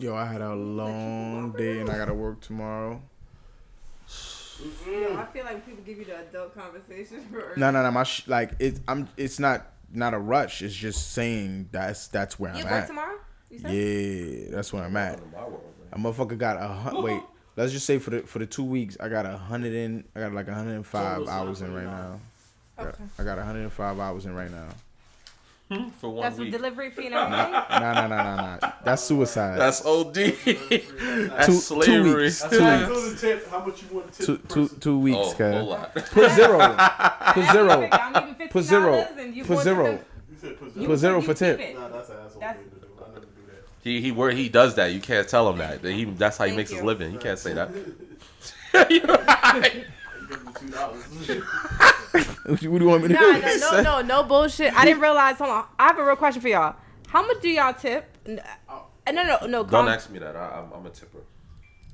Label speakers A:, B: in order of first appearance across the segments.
A: Yo, I had a long day and I gotta work tomorrow.
B: Yo, I feel like people give you the adult conversation for.
A: No. It's not a rush. It's just saying that's where I'm at.
B: You work tomorrow? You said?
A: Yeah, that's where I'm at. A motherfucker got wait. Let's just say for the 2 weeks, I got like 105 hours in right now.
B: Okay.
A: I got 105 hours in right now.
C: For 1
B: That's
C: week.
B: with delivery fee and everything?
A: Nah. That's suicide.
C: That's OD. That's
A: Two
C: slavery.
A: weeks.
D: That's not including the tip. How much you want to tip?
A: 2 weeks,
C: Oh,
A: cuz.
C: whole lot.
A: Put zero.
B: I'm giving
A: Put zero.
B: $15 and you
A: Put
B: want
A: zero.
D: You said put
A: Put zero for
B: keep
A: tip.
B: it.
D: Nah, that's an asshole way to do it. I never do that.
C: He does that. You can't tell him that. That's how he
B: Thank
C: makes
B: you.
C: his living. You can't say that.
D: You give me $2.
A: What do you want me to do?
B: No bullshit. I didn't realize. Hold on. I have a real question for y'all. How much do y'all tip? No.
C: Don't ask me that. I'm a tipper.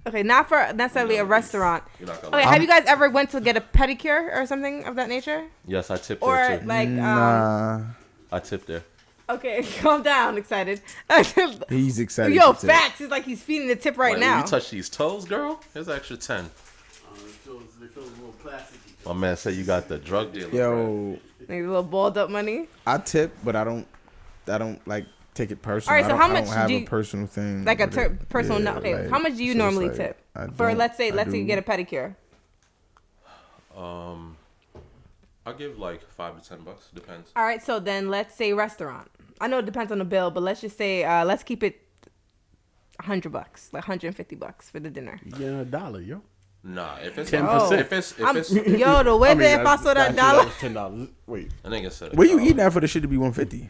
B: Okay, not for necessarily a restaurant.
C: You're not gonna
B: Okay,
C: lie.
B: have you guys ever went to get a pedicure or something of that nature?
C: Yes, I tipped
B: Or
C: there too.
B: like,
A: Nah.
C: I tipped there.
B: okay, calm down, excited.
A: He's excited.
B: Yo,
A: to tip.
B: facts. It's like he's feeding the tip right
C: Wait,
B: now.
C: You touch these toes, girl? Here's an extra 10.
D: They feel a little plasticky.
C: My man said you got the drug dealer.
A: Yo,
B: Maybe a little balled up money.
A: I tip, but I don't like take it personal.
B: All right, so how much
A: I don't have
B: do
A: a
B: you-
A: personal thing.
B: Like a
A: with it.
B: personal.
A: Yeah,
B: Okay,
A: like,
B: how much do you
A: so it's
B: normally
A: like,
B: tip
A: I
B: for?
A: don't-
B: Let's say
A: I
B: you
A: do-
B: get a pedicure.
C: I'll give like $5 to $10. Depends.
B: All right, so then let's say restaurant. I know it depends on the bill, but let's just say let's keep it $100, like $150 for the dinner.
D: You getting $1, yo.
C: Nah, if it's
D: 10%.
C: if it's
B: Yo, the way that if I saw that dollar,
D: $10. Wait.
C: I think it's
A: Where you eating that for the shit to be 150?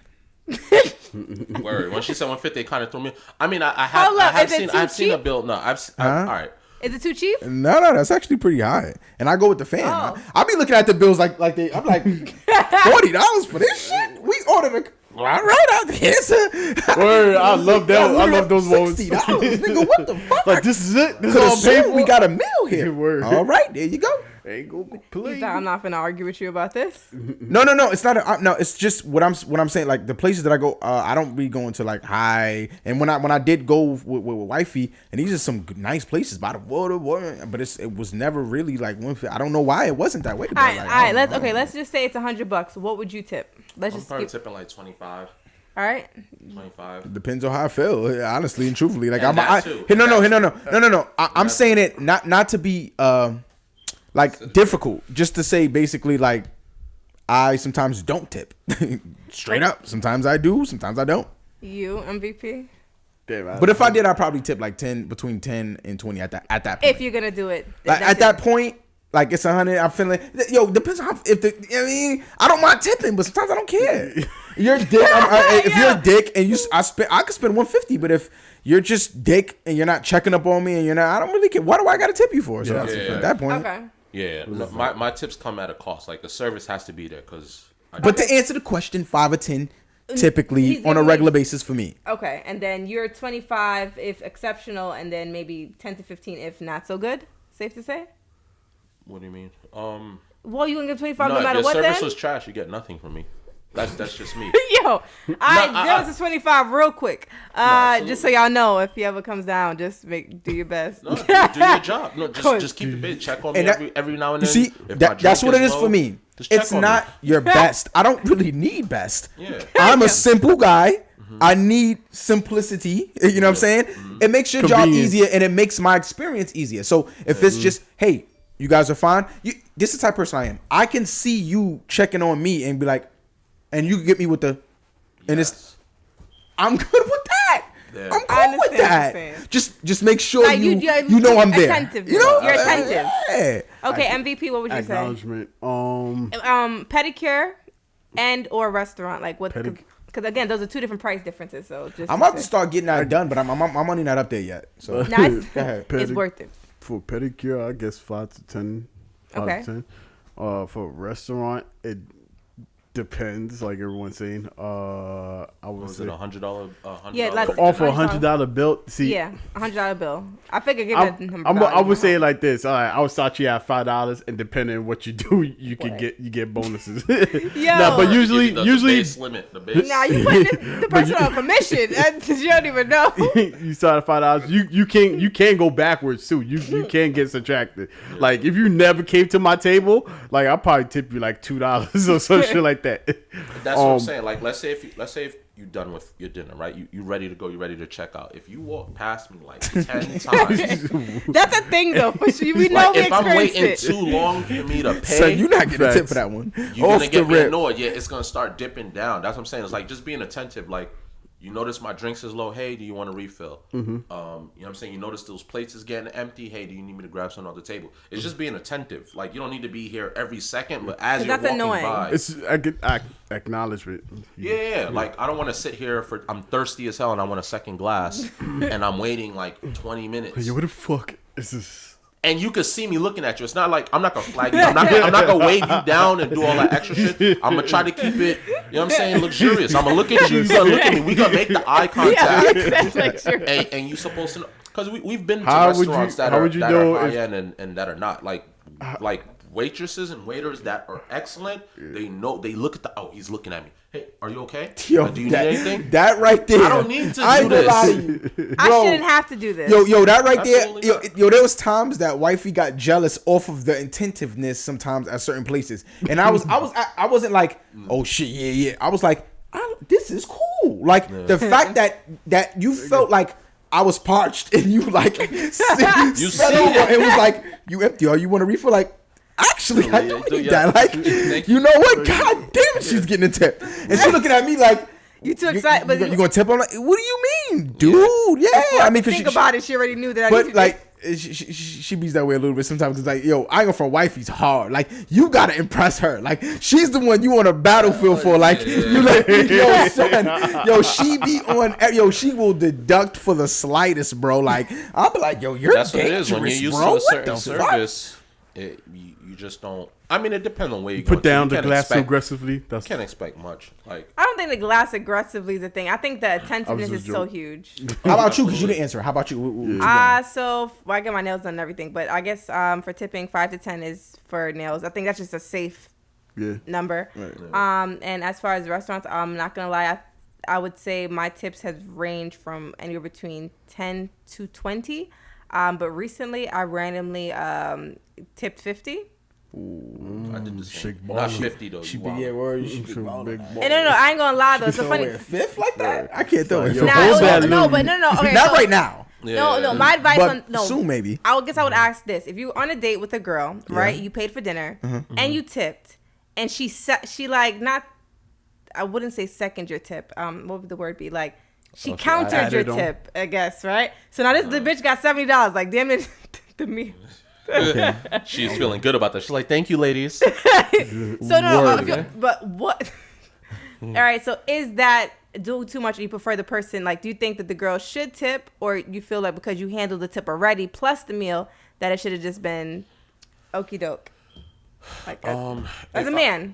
C: Word. When she said 150, it kind of threw me. I mean, I
B: Hold up,
C: have
B: is it
C: seen
B: too
C: a
B: cheap?
C: bill. No, all right.
B: is it too cheap?
A: No, that's actually pretty high. And I go with the fam.
B: Oh.
A: I'll be looking at the bills like they. I'm like $40 for this shit. We ordered a. All right out here, sir.
D: Word, I love that. I love those moments.
A: $60, nigga. What the fuck?
D: Like, this is it. This is
A: Could
D: all
A: have
D: paid
A: said
D: for.
A: we got a meal here.
D: Word.
A: All right, there you go.
D: Ain't go
B: He's
D: play.
B: like, I'm not gonna argue with you about this.
A: No. It's not. No, it's just what I'm saying. Like the places that I go, I don't really go into like high. And when I did go with wifey, and these are some nice places by the water, but it was never really like one. I don't know why it wasn't that way.
B: All right, let's just say it's $100. What would you tip? Let's
C: I'm
B: just
C: probably
B: skip.
C: tipping like 25.
B: All right.
C: 25.
A: Depends on how I feel, honestly and truthfully. Like
C: And that too.
A: No. I'm saying it not to be like difficult, just to say basically like I sometimes don't tip. Straight up. Sometimes I do, sometimes I don't.
B: You MVP.
D: Damn,
A: But if I did, I'd probably tip like between 10 and 20 at that point.
B: If you're gonna do it,
A: Like, at that point, like it's 100. I'm feeling depends on how, I don't mind tipping, but sometimes I don't care. You're a dick. If you're a dick and I could spend 150, but if you're just dick and you're not checking up on me and I don't really care. What do I got to tip you for? So
D: Yeah.
A: at that point.
B: Okay.
C: Yeah, no, my tips come at a cost. Like the service has to be there because.
A: But to answer the question, 5 or 10, typically
B: He's
A: on a
B: giving
A: regular basis for me.
B: Okay, and then you're 25 if exceptional, and then maybe 10 to 15 if not so good. Safe to say.
C: What do you mean?
B: Well, you gonna give 25 no
C: if
B: matter
C: your
B: what
C: service
B: then?
C: was trash, you get nothing from me. That's just me.
B: Yo, all right, 0 to 25 real quick. Just so y'all know, if he ever comes down, just do your best.
C: No, do your job. No, just keep the bit. Check on me every now and then.
A: You see, that's what it is for me. It's not your best. I don't really need best.
C: Yeah.
A: I'm a simple guy. I need simplicity. You know what I'm saying? It makes your job easier and it makes my experience easier. So if it's just, hey, you guys are fine. This is the type of person I am. I can see you checking on me and be like, and you can get me with the, and I'm good with that.
C: Yeah.
A: I'm cool with that. Just make sure
B: Like,
A: you know I'm there.
B: attentive.
A: You know,
B: You're attentive.
A: Yeah.
B: Okay, MVP. What would you say?
D: Acknowledgement.
B: Pedicure and or restaurant. Like what?
D: Pedic-
B: Because again, those are two different price differences. So just
A: I'm about to start getting that done, but my money not up there yet. So
B: Nice.
A: go ahead.
B: It's worth it.
D: For pedicure, I guess 5 to 10. 5
B: Okay.
D: to 10. For restaurant, it depends, like everyone's saying. I would
C: Was
D: say
C: it $100?
B: Yeah, let's
D: off a $100 bill. See,
B: Yeah, $100 bill. I figure give it a number.
D: I would say it like this. All right, I would start you at $5, and depending on what you do, you get bonuses.
B: Yo.
D: But usually
C: the base limit, the base.
B: Nah, you putting the person on commission. You don't even know.
D: you start at $5. You can go backwards too. You can get subtracted. Like if you never came to my table, like I'll probably tip you like $2 or some shit like that.
C: That's what I'm saying. Like let's say if you're done with your dinner, right? You ready to go. You ready to check out. If you walk past me like 10 times,
B: That's a thing though. For sure. We know
C: like
B: we
C: if I'm waiting
B: experienced it.
C: too long for me to pay,
A: So you're not getting a tip for that one.
C: you're
A: Off
C: gonna
A: the
C: get me
A: rip.
C: annoyed. Yeah, it's gonna start dipping down. That's what I'm saying. It's like just being attentive. Like you notice my drinks is low. Hey, do you want a refill? You know what I'm saying. You notice those plates is getting empty. Hey, do you need me to grab something on the table? It's just being attentive. Like you don't need to be here every second, but as you're
B: that's
C: walking
B: annoying.
C: by,
D: It's acknowledgement.
C: yeah. Like I don't want to sit here for. I'm thirsty as hell and I want a second glass, and I'm waiting like 20 minutes.
D: Yo, what the fuck is this?
C: And you could see me looking at you. It's not like I'm not gonna flag you. I'm not gonna wave you down and do all that extra shit. I'm gonna try to keep it, you know what I'm saying, luxurious. I'm gonna look at you. You gonna look at me. We gonna make the eye contact. And you supposed to know, because we've been to restaurants that are high end and that are not like waitresses and waiters that are excellent. They know. They look at he's looking at me. Hey, are you okay?
A: Yo,
C: do you need anything?
A: That right there.
C: I don't need to do this.
B: I shouldn't have to do this.
A: Yo, that right there.
C: Absolutely
A: Yo, there was times that wifey got jealous off of the attentiveness sometimes at certain places, and I wasn't like, oh shit, yeah. I was like, this is cool. Like the fact that you felt like I was parched and you like
C: you
A: see over and was like, you empty or you want a refill? Like, actually, I don't need that. Like, you know what? God damn it, she's getting a tip, and she's looking at me like.
B: You too excited, but
A: you gonna tip? I'm like, what do you mean, dude? Yeah, I mean, cause
B: think about it. She already knew that.
A: But like, she beats that way a little bit sometimes. Cause like, yo, I ain't go for wifey's hard. Like, you gotta impress her. Like, she's the one you on a battlefield for. Like, you like, yo, son, yo, she be on. Yo, she will deduct for the slightest, bro. Like, I'll be like, yo, you're
C: That's
A: dangerous,
C: what it is. When you're used
A: bro.
C: to a certain service, you just don't. I mean, it depends on where you
D: Put down the glass so aggressively.
C: You can't expect much. Like,
B: I don't think the glass aggressively is a thing. I think the attentiveness is so huge.
A: How about you? Because you didn't answer. How about you?
B: So I get my nails done and everything, but I guess for tipping 5 to 10 is for nails. I think that's just a safe number. Right. And as far as restaurants, I'm not gonna lie. I would say my tips have ranged from anywhere between 10 to 20. But recently I randomly tipped 50.
C: I did the same.
D: Shake
C: Not 50 though.
A: She big, yeah, word. She big ball.
B: And no, I ain't gonna lie though. It's a funny
A: fifth like that. I can't throw it.
B: No. Okay,
A: not right now.
B: No. My advice
A: soon maybe.
B: I guess I would ask this: if you're on a date with a girl, right? You paid for dinner and you tipped, and she like not. I wouldn't say second your tip. What would the word be? Like she countered your tip, I guess, right? So now the bitch got $70. Like damn it, to me.
A: Okay.
C: She's feeling good about that. She's like, "Thank you, ladies."
B: So no, but what? All right. So is that do too much? Or you prefer the person? Like, do you think that the girl should tip, or you feel like because you handled the tip already plus the meal that it should have just been okie doke? Like, as a man,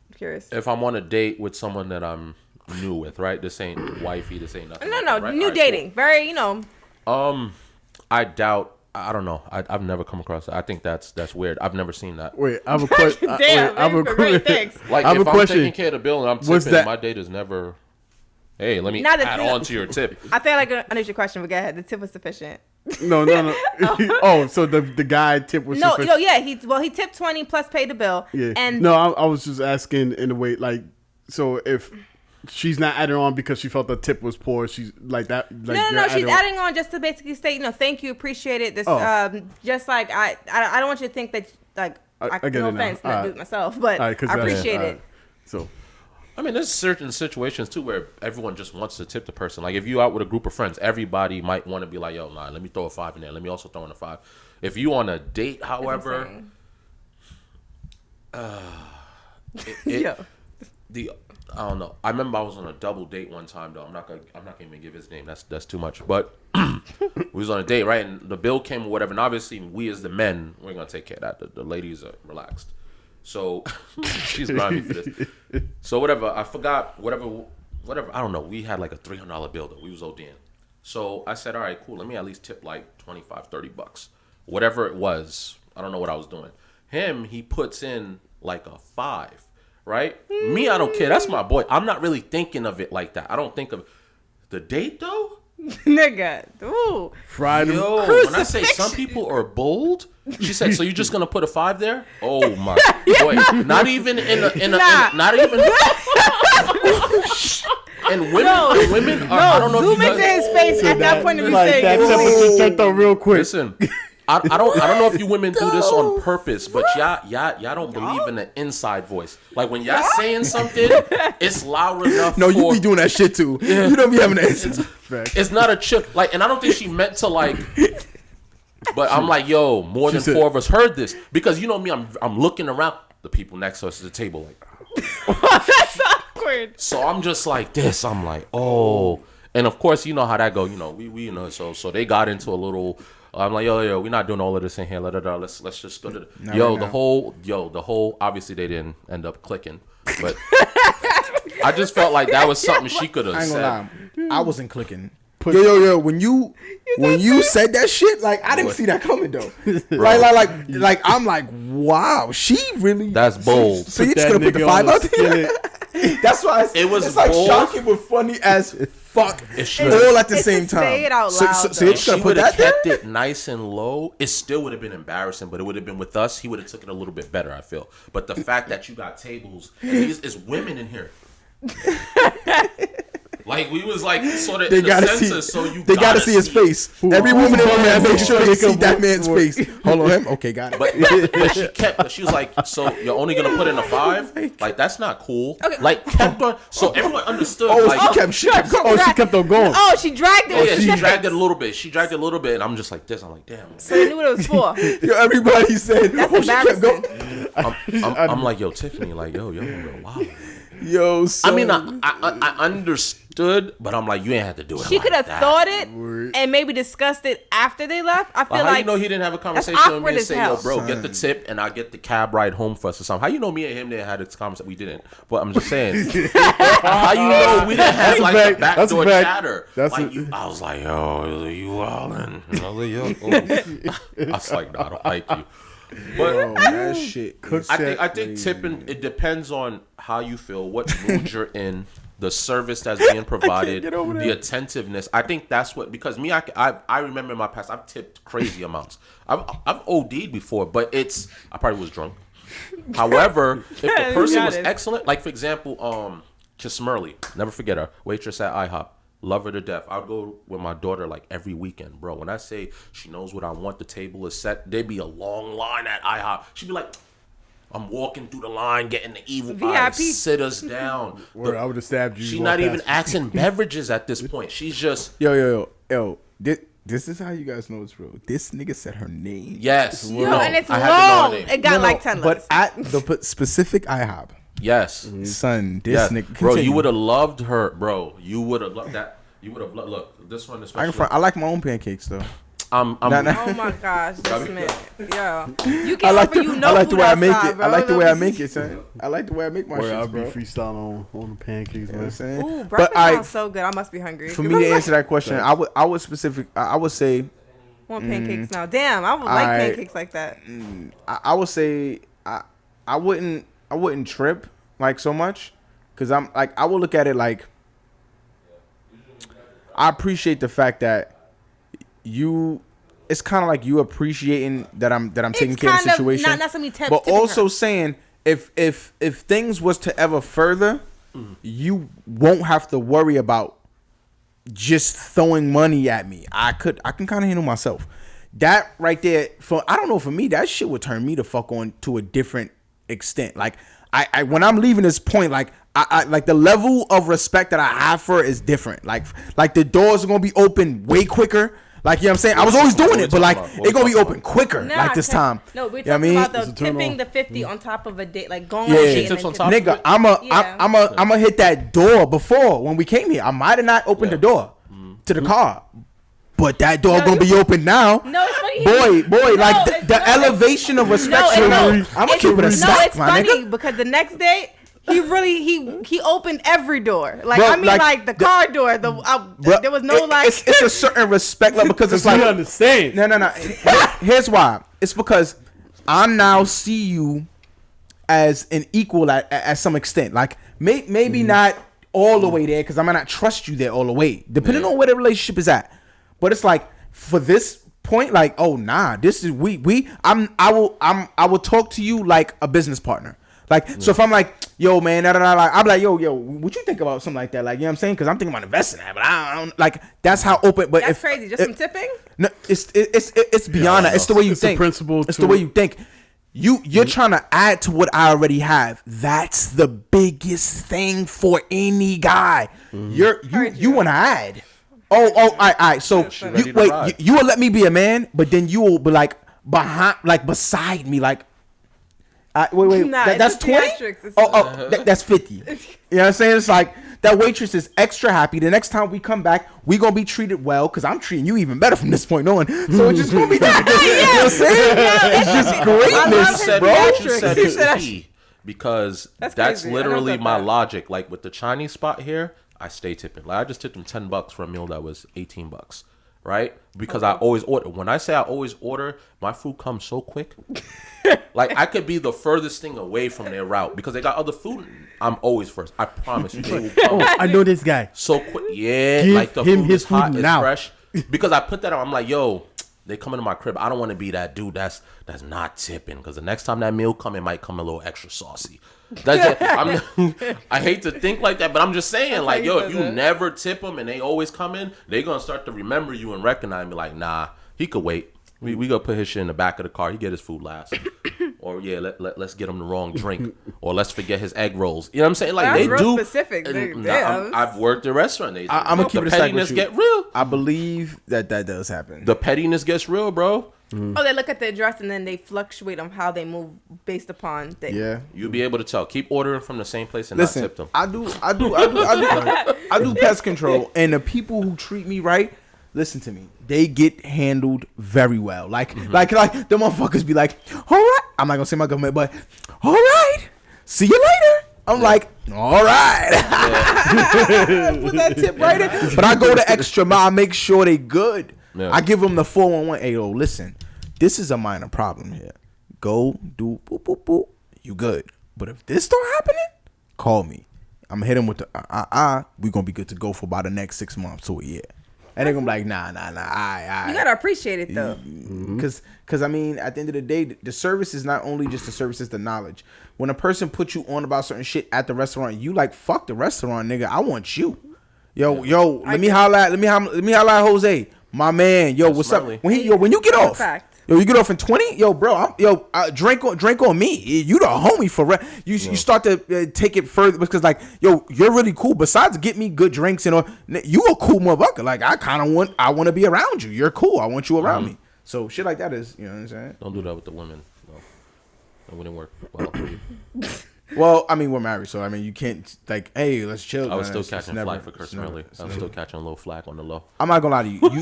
B: I'm curious.
C: If I'm on a date with someone that I'm new with, right? This ain't wifey. This ain't nothing.
B: No,
C: right?
B: new dating. Cool. Very,
C: I doubt. I don't know. I've never come across that. I think that's weird. I've never seen that.
D: Wait, I have a question.
B: Damn, I have a question.
C: Like,
D: I have
C: if
D: a
C: I'm
D: question.
C: taking care of the bill and I'm tipping, my date is never, hey, let me add on to your tip.
B: I think I understand your question, but go ahead. The tip was sufficient.
D: No. Oh, so the guy tip was sufficient.
B: No, yeah. He tipped 20 plus paid the bill.
D: Yeah.
B: And
D: no, I was just asking in a way, like, so if she's not adding on because she felt the tip was poor, she's like that. Like
B: no. She's adding on just to basically say, thank you, appreciate it. This, just like I don't want you to think that like no offense, not do it myself, but I appreciate it.
D: So,
C: I mean, there's certain situations too where everyone just wants to tip the person. Like if you out with a group of friends, everybody might want to be like, yo, nah, let me throw a 5 in there. Let me also throw in a 5. If you on a date, however, I don't know. I remember I was on a double date one time though. I'm not gonna even give his name. That's too much. But we was on a date, right? And the bill came or whatever. And obviously, we as the men, we're gonna take care of that. The ladies are relaxed. So she's grimy for this. So whatever, I forgot whatever. I don't know. We had like a $300 bill though. We was ODing. So I said, all right, cool. Let me at least tip like $25, $30, whatever it was. I don't know what I was doing. He puts in like a 5, right? Me, I don't care. That's my boy. I'm not really thinking of it like that. I don't think of the date though.
B: Nigga, ooh.
D: Friday.
C: Yo, when I say some people are bold, she said, so you're just gonna put a 5 there? Oh my boy, not even not even. And women are, I don't know
B: zoom
C: if you
B: into his face at that point of you
D: like
B: saying,
D: that temperature turned up real quick.
C: Listen, I don't know if you women do this on purpose, but y'all don't believe in the inside voice. Like when y'all saying something, it's loud enough.
A: No, you be doing that shit too. Yeah. You don't be having that.
C: It's not a chick. Like, and I don't think she meant to like. But I'm like, yo, more than 4 of us heard this because you know me. I'm looking around. The people next to us at the table like.
B: That's awkward.
C: So I'm just like this. I'm like, oh, and of course you know how that go. You know, we you know. So they got into a little. I'm like, yo, we're not doing all of this in here. Let's just go to the whole. Obviously, they didn't end up clicking, but I just felt like that was something she could have said.
A: Lie. I wasn't clicking. Yo, when you said that shit, like I didn't see that coming though. Like I'm like, wow, she really.
C: That's bold.
A: So you just gonna put the 5 out there? That's why
C: it was
A: it's like
C: bold.
A: shocking but funny as fuck. All at the same time.
B: Say it out loud.
A: So you're just gonna put that there?
C: Kept it nice and low. It still would have been embarrassing, but it would have been with us. He would have took it a little bit better, I feel. But the fact that you got tables, and it's women in here. Like we was like sort of
A: they
C: in
A: gotta
C: the census,
A: see,
C: so you
A: they gotta see his face. Every woman in there make sure they see that man's face. Hold on, him. Okay, got it.
C: But she was like, so you're only gonna put in a 5? Like that's not cool. Okay. Like kept on, so everyone understood.
A: Oh,
C: like,
A: she kept on going.
B: Oh, she dragged it.
C: Oh yeah, she dragged it a little bit. And I'm just like this. I'm like, damn.
B: So you knew what it was for.
A: Yo, everybody said,
B: that's embarrassing.
C: I'm like, yo, Tiffany, like, yo, wow.
A: Yo, son.
C: I mean, I understood, but I'm like, you ain't have to do it.
B: She could have
C: that.
B: thought it and maybe discussed it after they left. I feel
C: how
B: like
C: you know he didn't have a conversation with me and say, yo, bro, get the tip and I'll get the cab ride home for us or something. How you know me and him didn't have this conversation? We didn't. But I'm just saying. How you know we didn't have like a backdoor chatter? I was like, yo, you wildin'. I was like, no, I don't like you. But
A: that shit.
C: I think tipping, it depends on how you feel, what mood you're in, the service that's being provided, the attentiveness. I think that's what, because me, I remember in my past, I've tipped crazy amounts. I've OD'd before, but I probably was drunk. However, if the person was excellent, like for example, Kismerly, never forget her, waitress at IHOP. Love her to death. I'll go with my daughter like every weekend, bro. When I say she knows what I want, the table is set. There'd be a long line at IHOP. She'd be like, I'm walking through the line, getting the evil eye, sit us down.
D: I would have stabbed you.
C: She's not even asking beverages at this point. She's just
A: yo. This is how you guys know it's real. This nigga said her name.
C: Yes.
B: And it's long. It got like 10
A: But at the specific IHOP.
C: Yes.
A: Son, this nigga. Continue.
C: Bro, you would have loved her, bro. You would have loved that. You would have loved, look, this one especially.
A: I like my own pancakes, though.
B: Oh my gosh, this man. Yo. You can't
A: I like the way I make it.
B: Bro.
A: I like the way I make it, son. I like the way I make my shit, bro.
D: I'll be freestyling on the pancakes,
A: you know what I'm saying?
B: Ooh, breakfast sounds so good. I must be hungry.
A: For me to answer that question, I would say.
B: Want pancakes now? Damn, I would like pancakes like that.
A: I would say I wouldn't trip like so much, because I'm like, I would look at it like, I appreciate the fact that it's kind of like you appreciating that I'm taking care of the situation, but also saying if things was to ever further, you won't have to worry about just throwing money at me. I can kind of handle myself. That right there, I don't know, for me, that shit would turn me the fuck on to a different extent. Like I when I'm leaving this point, like I like the level of respect that I have for her is different. Like the doors are gonna be open way quicker. Like, you know what I'm saying? I was always doing it, but like it's gonna be open quicker like this time.
B: No, we're talking about the tipping the 50 on top of a date, like going on
A: a
B: a date.
A: Nigga, I'ma hit that door before when we came here. I might have not opened the door to the car, but that door gonna be open now.
B: No, it's funny
A: boy, like the elevation of respect. I'm gonna keep it a stack,
B: it's funny because the next day. He opened every door. Like, bro, the car door. There was no
A: It's a certain respect level because it's like
D: you understand.
A: No. Here's why. It's because I now see you as an equal at some extent. Like maybe not all the way there because I might not trust you there all the way, depending on where the relationship is at. But it's like for this point, like, oh nah, this is I will talk to you like a business partner. Like, so if I'm like, yo, man, I'm like, yo, what you think about something like that? Like, you know what I'm saying? Because I'm thinking about investing in that, but I don't, like, that's how open. But
B: that's crazy. Just some tipping?
A: No, it's beyond that. It's the way you think. It's the way you think. You're trying to add to what I already have. That's the biggest thing for any guy. You want to add. Oh, all right. So you will let me be a man, but then you will be like beside me, like. Wait. Nah, that's 20? That's 50. You know what I'm saying? It's like that waitress is extra happy. The next time we come back, we gonna be treated well because I'm treating you even better from this point on. So it's just gonna be that. You know what I'm saying? It's just greatness, bro.
C: You said key because that's literally my logic. Like with the Chinese spot here, I stay tipping. Like I just tipped them $10 for a meal that was $18. Right? Because I always order. When I say I always order, my food comes so quick. Like I could be the furthest thing away from their route because they got other food. I'm always first. I promise you.
D: I know this guy.
C: So quick. Yeah. Give like the food is hot, it's fresh. Because I put that on. I'm like, yo, they come into my crib. I don't want to be that dude that's not tipping because the next time that meal come, it might come a little extra saucy. I hate to think like that, but I'm just saying, like, yo, if you never tip them and they always come in, they gonna start to remember you and recognize me. Like, nah, he could wait. We gonna put his shit in the back of the car. He get his food last, or let's get him the wrong drink, or let's forget his egg rolls. You know what I'm saying? Like
B: that's
C: they
B: real
C: do.
B: Specific.
C: I've worked at restaurant.
A: I'm gonna keep it a
C: pettiness get real.
A: I believe that does happen.
C: The pettiness gets real, bro.
B: Oh, they look at the address and then they fluctuate on how they move based upon things.
A: Yeah,
C: you'll be able to tell. Keep ordering from the same place and not tip them. I
A: do pest control, and the people who treat me right, listen to me, they get handled very well. Like the motherfuckers be like, all right, I'm not gonna say my government, but all right, see you later. I'm like, all right. Put that tip right in. But I go the extra mile, make sure they good. Yeah. I give them the 411. Hey, yo, listen, this is a minor problem here. Go do boop, boop, boop. You good. But if this start happening, call me. I'm going to hit them with the we're going to be good to go for about the next 6 months to a year. And they're going to be like, nah.
B: You got to appreciate it, though.
A: Because, I mean, at the end of the day, the service is not only just the service, it's the knowledge. When a person puts you on about certain shit at the restaurant, you like, fuck the restaurant, nigga. I want you. Yo, let me holla at Jose. My man, yo, what's up? When you get off, yo, you get off in 20, yo, bro, drink on me. You the homie for real. You start to take it further because like, yo, you're really cool. Besides, get me good drinks and all. You a cool motherfucker. Like I want to be around you. You're cool. I want you around me. So shit like that is, you know what I'm saying?
C: Don't do that with the women. No, that wouldn't work well for you.
A: Well, I mean, we're married, so I mean, you can't like, hey, let's chill.
C: I was still catching flack for cursing early. I was still catching a little flack on the low.
A: I'm not gonna lie to you.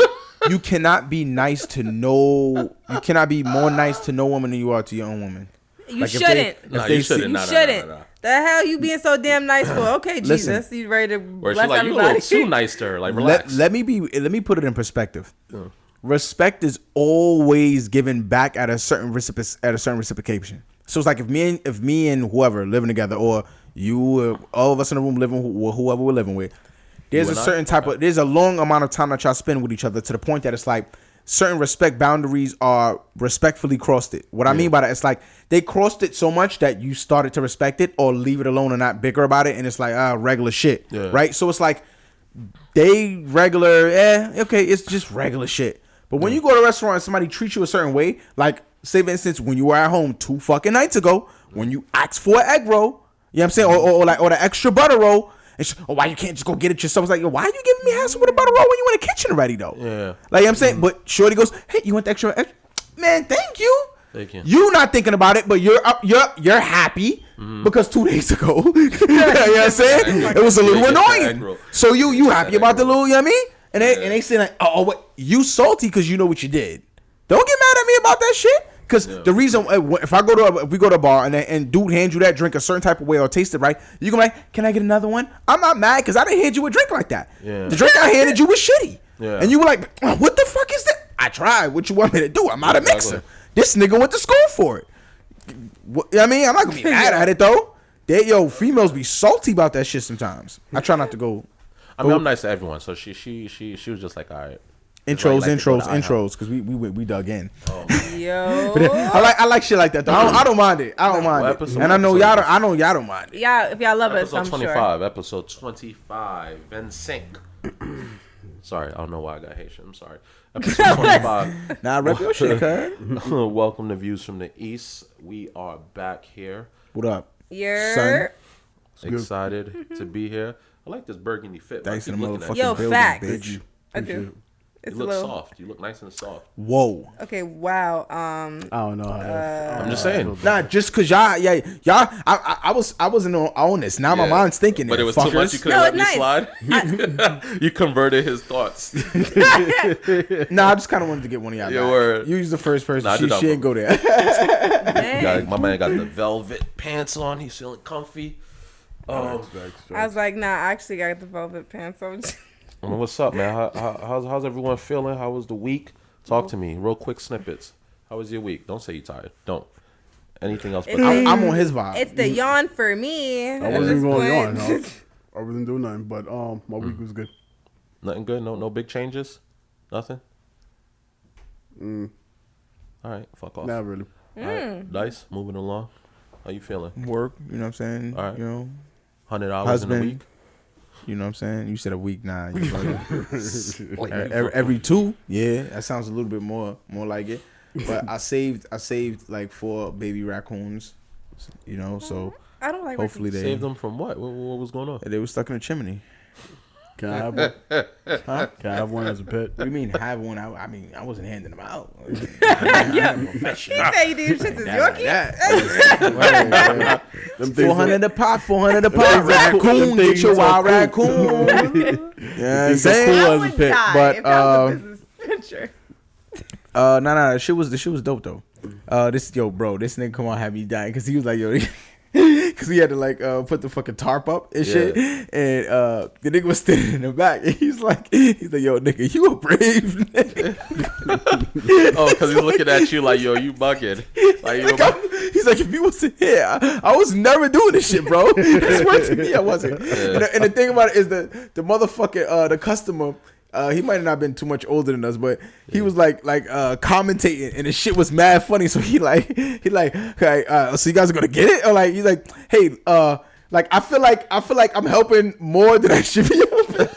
A: You cannot be nice to no. You cannot be more nice to no woman than you are to your own woman.
B: You like shouldn't.
C: You shouldn't.
B: You shouldn't. The hell you being so damn nice for? Okay, Jesus, you ready to bless everybody?
C: You a little too nice to her. Like, relax.
A: Let me put it in perspective. Respect is always given back at a certain reciprocation. So it's like if me and whoever living together, or you, all of us in the room living with whoever we're living with, there's a long amount of time that y'all spend with each other to the point that it's like certain respect boundaries are respectfully crossed it. What I mean by that, it's like they crossed it so much that you started to respect it or leave it alone and not bicker about it, and it's like regular shit, right? So it's like they regular, okay, it's just regular shit. But when you go to a restaurant and somebody treats you a certain way, like say for instance when you were at home 2 fucking nights ago, when you asked for an egg roll, you know what I'm saying, or the extra butter roll, and why you can't just go get it yourself? It's like, yo, why are you giving me hassle with a butter roll when you in the kitchen already though? Yeah, like you know what I'm saying. But Shorty goes, hey, you want the extra? Man, thank you. You not thinking about it, but you're happy because 2 days ago, you know what I'm saying, it was a little annoying. So you happy about the little, you know what I mean? And they say like, oh, what, you salty because you know what you did. Don't get mad at me about that shit. Because the reason, if we go to a bar and dude hands you that drink a certain type of way or taste it right, you go like, can I get another one? I'm not mad because I didn't hand you a drink like that. Yeah. The drink I handed you was shitty. Yeah. And you were like, what the fuck is that? I tried. What you want me to do? I'm not a mixer. This nigga went to school for it. I mean, I'm not going to be mad at it though. Females be salty about that shit sometimes. I try not to go.
C: I mean, I'm nice to everyone. So she was just like, all right.
A: Intros, because we dug in.
B: Oh. Yo,
A: but I like shit like that though. I don't mind it. I don't mind it. And I know y'all don't mind it.
B: Yeah, if y'all love us, I'm
C: sure. Episode 25, and sync. Sorry, I don't know why I got Haitian. I'm sorry. Episode 25.
A: Nah, rep your shit, cuz.
C: Welcome to Views from the East. We are back here.
A: What up?
B: Son.
C: Excited to be here. I like this burgundy fit.
A: Thanks in the motherfucking
B: building,
A: facts.
B: Bitch. I do.
C: You look soft. You look nice and soft.
A: Whoa.
B: Okay. Wow.
D: I don't know.
C: I'm just saying.
A: Nah, just cause y'all. I wasn't on this. Now my mind's thinking.
C: But it was too much. You couldn't let me slide. You converted his thoughts.
A: Nah, I just kind of wanted to get one of y'all.
C: Your word.
A: You was the first person. She didn't go there.
C: My man got the velvet pants on. He's feeling comfy.
B: I was like, nah, I actually got the velvet pants on.
C: What's up, man? How's everyone feeling? How was the week? Talk to me. Real quick snippets. How was your week? Don't say you're tired. Don't. Anything else? But
A: I'm on his vibe.
B: It's the yawn for me.
D: I wasn't going to yawn. I wasn't doing nothing, but my week was good.
C: Nothing good? No big changes? Nothing? All right, fuck off.
D: Not really.
C: All right, Dice, moving along. How you feeling?
A: Work, you know what I'm saying?
C: All right.
A: You know,
C: 100 hours in a week?
A: You know what I'm saying? You said a week, nah. Every 2, yeah. That sounds a little bit more like it. But I saved like 4 baby raccoons. You know, so
B: I don't like
C: hopefully they saved them from what? What was going on?
A: They were stuck in a chimney.
D: Can I have one? Huh? Can I have one as a pet?
A: What do you mean have one? I mean I wasn't handing them out.
B: Yeah. He say these shits is Yorkie.
A: 400 a pop, 400 a pop. Raccoon, get your wild raccoon. Yeah, I'm saying.
B: Cool but
A: nah, the shit was dope though. This nigga come on have me dying because he was like, yo, because he had to like put the fucking tarp up and shit, and the nigga was standing in the back, and he's like, yo, nigga, you a brave nigga.
C: Oh, because he's looking at you like, yo, you bugging. Like,
A: he's like, if you wasn't here, I was never doing this shit, bro. It's worth to me, I wasn't. And the thing about it is the motherfucking the customer. He might have not been too much older than us, but he was like commentating, and the shit was mad funny. So he like, okay, so you guys are gonna get it, or like he's like, hey, like I feel like I'm helping more than I should be helping.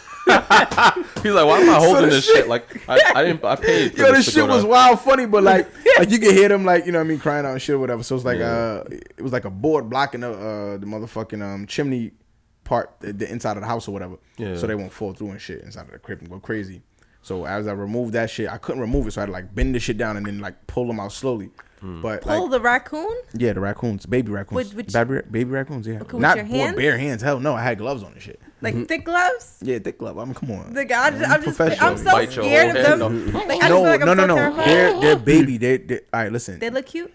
C: He's like, why am I holding this shit? Like I paid. For
A: this shit was wild funny, but like you can hear them like, you know what I mean, crying out and shit or whatever. So it's like it was like a board blocking the motherfucking chimney part, the inside of the house or whatever, so they won't fall through and shit inside of the crib and go crazy. So as I removed that shit, I couldn't remove it, so I had to like bend the shit down and then like pull them out slowly. But
B: pull the raccoon?
A: Yeah, the raccoons, baby raccoons, baby raccoons. Yeah,
B: okay,
A: not
B: with your hands?
A: bare hands. Hell no, I had gloves on and shit.
B: Like thick gloves?
A: Yeah, thick glove. I mean, come on.
B: I'm so scared of them. Like,
A: no. They're baby. They all right. Listen.
B: They look cute.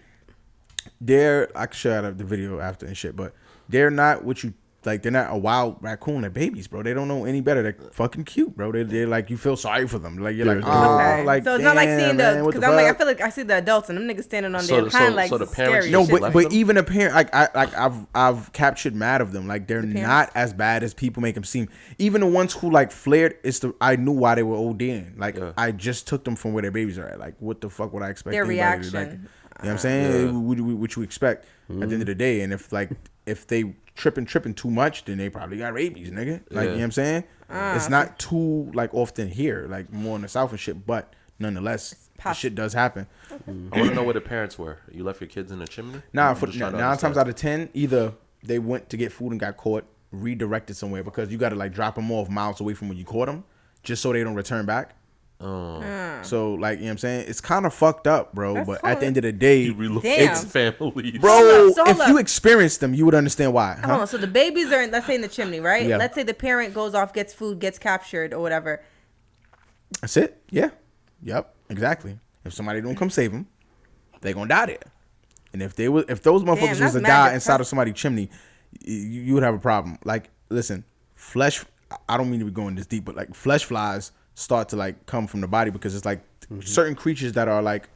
A: I can show you the video after and shit, but they're not what you. Like, they're not a wild raccoon. They're babies, bro. They don't know any better. They're fucking cute, bro. They're like, you feel sorry for them. Like, you're like, oh,
B: okay.
A: like,
B: so it's not like seeing because I'm like, I feel like I see the adults and them niggas standing on there kind of like
C: the
B: scary.
C: No,
A: but even a parent, I've captured mad of them. Like, they're not as bad as people make them seem. Even the ones who like flared, I knew why they were ODing. Like, I just took them from where their babies are at. Like, what the fuck would I expect?
B: Their reaction.
A: To, like, you know what I'm saying? What you expect at the end of the day. And if they tripping too much, then they probably got rabies, nigga. Like, you know what I'm saying? It's not too like often here, like more in the South and shit, but nonetheless, shit does happen.
C: I want to know where the parents were. You left your kids in the chimney?
A: Nah, 9 times out of 10, either they went to get food and got caught, redirected somewhere, because you got to like drop them off miles away from where you caught them, just so they don't return back. So like, you know what I'm saying, it's kind of fucked up, bro.
B: That's
A: but at the end of the day,
C: you relocate families,
A: bro. If you experienced them, you would understand why.
B: Hold on, so the babies are let's say in the chimney, right? Yeah. Let's say the parent goes off, gets food, gets captured or whatever.
A: That's it. Yeah. Yep. Exactly. If somebody don't come save them, they gonna die there. And if those motherfuckers was to die inside of somebody's chimney, you would have a problem. Like, listen, flesh. I don't mean to be going this deep, but like flesh flies start to like come from the body because it's like certain creatures that are like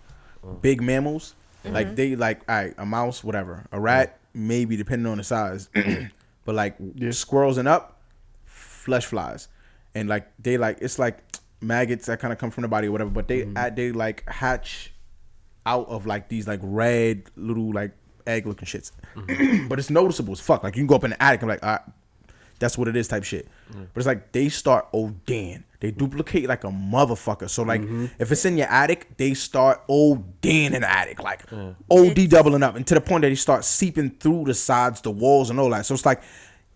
A: big mammals. Like they like, all right, a mouse, whatever, a rat, maybe depending on the size, but like squirrels and up, flesh flies, and like they like it's like maggots that kind of come from the body or whatever. But they like hatch out of like these like red little like egg looking shits, but it's noticeable as fuck. Like you can go up in the attic and like, that's what it is type shit. But it's like they start ODing. They duplicate like a motherfucker. So like if it's in your attic, they start ODing in the attic, like OD doubling up, and to the point that they start seeping through the sides, the walls, and all that. So it's like,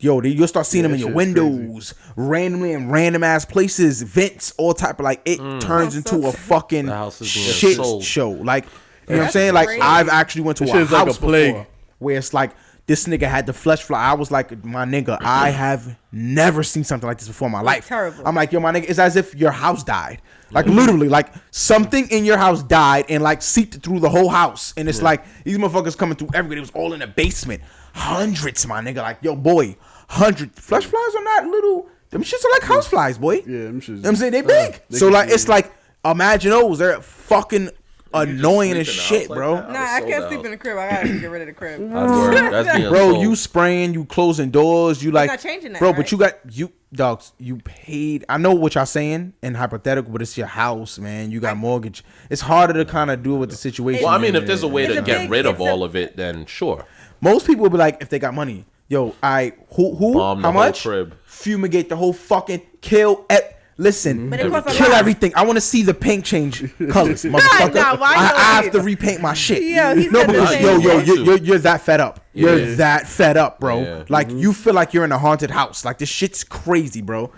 A: yo, you'll start seeing them in your windows, randomly in random ass places, vents, all type of like. It turns into a fucking shit show. Like, you know what I'm saying? Like I've actually went to a house like a before where it's like, this nigga had the flesh fly. I was like, my nigga, I have never seen something like this before in my life.
B: Terrible.
A: I'm like, yo, my nigga, it's as if your house died. Like literally, like something in your house died and like seeped through the whole house. And it's like these motherfuckers coming through everywhere. It was all in the basement. Hundreds, my nigga. Like, yo, boy, 100. Flesh flies are not little. Them shits are like house flies, boy.
D: Yeah, them shits.
A: You know what I'm saying? They big. So like, it's like, imagine those. They're fucking annoying as shit, bro.
B: Nah, I can't sleep in the crib. I gotta get rid of the crib.
A: Bro, you spraying, you closing doors, you like,
B: not changing that,
A: bro.
B: right?
A: But you got dogs. You paid. I know what y'all saying in hypothetical, but it's your house, man. You got mortgage. It's harder to kind of do with the situation.
C: Well, I mean, if there's a way to get rid of all of it, then sure.
A: Most people will be like, if they got money, yo, who,
C: Bomb
A: how
C: the whole
A: much?
C: crib.
A: Fumigate the whole fucking kill. Listen,
B: But it costs a
A: kill
B: lot.
A: everything. I want to see the paint change colors, motherfucker.
B: Nah, why
A: I have
B: you-
A: to repaint my shit.
B: Yo, he
A: No,
B: said the
A: because
B: same.
A: you're that fed up. You're
C: Yeah.
A: that fed up, bro.
C: Yeah.
A: Like you feel like you're in a haunted house. Like this shit's crazy, bro.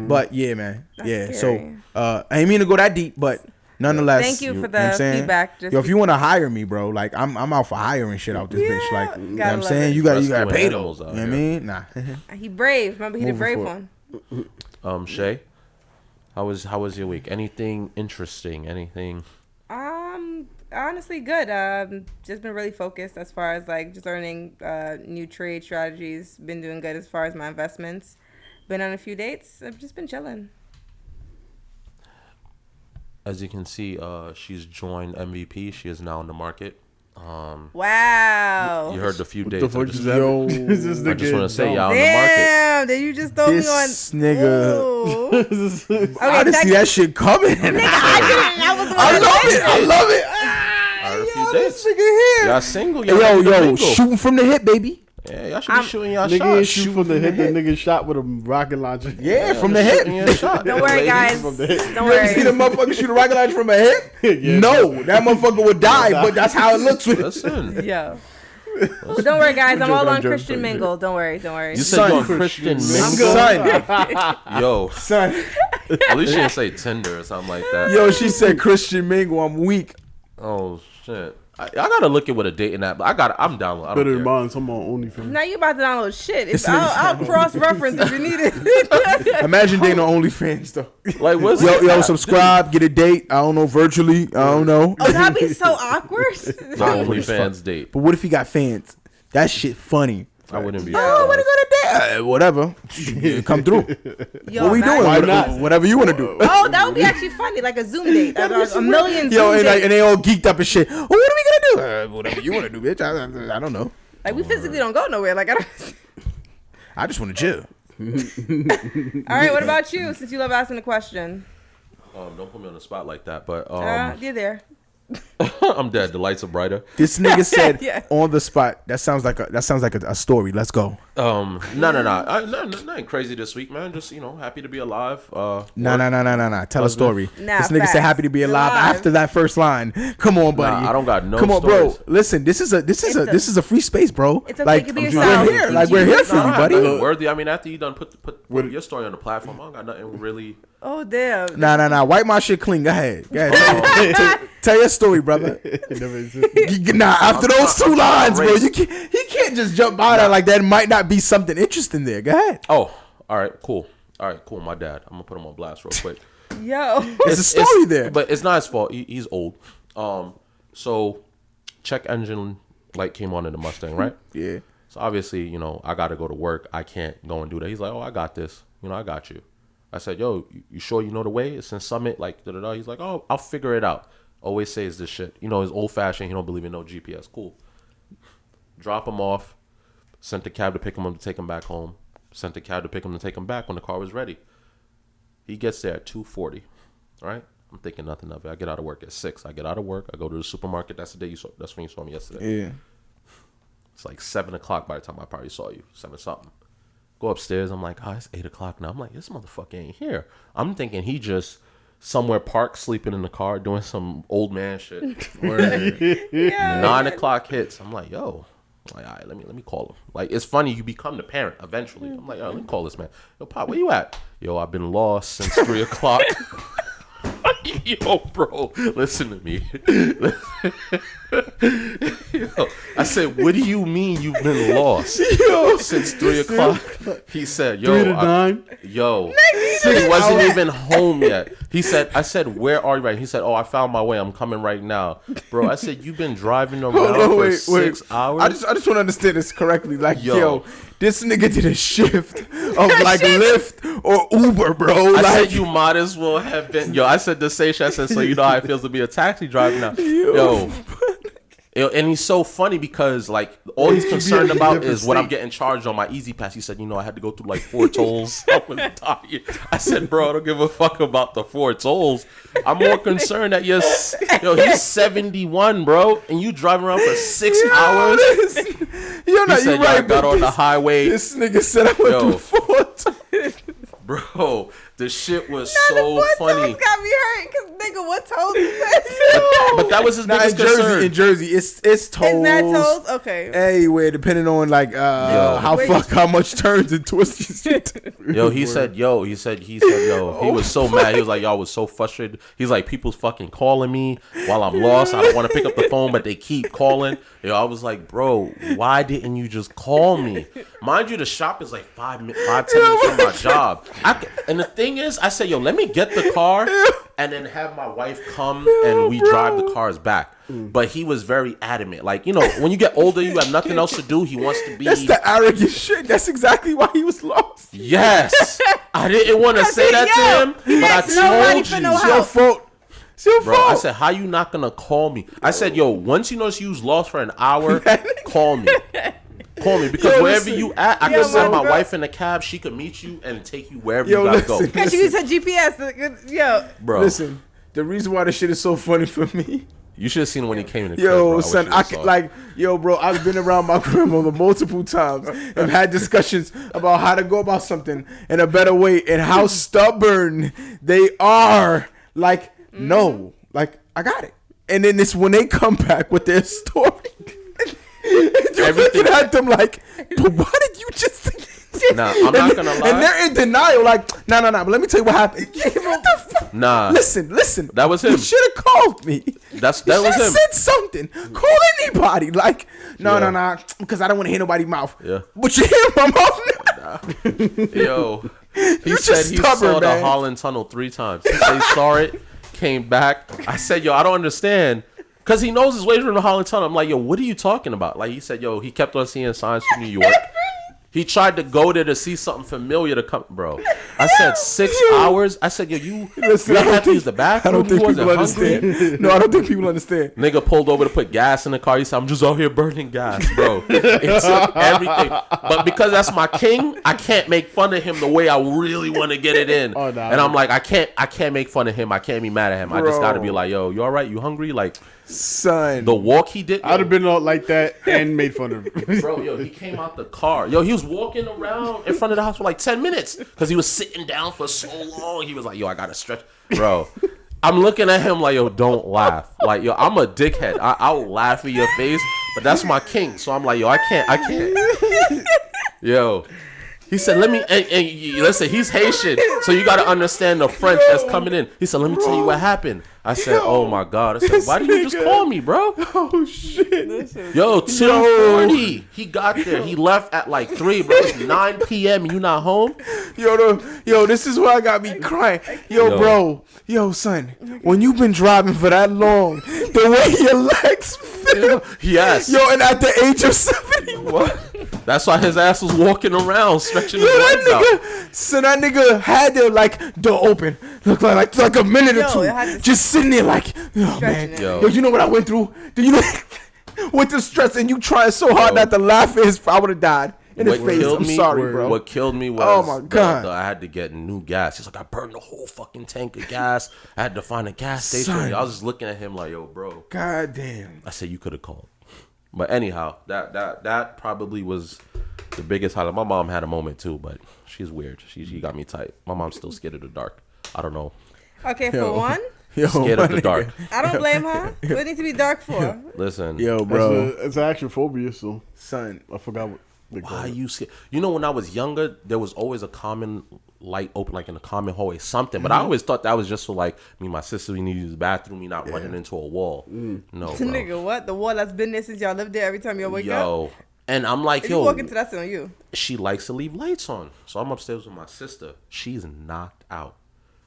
A: But yeah, man.
B: That's
A: So
B: scary.
A: I ain't mean to go that deep, but nonetheless.
B: Thank you for
A: know what I'm
B: the
A: saying?
B: feedback.
A: Yo, if you want to hire me, bro, like I'm out for hiring shit out this bitch. Like, you know what I'm
B: love
A: saying?
B: it.
A: You got
C: Rescuing
A: to pay
C: animals
A: those.
C: out
A: You know what I
C: here.
A: mean? Nah.
B: He brave. Remember, he the brave
A: forward.
B: one.
C: Shay, how was your week? Anything interesting? Anything?
B: Honestly, good. Just been really focused as far as like just learning new trade strategies. Been doing good as far as my investments. Been on a few dates. I've just been chilling.
C: As you can see, she's joined MVP. She is now in the market.
B: Wow.
C: You heard the few dates.
D: The fuck is that?
A: Yo.
D: Is this
C: I just want to say y'all in
B: Damn, did you just throw me on?
A: This nigga.
B: Ooh.
A: I didn't see that shit coming.
B: I didn't. I was
A: I love it. I love it.
C: I heard a few
A: Yo,
C: dates.
A: this nigga here.
C: Y'all single?
A: Hey,
C: Y'all
A: yo,
C: single?
A: shooting from the hip, baby.
C: Yeah, y'all should be shooting y'all
D: Nigga ain't
C: shots.
D: shoot from the hip. That nigga shot with a rocket launcher.
A: Yeah, from the hip.
C: Shooting your shot.
B: Don't worry, guys.
D: From the hip.
B: Don't
A: You ever see the
B: worry.
A: motherfucker shoot a rocket launcher from a hip?
D: Yeah.
A: No, that motherfucker would die, but that's how it looks.
C: Listen,
B: Yo. But don't worry, guys. I'm all on
D: joking.
B: Christian Mingle. Don't worry. Don't worry.
C: you said you're on
A: Son.
C: Christian
A: Son,
C: Mingle. Yo,
A: son.
C: at least you didn't say Tinder or something like that.
A: Yo, she said Christian Mingle. I'm weak.
C: Oh shit. I gotta look at what a dating app. I'm down. I don't
D: Better
C: care.
D: than mine. Some on OnlyFans.
B: Now you about to download shit. I'll cross-reference if you need it.
A: Imagine dating on OnlyFans though.
C: Like what's
A: Yo, subscribe, get a date. I don't know, virtually. I don't know.
B: Oh, that'd be so awkward.
C: the OnlyFans date?
A: But what if he got fans? That shit funny.
C: I wouldn't be.
A: Oh, I want to go to date. Whatever. Come through.
B: Yo,
A: What we doing?
B: imagine-
D: Why not?
A: Whatever you want to do.
B: Oh, that would be actually funny, like a Zoom date. A million Zoom
A: Yo, and
B: dates.
A: they all geeked up and shit. Oh, what are we gonna do? Whatever you want to do, bitch. I don't know.
B: Like we physically don't go nowhere. Like I don't.
A: I just want to chill.
B: All right, what about you? Since you love asking the question,
C: Don't put me on the spot like that. But
B: you're there.
C: I'm dead. The lights are brighter.
A: This nigga said
B: Yeah.
A: on the spot. That sounds like a story. Let's go.
C: No. Nothing crazy this week, man. Just happy to be alive.
A: No. Tell a story.
B: Nah,
A: This nigga said
B: facts.
A: happy to be alive
B: Alive.
A: after that first line. Come on, buddy.
C: I don't got no
A: Come on,
C: stories.
A: bro. Listen, this is a free space, bro.
B: It's okay,
A: Like
B: you can be
A: we're
B: yourself.
A: here.
B: You
A: Like
B: can
A: we're
B: be
A: here for you,
B: yourself.
A: buddy.
C: Nothing worthy. I mean, after you done put your story on the platform, I don't got nothing really.
B: Oh damn.
A: Nah. Wipe my shit clean. Go ahead. Tell your story, brother. Nah, after those two lines, bro, he can't just jump out of like that. Might not be something interesting there. Go ahead.
C: Oh, all right, cool. My dad. I'm gonna put him on blast real quick.
B: Yo.
A: It's a story there.
C: But it's not his fault. He's old. So check engine light came on in the Mustang, right?
A: Yeah.
C: So obviously, you know, I got to go to work. I can't go and do that. He's like, oh, I got this. You know, I got you. I said, yo, you sure you know the way? It's in Summit, like, da-da-da. He's like, oh, I'll figure it out. Always says this shit. You know, he's old-fashioned. He don't believe in no GPS. Cool. Drop him off. Sent the cab to pick him up to take him back home. Sent the cab to pick him to take him back when the car was ready. He gets there at 2:40, right? I'm thinking nothing of it. I get out of work at 6. I get out of work. I go to the supermarket. That's the day you saw. That's when you saw me yesterday.
A: Yeah.
C: It's like 7 o'clock by the time I probably saw you. 7 something. Go upstairs. I'm like, oh, it's 8 o'clock now. I'm like, this motherfucker ain't here. I'm thinking he just somewhere parked, sleeping in the car, doing some old man shit.
B: Yeah.
C: 9 o'clock hits. I'm like, yo. I'm like, all right, let me call him. Like, it's funny. You become the parent eventually. I'm like, let me call this man. Yo, Pop, where you at? Yo, I've been lost since 3 o'clock. Yo, bro, listen to me. Yo, I said, what do you mean you've been lost since 3 o'clock? He said, yo,
D: 3 to 9.
C: Yo, he wasn't even home yet. He said, I said, where are you right? He said, oh, I found my way. I'm coming right now. Bro, I said, you've been driving around for 6 hours?
A: I just want to understand this correctly. Like, yo, this nigga did a shift of like Lyft or Uber, bro.
C: I
A: like,
C: said, you might as well have been. Yo, I said the same shit. I said, so you know how it feels to be a taxi driver now. Yo, and he's so funny because like all he's concerned about is what I'm getting charged on my Easy Pass. He said, you know, I had to go through like 4 tolls. I said, bro, I don't give a fuck about the 4 tolls. I'm more concerned that he's 71, bro, and you driving around for 6 hours.
A: You're not.
C: He said,
A: You right,
C: I got on the highway.
A: This nigga said I went through 4 tolls.
C: Bro, the shit was so funny.
B: Got me hurt because nigga, what tolls is this?
C: But that was his biggest concern.
A: In Jersey, it's tolls.
B: Isn't that tolls? Okay.
A: Anyway, depending on like how much turns and twists.
C: Yo, he said, he was so mad. He was like, y'all was so frustrated. He's like, people's fucking calling me while I'm lost. I don't want to pick up the phone, but they keep calling. Yo, I was like, bro, why didn't you just call me? Mind you, the shop is like 5-10 minutes from my job. And the thing is, I said, yo, let me get the car and then have my wife come and we drive the cars back. But he was very adamant. Like, you know, when you get older, you have nothing else to do. He wants to be.
A: That's the arrogant shit. That's exactly why he was lost.
C: Yes. I didn't want to say that to him, but I told you.
A: It's your fault. It's your
C: Bro,
A: fault.
C: I said, how you not going to call me? I said, yo, once you notice you was lost for an hour, call me. Call me because wherever you at, I can send my wife in a cab. She could meet you and take you wherever you gotta go.
B: Because you use a GPS. Yo,
C: bro.
A: Listen, the reason why this shit is so funny for me.
C: You should have seen when he came in the crib,
A: Yo,
C: bro.
A: son, bro, I've been around my grandmother multiple times and had discussions about how to go about something in a better way and how stubborn they are. Like, no, like, I got it. And then it's when they come back with their story. You're looking at them like, but why did you just...
C: Nah, I'm not gonna lie.
A: And they're in denial, like, nah, but let me tell you what happened.
C: Nah.
A: Listen.
C: That was him.
A: You should have called me.
C: That was him.
A: Said something. Call anybody. Like, no, because I don't want to hear nobody's mouth.
C: Yeah.
A: But you hear my mouth now.
C: Yo, he said he saw the Holland Tunnel 3 times. He said he saw it, came back. I said, yo, I don't understand. Because he knows his way through the Holland Tunnel. I'm like, yo, what are you talking about? Like, he said, yo, he kept on seeing signs from New York. He tried to go there to see something familiar to come, bro. I said 6 hours. I said, yo, you have to use the bathroom.
A: I don't think people understand. No, I don't think people understand.
C: Nigga pulled over to put gas in the car. He said, I'm just out here burning gas, bro. It took everything. But because that's my king, I can't make fun of him the way I really want to get it in. And I'm like, I can't make fun of him. I can't be mad at him. Bro. I just got to be like, yo, you all right? You hungry? Like,
A: son,
C: the walk he did.
D: I'd have been all like that and made fun of him.
C: Bro, yo, he came out the car. Yo, he was walking around in front of the house for like 10 minutes because he was sitting down for so long. He was like, yo, I got to stretch. Bro, I'm looking at him like, yo, don't laugh. Like, yo, I'm a dickhead. I'll laugh in your face, but that's my king. So I'm like, yo, I can't. Yo. He said, let me, and listen, he's Haitian, so you got to understand the French that's coming in. He said, let me tell you what happened. I said, oh my God. I said, why didn't you just call me, bro?
A: Oh, shit.
C: Yo, 2:40. He got there. He left at like 3, bro. It's 9 p.m. and you not home?
A: Yo, this is why I got me crying. Yo, bro. Yo, son, when you've been driving for that long, The way your legs feel.
C: Yes.
A: Yo, and at the age of 71.
C: That's why his ass was walking around, stretching his legs out.
A: So that nigga had their door open, look like a minute or two, just sitting there like, oh man, yo, you know what I went through? Do you know with the stress and you trying so hard not to laugh? I would have died in his face. I'm sorry, bro.
C: What killed me was,
A: oh my god,
C: I had to get new gas. He's like, I burned the whole fucking tank of gas. I had to find a gas station. I was just looking at him like, yo, bro.
A: God damn.
C: I said you could have called. But anyhow, that probably was the biggest highlight. My mom had a moment too, but she's weird. She got me tight. My mom's still scared of the dark. I don't know.
B: Okay, for one,
C: scared of the dark.
B: I don't blame her. What do it need to be dark for?
C: Listen,
D: yo, bro, it's an actual phobia. So,
A: son,
D: I forgot what.
C: Why are you scared? You know, when I was younger, there was always a common light open, like in a common hallway, something. But I always thought that was just for like me and my sister. We need to use the bathroom. Me not running into a wall. No, bro.
B: Nigga, what? The wall that's been there since y'all lived there. Every time y'all wake up.
C: Yo, and I'm like,
B: if
C: yo,
B: you walk into that's on you.
C: She likes to leave lights on, so I'm upstairs with my sister. She's knocked out.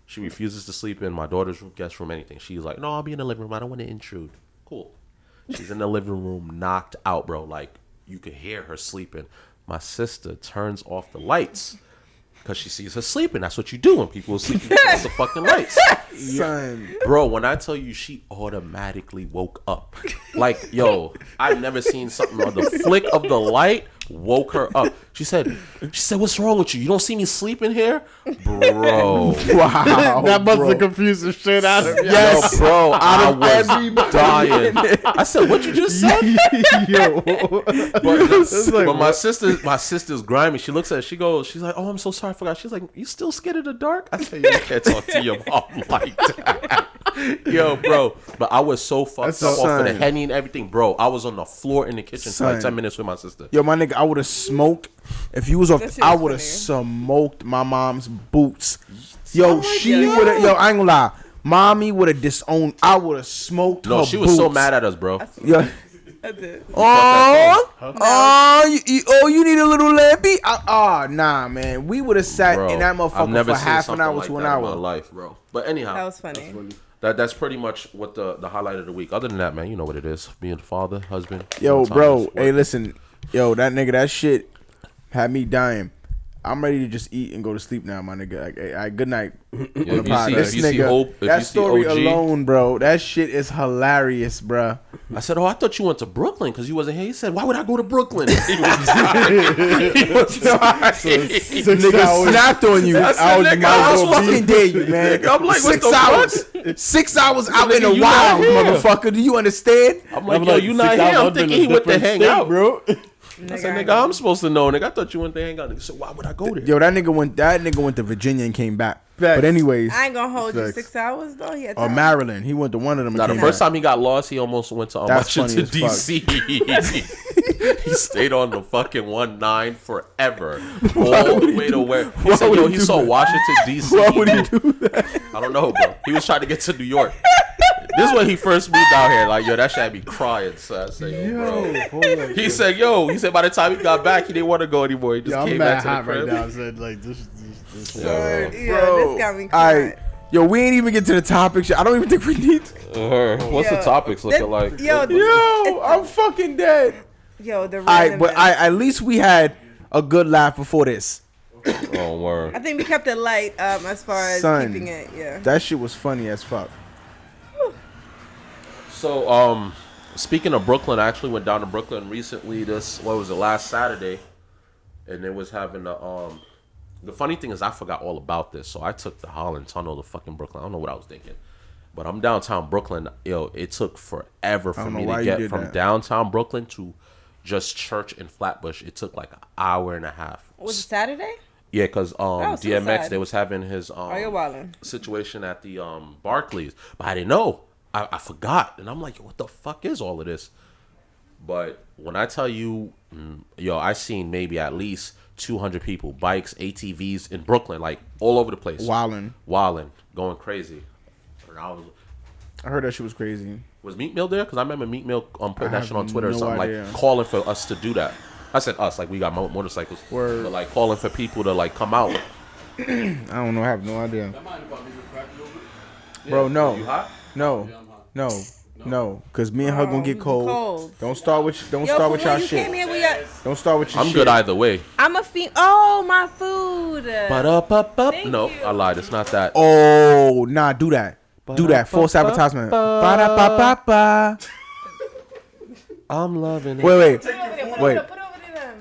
C: She refuses to sleep in my daughter's room, guest room, anything. She's like, no, I'll be in the living room. I don't want to intrude. Cool. She's in the living room, knocked out, bro. Like you could hear her sleeping. My sister turns off the lights because she sees her sleeping. That's what you do when people are sleeping. You turn off the fucking lights.
A: Son.
C: Bro, when I tell you she automatically woke up. Like, yo, I've never seen something on the flick of the light woke her up. She said, what's wrong with you? You don't see me sleeping here? Bro.
A: Wow.
D: That must have confused the shit out of me.
A: Yes.
C: Yo, bro, I was dying. I said, what you just said?
D: Yo.
C: But my sister's grimy. She looks at it. She's like, oh, I'm so sorry. I forgot. She's like, you still scared of the dark? I said, you can't talk to your mom like that. Yo, bro. But I was so fucked up off of the henny and everything. Bro, I was on the floor in the kitchen for like 10 minutes with my sister.
A: Yo, my nigga, I would have smoked. If you was off, I would have smoked my mom's boots. Yo, she would have. Yo, I ain't gonna lie. Mommy would have disowned. I would have smoked her
C: No, she was
A: boots.
C: so mad at us, bro.
A: Yeah. You need a little lampy? Nah, man. We would have sat in that motherfucker for half an hour to an hour.
C: In my life, bro. But anyhow,
B: that was funny.
C: That's pretty much what the highlight of the week. Other than that, man, you know what it is. Being father, husband.
A: Yo, bro. Hey, listen. Yo, that nigga, that shit had me dying. I'm ready to just eat and go to sleep now, my nigga. Like, good night. That story alone, bro, that shit is hilarious, bro.
C: I said, I thought you went to Brooklyn because you wasn't here. He said, why would I go to Brooklyn? He was
A: nigga snapped on you. I was fucking dare you, man.
C: I'm like,
A: 6 hours. 6 hours out in the wild, motherfucker. Do you understand?
C: I'm like, yo, you not here. I'm thinking he went to hang out,
D: bro.
C: I said, nigga, I'm supposed to know, nigga. I thought you went to hang out. Nigga said, why would I go there?
A: Yo, that nigga went to Virginia and came back. But anyways,
B: I ain't gonna hold you 6 hours though. He had
A: or Maryland. He went to one of them.
C: Now the first time he got lost, he almost went to Washington D.C. He stayed on the fucking 1-9 forever, all the way to where he said, yo, he saw Washington D.C.
A: Why would he do that?
C: I don't know, bro. He was trying to get to New York. This is when he first moved out here. Like, yo, that shit had me crying. So I said, bro. He said by the time he got back, he didn't want to go anymore. He just came back to the crib.
D: Right now. I said, like, this
B: bro, this got me crying.
A: Yo, we ain't even get to the topics. I don't even think we need
C: What's the topics looking like?
A: Yo, I'm fucking dead.
B: Yo, the
A: at least we had a good laugh before this.
C: Oh, word.
B: I think we kept it light as far as keeping it. Yeah.
A: That shit was funny as fuck.
C: So, speaking of Brooklyn, I actually went down to Brooklyn recently. Last Saturday, and it was having the funny thing is I forgot all about this. So I took the Holland Tunnel to fucking Brooklyn. I don't know what I was thinking, but I'm downtown Brooklyn. Yo, it took forever for me to get from downtown Brooklyn to just Church and Flatbush. It took like an hour and a half.
B: Was it Saturday?
C: Yeah, because DMX, they was having his situation at the Barclays, but I didn't know. I forgot, and I'm like, what the fuck is all of this? But when I tell you, yo, I seen maybe at least 200 people, bikes, ATVs in Brooklyn, like all over the place.
A: Wildin',
C: going crazy.
A: I heard that shit was crazy.
C: Was Meat Mill there? Because I remember Meat Mill putting that shit on Twitter or something, like calling for us to do that. I said us, like we got motorcycles. But like calling for people to like come out.
A: I don't know. I have no idea. Bro, no.
C: You hot?
A: No. No, because me and her gonna get cold. Don't start with y'all shit. Don't start with your shit.
C: I'm good either way.
B: I'm a fiend. Oh, my food.
C: No, I lied. It's not that.
A: Oh, nah, do that. Do that. False advertisement. Ba-da-ba-ba-ba.
C: I'm loving it.
A: Wait.
B: Put it over there.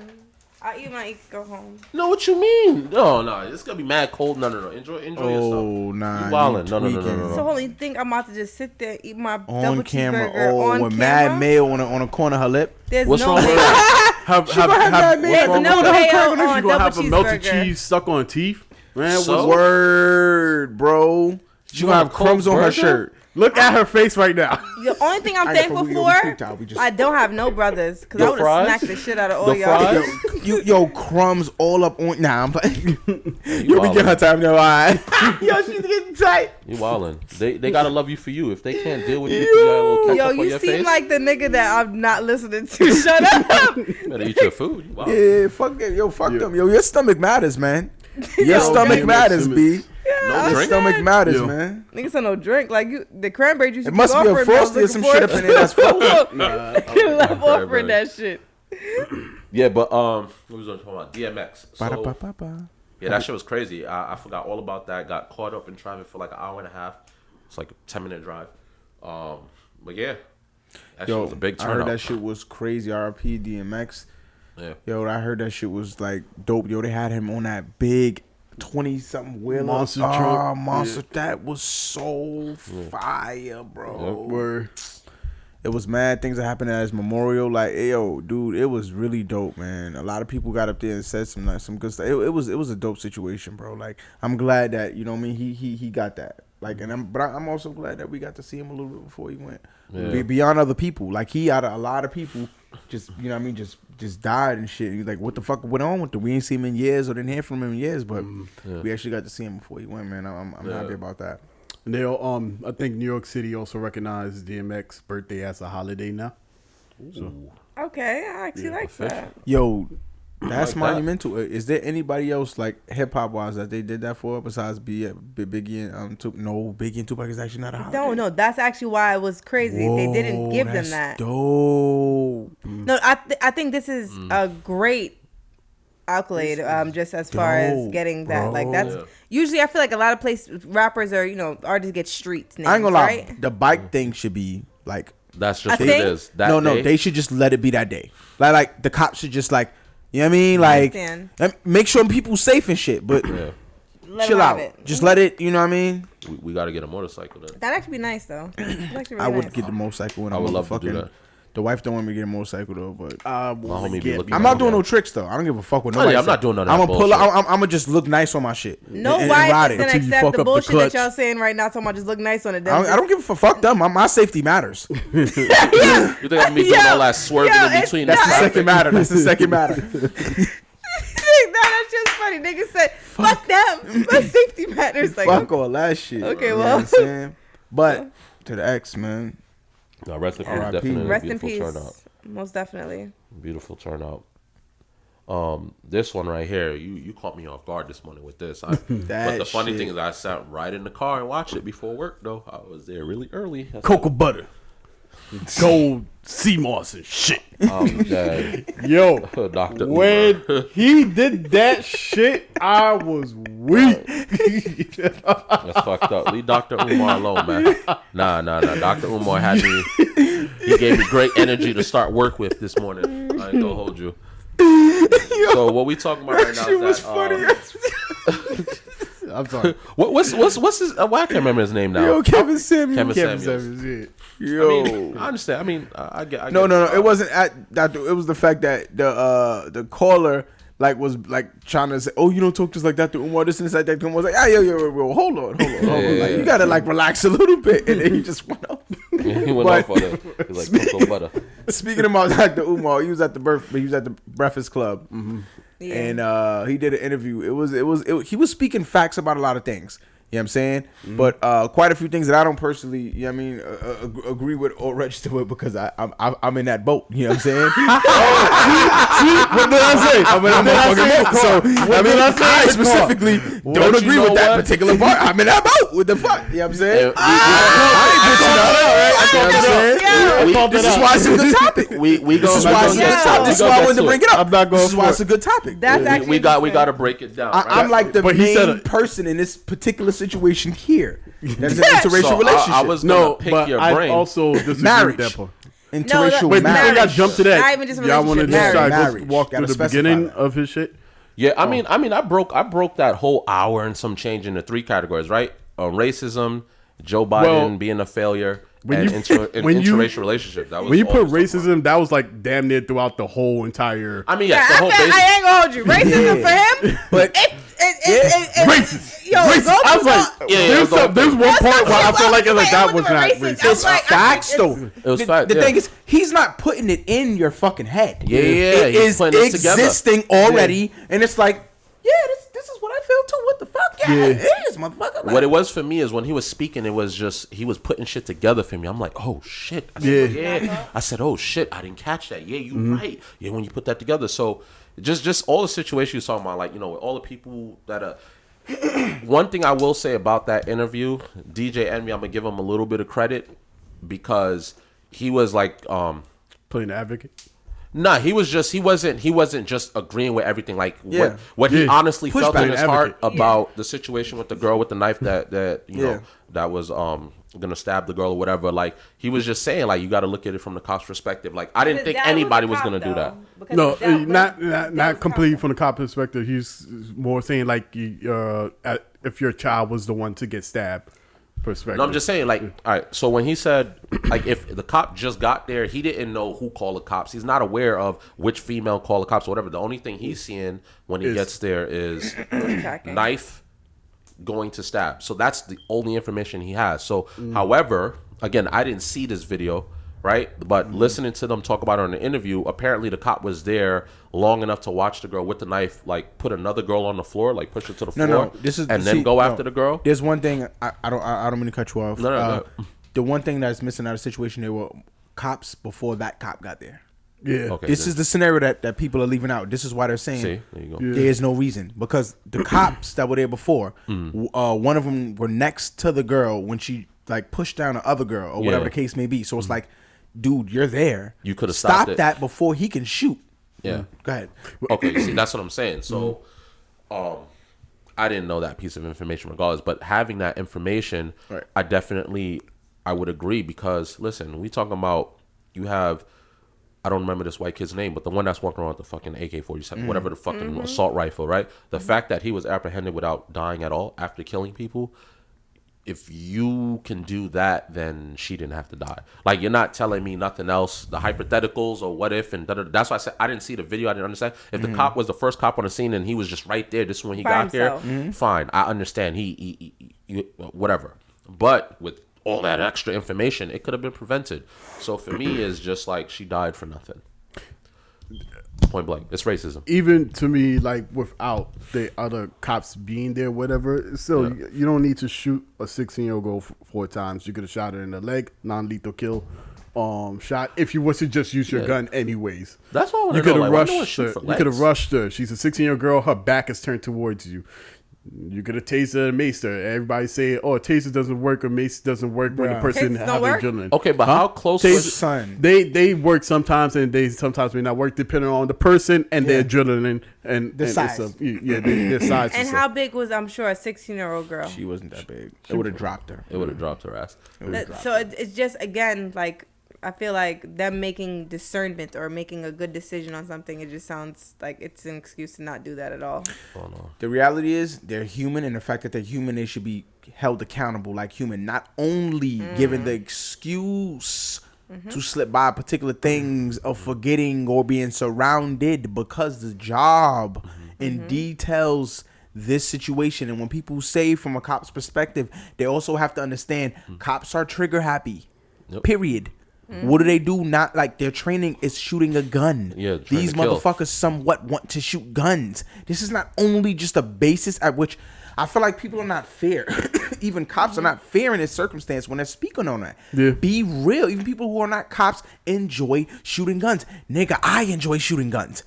B: I'll eat my go home.
C: No, what you mean? No, it's gonna be mad cold. No. Enjoy yourself.
A: Oh, nah.
C: You wildin'. No.
B: So only think I'm about to just sit there and eat my
A: On
B: double
A: camera.
B: cheeseburger on
A: with
B: camera?
A: mad mayo on the corner of her lip.
B: There's
C: What's
B: no
C: wrong with
B: mayo.
C: that?
B: There's no mayo on
D: You gonna
B: double
D: have a melted
B: cheeseburger.
D: cheese stuck on teeth? Man,
C: So?
A: Word, bro. She gonna have crumbs on her shirt.
D: Look at her face right now.
B: The only thing I'm thankful for, I don't have no brothers because I would have smacked the shit out of all y'all.
A: Yo, crumbs all up on. Nah, I'm playing. Yo, we get her time to lie. Yo, she's getting tight.
C: You wildin'. They gotta love you for you. If they can't deal with you, you got a little ketchup on
B: you
C: your
B: seem
C: face.
B: like the nigga that I'm not listening to. Shut up.
C: You better eat your food. You wildin'.
A: Yeah, fuck it. Yo, fuck them. Yo, your stomach matters, man. Your stomach matters, B.
C: No
A: Your
C: drink.
A: stomach matters, man.
B: Niggas said no drink. Like the cranberry juice.
A: It must be a Frosty or some shit up in there that's frozen.
B: Love offering that shit.
C: Yeah, but what was I talking about? DMX. So,
A: Ba-da-ba-ba-ba.
C: yeah, that shit was crazy. I forgot all about that. Got caught up in traffic for like an hour and a half. It's like a 10-minute drive. But yeah, that shit was a big turnout.
A: I heard that shit was crazy. RP DMX.
C: Yeah.
A: Yo, I heard that shit was like dope. Yo, they had him on that big 20-something wheeler.
D: Monster truck.
A: Monster. Yeah. That was so fire, bro.
D: Word.
A: It was mad things that happened at his memorial. Like, hey, yo, dude, it was really dope, man. A lot of people got up there and said some good stuff. It was a dope situation, bro. Like, I'm glad that, you know what I mean, he got that. Like, but I'm also glad that we got to see him a little bit before he went. Yeah. Beyond other people. Like, he out of a lot of people just, you know what I mean, just died and shit. He's like, what the fuck went on with him? We ain't seen him in years or didn't hear from him in years, but we actually got to see him before he went, man. I'm happy about that.
D: And they I think New York City also recognized DMX's birthday as a holiday now. So.
B: Okay, I actually like that.
A: Yo, that's like monumental. That. Is there anybody else like hip hop wise that they did that for besides Biggie and Tupac? No, Biggie and Tupac is actually not a holiday.
B: No, that's actually why it was crazy. Whoa, they didn't give them that.
A: Dope.
B: No, I think this is a great accolade, just as far as getting that. Like that's usually I feel like a lot of rappers or artists get streets names.
A: I ain't gonna lie.
B: Right?
A: The bike thing should be like
C: that's just what it is.
A: No, they should just let it be that day. Like the cops should just like. You know what I mean? Like, make sure people safe and shit, but chill out. Just let it, you know what I mean?
C: We got to get a motorcycle then.
B: That'd actually be nice, though.
A: I would get the motorcycle when I would love to do that. The wife don't want me to get a motorcycle, though, but
C: my homie be looking.
A: I'm not doing no tricks, though. I don't give a fuck with nobody.
C: I'm not doing none of that
A: I'm gonna pull up. I'm gonna just look nice on my shit.
B: No wife is gonna accept the bullshit that y'all saying right now. Talking about just look nice on it.
A: I don't give a fuck them. My safety matters.
C: You think I'm gonna be doing all that swerving in between?
A: That's the second matter. That's the second matter.
B: That's just funny. Niggas said, fuck them. My safety matters. Like,
A: fuck all that shit.
B: Okay, well.
A: You know what I'm saying? But to the ex, man.
C: No, rest in peace. Definitely
B: rest in peace.
C: Turnout.
B: Most definitely.
C: Beautiful turnout. This one right here, you caught me off guard this morning with this. But the funny thing is I sat right in the car and watched it before work, though. I was there really early.
D: Cocoa butter. Gold sea moss and shit.
C: Yo, Dr.
D: When he did that shit, I was weak.
C: That's fucked up. Leave Dr. Umar alone, man. Nah. Dr. Umar had me. He gave me great energy to start work with this morning. I ain't gonna hold you. So what we talking about right now is that.
D: I'm sorry.
C: What's his? Well, I can't remember his name now.
A: Yo, Kevin Samuels.
C: Kevin Samuels.
A: Yo,
C: I mean, I understand. I mean, I get.
A: No. It wasn't that. It was the fact that the caller was trying to say, "Oh, you don't talk just like that to Umar." This and this like that. Umar was like, yo, hold on. Like, you gotta relax a little bit, and then he just went off.
C: He went off on it. He's like cocoa butter.
A: Speaking about Dr. Umar, he was at the Breakfast Club.
B: Mm-hmm. Yeah.
A: And he did an interview. He was speaking facts about a lot of things. You know what I'm saying? But quite a few things that I don't personally, you know what I mean, agree with or register with because I'm in that boat. You know what I'm saying? What did I say? I'm in that fucking boat. So, I mean, I specifically don't agree with that particular part. I'm in that boat. What the fuck? You know what I'm saying? This is why it's a good topic. This is why it's a good topic. This is why I wanted to bring it up. This is why it's a good topic.
C: We got to break it down.
A: I'm like the main person in this particular situation here. That's an interracial relationship.
C: I was gonna pick your brain.
D: I also disagree
A: marriage.
D: with that part.
A: Interracial
D: Wait,
A: marriage.
D: before y'all jump to that,
B: Not even just a
D: y'all want to
A: marriage.
D: walk through the beginning of his shit?
C: Yeah, I mean, I broke that whole hour and some change into 3 categories, right? Racism, Joe Biden being a failure, and interracial relationship. That was
D: when you put racism, that was like damn near throughout the whole entire.
C: I mean, yeah,
B: I ain't gonna hold you. Racism for him,
A: but
D: racist.
B: Yo,
D: racist. I was like, there's one part where I feel like that was not racist.
A: It's facts, though.
C: It was fact.
A: The thing is, he's not putting it in your fucking head.
C: Yeah,
A: it is existing already, and it's like, yeah, this is what I feel too. What the fuck? Yeah, it is, motherfucker.
C: What it was for me is when he was speaking, it was just he was putting shit together for me. I'm like, oh shit. I said, I said, oh shit, I didn't catch that. Yeah, you right. Yeah, when you put that together. So just all the situations you're talking about, like, you know, all the people that are. One thing I will say about that interview, DJ Envy, I'm gonna give him a little bit of credit because he was like
D: playing the advocate.
C: Nah, he wasn't just agreeing with everything. Like what he honestly felt in his heart about the situation with the girl with the knife that you know that was gonna stab the girl or whatever. Like he was just saying, like, you got to look at it from the cop's perspective. Like I didn't think anybody was gonna do that.
D: No, not completely from the cop perspective. He's more saying like if your child was the one to get stabbed. Perspective.
C: No, I'm just saying, like, all right, so when he said, like, if the cop just got there, he didn't know who called the cops. He's not aware of which female called the cops or whatever. The only thing he's seeing when he gets there is knife going to stab. So that's the only information he has. So, however, again, I didn't see this video, right? But listening to them talk about it in the interview, apparently the cop was there long enough to watch the girl with the knife, like, put another girl on the floor, like, push her to the floor, go after the girl.
A: There's one thing I don't mean to cut you off. No. The one thing that's missing out of the situation, there were cops before that cop got there. Yeah. Okay, this is the scenario that people are leaving out. This is why they're saying
C: there you go.
A: There is no reason, because the cops that were there before, one of them were next to the girl when she like pushed down the other girl or whatever the case may be. So it's like, dude, you're there.
C: You could have stopped
A: that before he can shoot.
C: Yeah.
A: Go ahead.
C: Okay, see, that's what I'm saying. So, I didn't know that piece of information regardless, but having that information, I would agree, because, listen, we talking about, you have, I don't remember this white kid's name, but the one that's walking around with the fucking AK-47, whatever the fucking assault rifle, right? The fact that he was apprehended without dying at all after killing people, if you can do that, then she didn't have to die. Like, you're not telling me nothing else, the hypotheticals or what if, and that's why I said I didn't see the video. I didn't understand. If the cop was the first cop on the scene and he was just right there, this is when he got here, fine, I understand. He whatever. But with all that extra information, it could have been prevented. So for me, it's just like she died for nothing. Point blank. It's racism.
D: Even to me, like, without the other cops being there, whatever, still, you don't need to shoot a 16-year-old girl 4 times. You could have shot her in the leg, non-lethal kill shot, if you was to just use your gun anyways.
C: That's all I
D: you could have rushed her. You could have rushed her. She's a 16-year-old girl. Her back is turned towards you. You could have tased her and maced her. Everybody say, "Oh, taser doesn't work or mace doesn't work when the person has adrenaline."
C: Okay, but how close?
D: They work sometimes, and they sometimes may not work depending on the person and their adrenaline and
A: the size.
D: Their size.
B: And how big was, I'm sure, a 16-year-old girl?
A: She wasn't that big. It would have dropped her.
C: It would have dropped her ass.
B: So it's just, again, like, I feel like them making discernment or making a good decision on something, it just sounds like it's an excuse to not do that at all.
C: Oh, no.
A: The reality is they're human, and the fact that they're human, they should be held accountable like human, not only given the excuse to slip by particular things of forgetting or being surrounded, because the job in details this situation. And when people say from a cop's perspective, they also have to understand cops are trigger happy. Period. What do? Not like their training is shooting a gun.
C: Yeah,
A: these motherfuckers somewhat want to shoot guns. This is not only just a basis at which I feel like people are not fair. even cops are not fair in this circumstance when they're speaking on that.
D: Yeah.
A: Be real. Even people who are not cops enjoy shooting guns. Nigga, I enjoy shooting guns.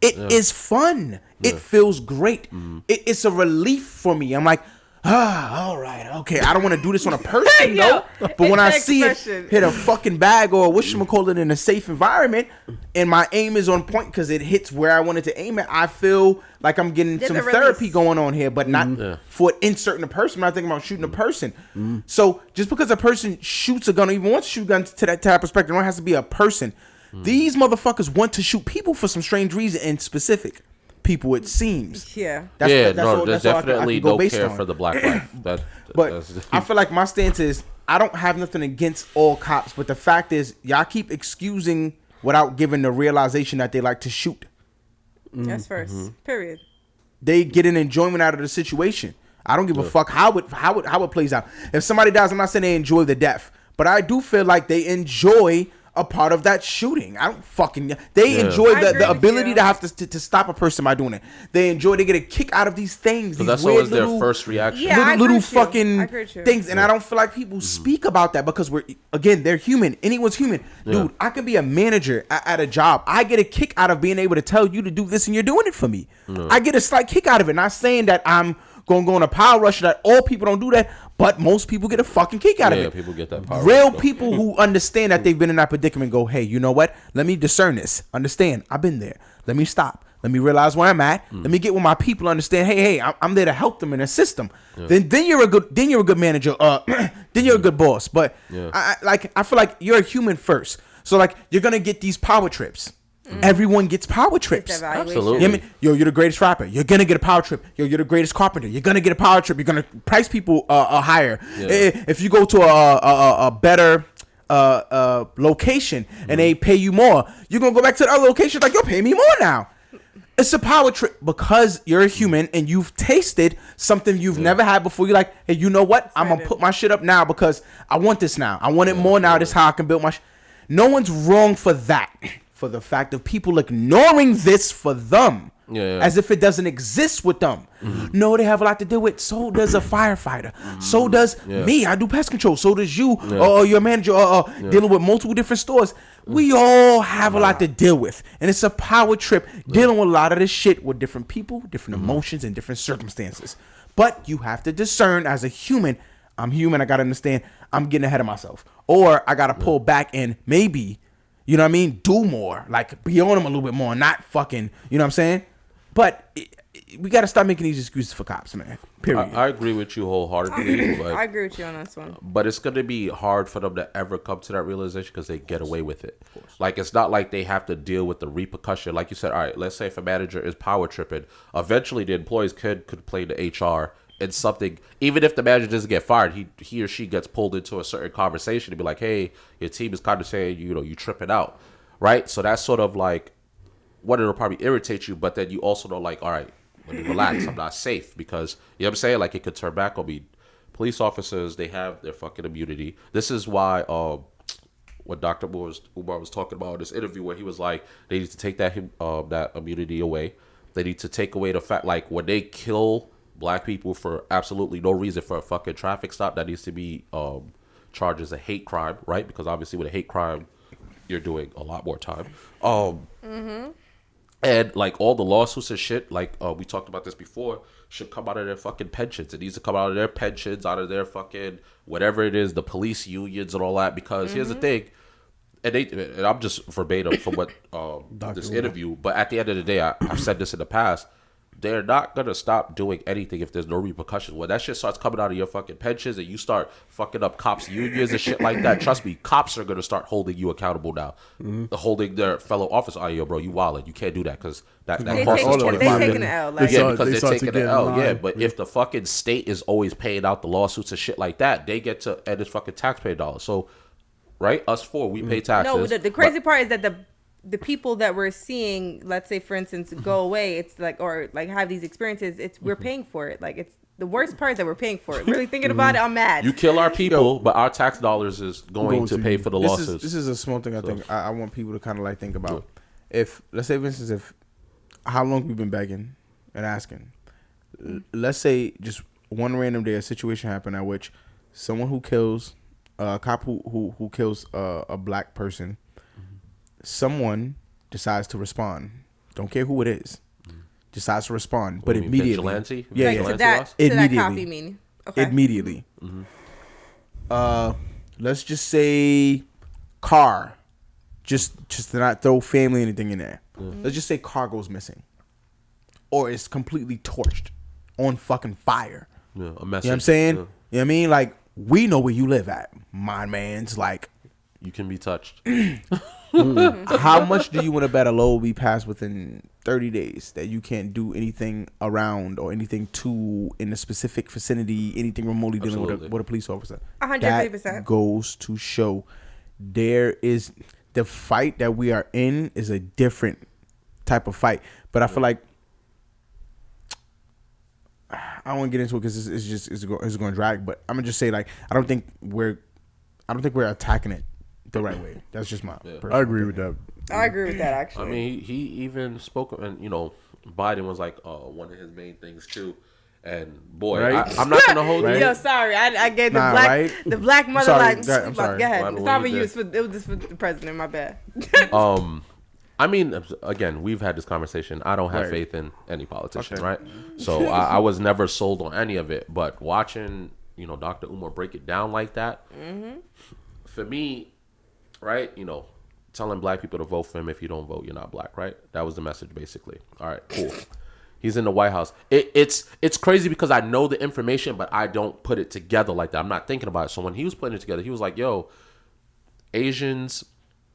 A: It is fun. It feels great. It's a relief for me. I'm like, all right, okay. I don't want to do this on a person, though. But when I see it hit a fucking bag or whatchamacallit in a safe environment, and my aim is on point because it hits where I wanted to aim at, I feel like I'm getting some therapy going on here, but not for inserting a person. I'm not thinking about shooting a person. So just because a person shoots a gun or even wants to shoot guns to that type of perspective, it has to be a person. These motherfuckers want to shoot people for some strange reason, and specific people, it seems.
B: Yeah.
C: There's definitely no care for the black life.
A: But I feel like my stance is I don't have nothing against all cops, but the fact is y'all keep excusing without giving the realization that they like to shoot.
B: That's first. Period.
A: They get an enjoyment out of the situation. I don't give a fuck how it plays out. If somebody dies, I'm not saying they enjoy the death, but I do feel like they enjoy a part of that shooting. I don't fucking. They enjoy the ability to have to stop a person by doing it. They get a kick out of these things. These
C: that's
A: weird
C: always
A: little,
C: their first reaction.
B: Yeah,
A: little fucking things, and
C: I
A: don't feel like people speak about that because they're human. Anyone's human, dude. I could be a manager at a job. I get a kick out of being able to tell you to do this, and you're doing it for me. I get a slight kick out of it. Not saying that I'm gonna go on a power rush, that all people don't do that, but most people get a fucking kick out of it.
C: People get that power
A: Real people who understand that they've been in that predicament go, hey, you know what? Let me discern this. Understand, I've been there. Let me stop. Let me realize where I'm at. Let me get with my people. Understand, hey, I'm there to help them and assist them. Then you're a good manager. Then you're a good boss. But I feel like you're a human first. So like you're gonna get these power trips. Everyone gets power trips.
C: Absolutely.
A: You know I mean? Yo, you're the greatest rapper. You're gonna get a power trip. Yo, you're the greatest carpenter. You're gonna get a power trip. You're gonna price people higher. If you go to a better location and they pay you more, you're gonna go back to the other location like, yo, pay me more now. It's a power trip because you're a human and you've tasted something you've never had before. You're like, hey, you know what? I'm gonna put my shit up now because I want this now. I want it more now. This is how I can build my. No one's wrong for that. For the fact of people ignoring this for them, as if it doesn't exist with them. No, they have a lot to deal with. So does a firefighter. So does me. I do pest control. So does you, or your manager, dealing with multiple different stores. We all have a lot to deal with, and it's a power trip dealing with a lot of this shit with different people, different emotions, and different circumstances. But you have to discern as a human. I'm human. I gotta understand. I'm getting ahead of myself, or I gotta pull back and maybe. You know what I mean? Do more. Like, be on them a little bit more. Not fucking, you know what I'm saying? But we got to stop making these excuses for cops, man. Period.
C: I agree with you wholeheartedly. But,
B: I agree with you on this one.
C: But it's going to be hard for them to ever come to that realization because they get away with it. Like, it's not like they have to deal with the repercussion. Like you said, all right, let's say if a manager is power tripping, eventually the employees could complain to HR. And something, even if the manager doesn't get fired, he or she gets pulled into a certain conversation to be like, hey, your team is kind of saying, you tripping out, right? So that's sort of like what it'll probably irritate you, but then you also know, like, all right, let me relax, I'm not safe, because, you know what I'm saying, like, it could turn back on me. Police officers, they have their fucking immunity. This is why what Dr. Umar was talking about in this interview, where he was like, they need to take that immunity away. They need to take away the fact, like, when they kill black people for absolutely no reason for a fucking traffic stop, that needs to be charged as a hate crime, right? Because obviously with a hate crime, you're doing a lot more time. And like all the lawsuits and shit, like we talked about this before, should come out of their fucking pensions. It needs to come out of their pensions, out of their fucking whatever it is, the police unions and all that. Because here's the thing, and I'm just verbatim from what this interview, but at the end of the day, I've said this in the past. They're not going to stop doing anything if there's no repercussions. When that shit starts coming out of your fucking pensions and you start fucking up cops' unions and shit like that, trust me, cops are going to start holding you accountable now. Holding their fellow officer, oh, yo, bro, you wildin'. You can't do that because that costs us $25 million.
B: They're taking the L.
C: Like, because they're taking the L. Yeah, but if the fucking state is always paying out the lawsuits and shit like that, they get to, and it's fucking taxpayer dollars. So, right, us four, we pay taxes.
B: No, the crazy part is that the people that we're seeing, let's say for instance, go away, it's like, or like have these experiences, we're paying for it. Like, it's the worst part is that we're paying for it. Really thinking about it, I'm mad.
C: You kill our people, but our tax dollars is going to pay for the lawsuits.
A: This is a small thing I think I want people to kind of like think about. If, let's say for instance, if how long we've been begging and asking, let's say just one random day a situation happened at which someone who kills a cop who kills a black person, someone decides to respond. Don't care who it is. Decides to respond, but immediately.
C: Vigilante?
A: Yeah,
B: like
A: yeah.
B: to that
A: Immediately.
B: copy meaning. Okay.
A: Immediately. Let's just say car. Just to not throw family anything in there. Let's just say car goes missing. Or it's completely torched on fucking fire.
C: Yeah, a message.
A: You know what I'm saying?
C: Yeah.
A: You know what I mean? Like, we know where you live at, my man's. Like,
C: you can be touched.
A: how much do you want to bet a load be passed within 30 days that you can't do anything around or anything to in a specific vicinity, anything remotely dealing with a police officer?
B: 150%.
A: That goes to show there is the fight that we are in is a different type of fight. But I feel like I don't want to get into it because it's going to drag. But I'm gonna just say, like, I don't think we're attacking it the right way. That's just my.
D: I agree with that.
B: I agree with that, actually.
C: I mean, he even spoke, and Biden was like one of his main things too. And boy,
A: right?
C: I'm not gonna hold you.
B: Yo, sorry, I gave the black mother
A: sorry,
B: like.
A: I'm sorry.
B: Go ahead. It's not for you.
C: did.
B: It was just for the president. My bad.
C: I mean, again, we've had this conversation. I don't have
A: Right.
C: faith in any politician,
A: Okay.
C: right? So I was never sold on any of it. But watching, Dr. Umar break it down like that, for me, right? Telling black people to vote for him. If you don't vote, you're not black, right? That was the message, basically. All right, cool. He's in the White House. It's crazy because I know the information, but I don't put it together like that. I'm not thinking about it. So when he was putting it together, he was like, yo, Asians,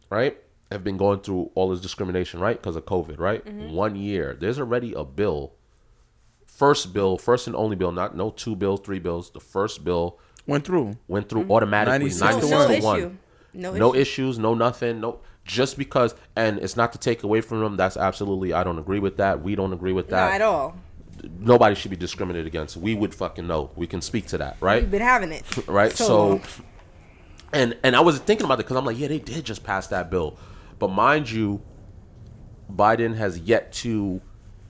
C: right, have been going through all this discrimination, right, because of COVID, right? 1 year. There's already a bill, first and only bill, no 2 bills, 3 bills. The first bill
A: Went through
C: automatically, 96-1. No
B: issue.
C: issues, no nothing, no. Just because, and it's not to take away from them. That's absolutely, I don't agree with that. We don't agree with that.
B: Not at all.
C: Nobody should be discriminated against. We would fucking know. We can speak to that, right?
B: We've been having it.
C: Right? So
B: long.
C: and I was thinking about it because I'm like, yeah, they did just pass that bill. But mind you, Biden has yet to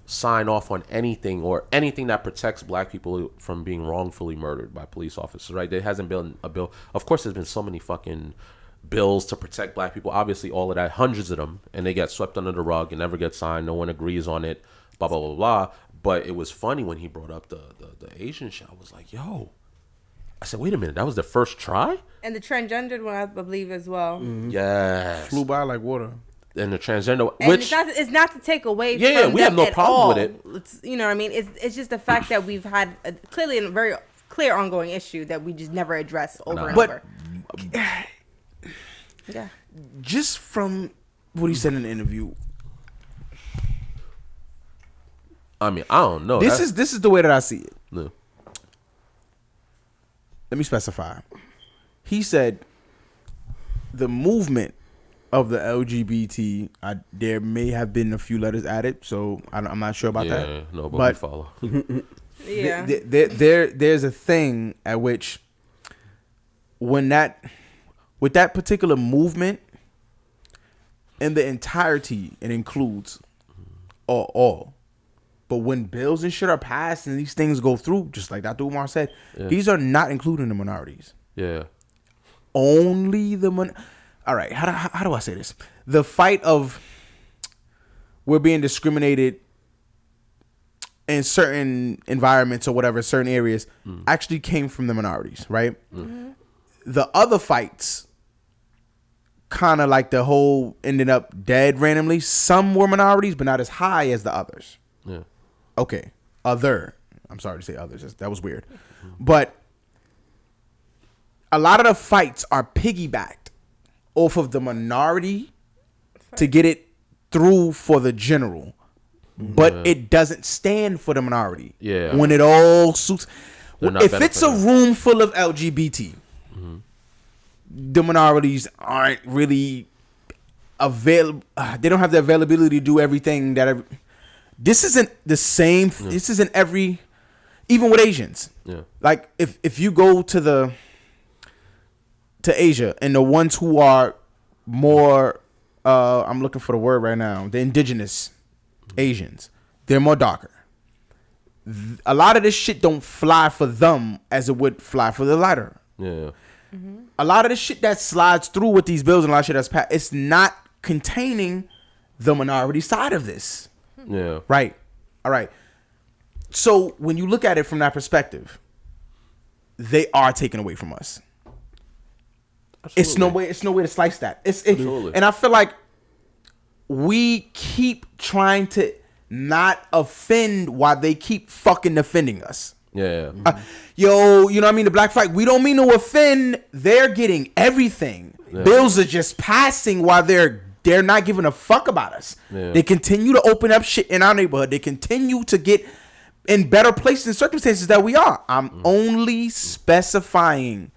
C: sign off on anything that protects black people from being wrongfully murdered by police officers, right? There hasn't been a bill. Of course, there's been so many fucking bills to protect black people. Obviously, all of that, hundreds of them, and they get swept under the rug and never get signed. No one agrees on it, blah, blah, blah, blah. But it was funny when he brought up the Asian shit. I was like, yo. I said, wait a minute, that was the first try?
B: And the transgendered one, I believe, as well.
C: Yes.
A: flew by like water.
C: And the transgender,
B: And
C: which
B: it's not to take away from
C: we have
B: them
C: no
B: at
C: problem
B: all.
C: with it.
B: It's, you know what I mean? It's just the fact that we've had clearly a very clear ongoing issue that we just never address over and over. Yeah.
A: Just from what he said in the interview,
C: I mean, I don't know.
A: this is the way that I see it.
C: No.
A: Let me specify. He said the movement of the LGBT, there may have been a few letters added, so I'm not sure about that.
C: Yeah, no, but we follow.
B: Yeah.
A: There's a thing at which with that particular movement in the entirety, it includes all. But when bills and shit are passed and these things go through, just like Dr. Umar said, these are not including the minorities.
C: Yeah.
A: Only the all right, how do I say this? The fight of we're being discriminated in certain environments or whatever, certain areas, actually came from the minorities, right? Mm-hmm. The other fights, kind of like the whole ended up dead randomly. Some were minorities, but not as high as the others.
C: Yeah.
A: Okay, I'm sorry to say others. That was weird. But a lot of the fights are piggybacked off of the minority to get it through for the general. But it doesn't stand for the minority.
C: Yeah.
A: When it all suits. If it's a
C: benefiting.
A: room full of LGBT, the minorities aren't really available. They don't have the availability to do everything that this isn't the same. This isn't even with Asians.
C: Yeah.
A: Like if you go to Asia and the ones who are more, I'm looking for the word right now, the indigenous Asians, they're more darker. a lot of this shit don't fly for them as it would fly for the lighter.
C: Yeah.
B: Mm-hmm.
A: A lot of the shit that slides through with these bills and a lot of shit that's passed, it's not containing the minority side of this.
C: Yeah.
A: Right. All right. So when you look at it from that perspective, they are taken away from us.
C: Absolutely.
A: It's no way to slice that. And I feel like we keep trying to not offend while they keep fucking offending us.
C: Yeah.
A: Yo, you know what I mean? The black flag, we don't mean to offend. They're getting everything. Yeah. Bills are just passing while they're not giving a fuck about us. Yeah. They continue to open up shit in our neighborhood. They continue to get in better places and circumstances that we are. I'm only specifying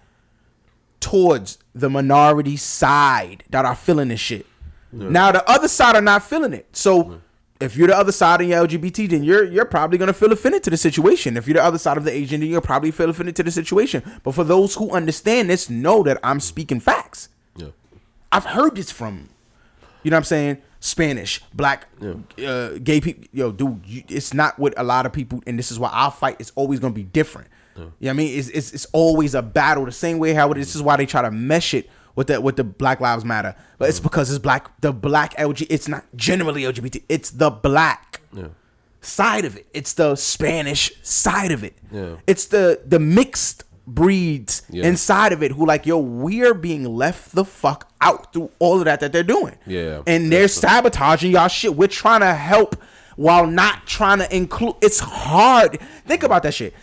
A: towards the minority side that are feeling this shit. Yeah. Now the other side are not feeling it. So if you're the other side and you're LGBT, then you're probably gonna feel offended to the situation. If you're the other side of the Asian, then you'll probably feel offended to the situation. But for those who understand this, know that I'm speaking facts. Yeah. I've heard this from, you know what I'm saying, Spanish, black, gay people. Yo, dude, it's not what a lot of people, and this is why our fight is always gonna be different. Yeah. You know what I mean? It's always a battle the same way how this is why they try to mesh it with the Black Lives Matter. But it's because it's the black LGBT, it's not generally LGBT, it's the black side of it. It's the Spanish side of it. Yeah. It's the mixed breeds inside of it who like, yo, we're being left the fuck out through all of that they're doing. Yeah. And they're sabotaging y'all shit. We're trying to help while not trying to include. It's hard. Think about that shit.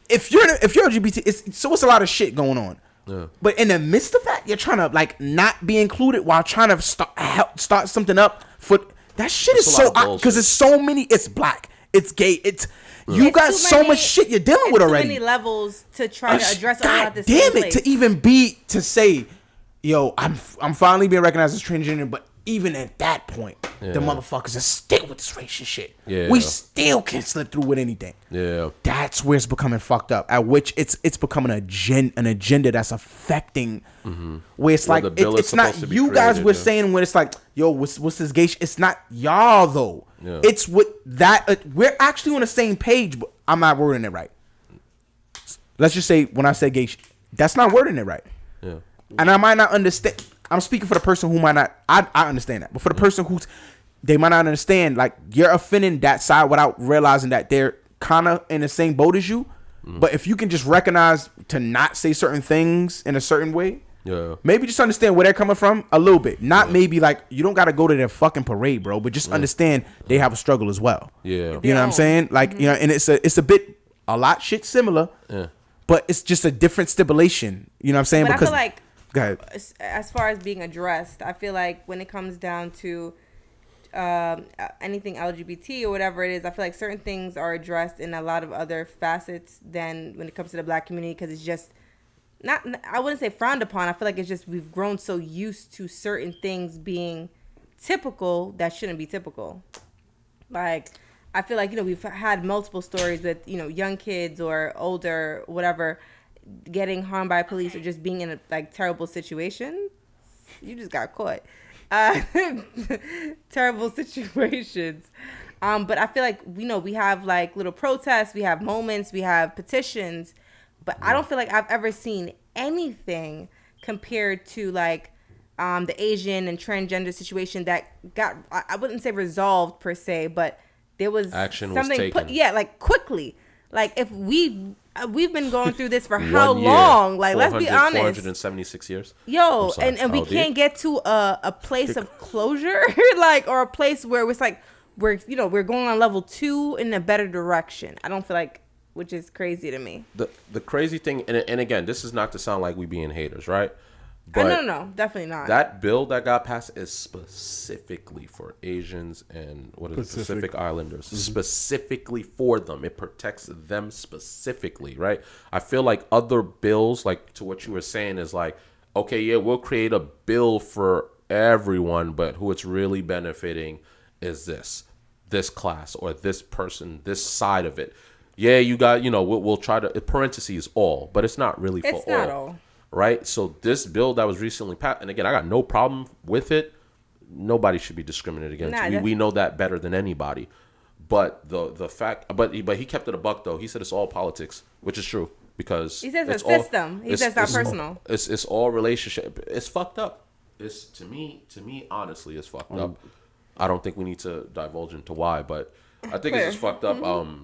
A: If you're LGBT, it's a lot of shit going on. Yeah. But in the midst of that, you're trying to like not be included while trying to start something up for that shit. Is so because it's so many. It's black. It's gay. You got so much shit you're dealing with already.
B: Too many levels to try to address all at the
A: same
B: same
A: place. To even to say, yo, I'm finally being recognized as transgender, but even at that point, the motherfuckers are still with this racist shit. Yeah. We still can't slip through with anything. Yeah. That's where it's becoming fucked up. At which it's becoming an agenda that's affecting where it's like it's not you guys were saying when it's like, yo, what's this gay shit? It's not y'all though. Yeah. It's with that we're actually on the same page, but I'm not wording it right. Let's just say when I say gay shit, that's not wording it right. Yeah. And I might not understand. I'm speaking for the person who might not. I understand that, but for the person they might not understand. Like you're offending that side without realizing that they're kind of in the same boat as you. But if you can just recognize to not say certain things in a certain way, maybe just understand where they're coming from a little bit. Not maybe like you don't got to go to their fucking parade, bro. But just understand they have a struggle as well. Yeah, you know what I'm saying? Like you know, and it's a lot shit similar. Yeah, but it's just a different stipulation. You know what I'm saying?
B: But
A: because
B: I feel like.
A: Go ahead.
B: As far as being addressed, I feel like when it comes down to anything LGBT or whatever it is, I feel like certain things are addressed in a lot of other facets than when it comes to the black community, because it's just not, I wouldn't say frowned upon. I feel like it's just we've grown so used to certain things being typical that shouldn't be typical. Like, I feel like, we've had multiple stories with, young kids or older, whatever, getting harmed by police or just being in a like terrible situation. You just got caught. Terrible situations. But I feel like we have like little protests, we have moments, we have petitions, but I don't feel like I've ever seen anything compared to like the Asian and transgender situation that got, I wouldn't say resolved per se, but there was
C: action
B: something
C: was taken.
B: Like quickly. Like if we've been going through this for how long? Like let's be honest.
C: 476 years.
B: Yo, and we can't get to a place of closure, like, or a place where it's like we're going on level 2 in a better direction. I don't feel like, which is crazy to me.
C: The crazy thing, and again, this is not to sound like we being haters, right?
B: But no, definitely not.
C: That bill that got passed is specifically for Asians and Pacific Islanders. Specifically for them. It protects them specifically, right? I feel like other bills, like to what you were saying, is like, okay, yeah, we'll create a bill for everyone, but who it's really benefiting is this class or this person, this side of it. Yeah, you got, we'll try to, parentheses all, but it's not really for all.
B: It's not all.
C: Right, so this bill that was recently passed, and again, I got no problem with it. Nobody should be discriminated against. We know that better than anybody. But the fact, but he kept it a buck though. He said it's all politics, which is true because
B: he says it's a system. He says it's not personal.
C: It's all relationship. It's fucked up. It's to me honestly, it's fucked up. I don't think we need to divulge into why, but I think it's just fucked up.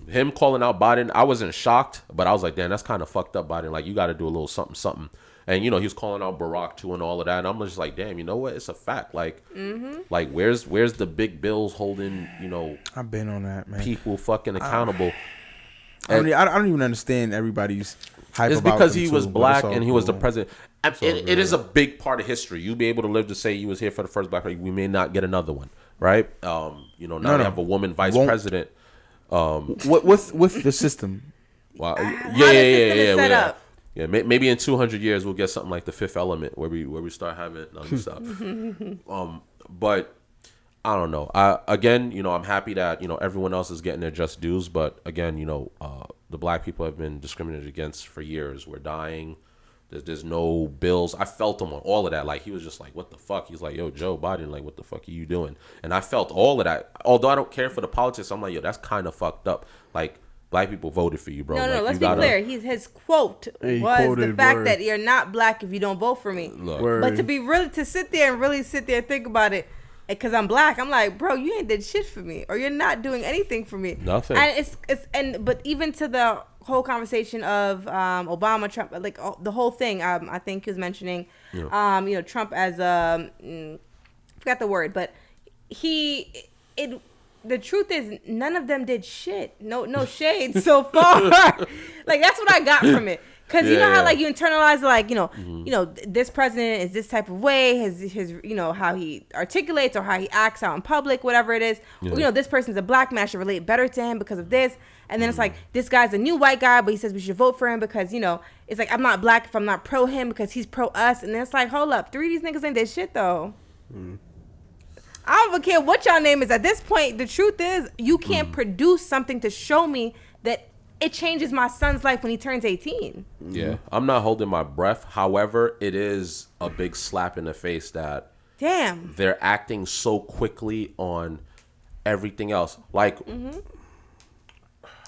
C: Him calling out Biden, I wasn't shocked, but I was like, damn, that's kind of fucked up, Biden. Like, you got to do a little something. And, he was calling out Barack, too, and all of that. And I'm just like, damn, you know what? It's a fact. Like, like where's the big bills holding,
A: I've been on that, man.
C: People fucking accountable.
A: I don't even understand everybody's hype
C: it's
A: about
C: because
A: them
C: he
A: too,
C: was black
A: and
C: he was the president. It is a big part of history. You be able to live to say you was here for the first black president. We may not get another one, right? Now we have a woman vice president.
A: With the system.
C: Wow.
B: Yeah.
C: Yeah, maybe in 200 years we'll get something like The Fifth Element where we start having stuff. But I don't know. I'm happy that everyone else is getting their just dues. But again, the black people have been discriminated against for years. We're dying. There's no bills. I felt him on all of that. Like, he was just like, what the fuck? He's like, yo, Joe Biden, like, what the fuck are you doing? And I felt all of that. Although I don't care for the politics, I'm like, yo, that's kind of fucked up. Like, black people voted for you, bro.
B: No,
C: like,
B: let's be clear. His quote was the fact that you're not black if you don't vote for me. But to sit there and think about it, because I'm black, I'm like, bro, you ain't did shit for me, or you're not doing anything for me.
C: Nothing.
B: And but even to the whole conversation of Obama, Trump, like the whole thing. I think he was mentioning, Trump as forgot the word, but the truth is none of them did shit. No shade so far. Like, that's what I got from it. Because you know how like you internalize like this president is this type of way, his how he articulates or how he acts out in public, whatever it is. Or, this person's a black man, I should relate better to him because of this. And then it's like, this guy's a new white guy, but he says we should vote for him because it's like, I'm not black if I'm not pro him because he's pro us. And then it's like, hold up, 3 of these niggas ain't did shit though. I don't even care what y'all name is. At this point, the truth is you can't produce something to show me that it changes my son's life when he turns 18.
C: Yeah, I'm not holding my breath. However, it is a big slap in the face that they're acting so quickly on everything else. Like,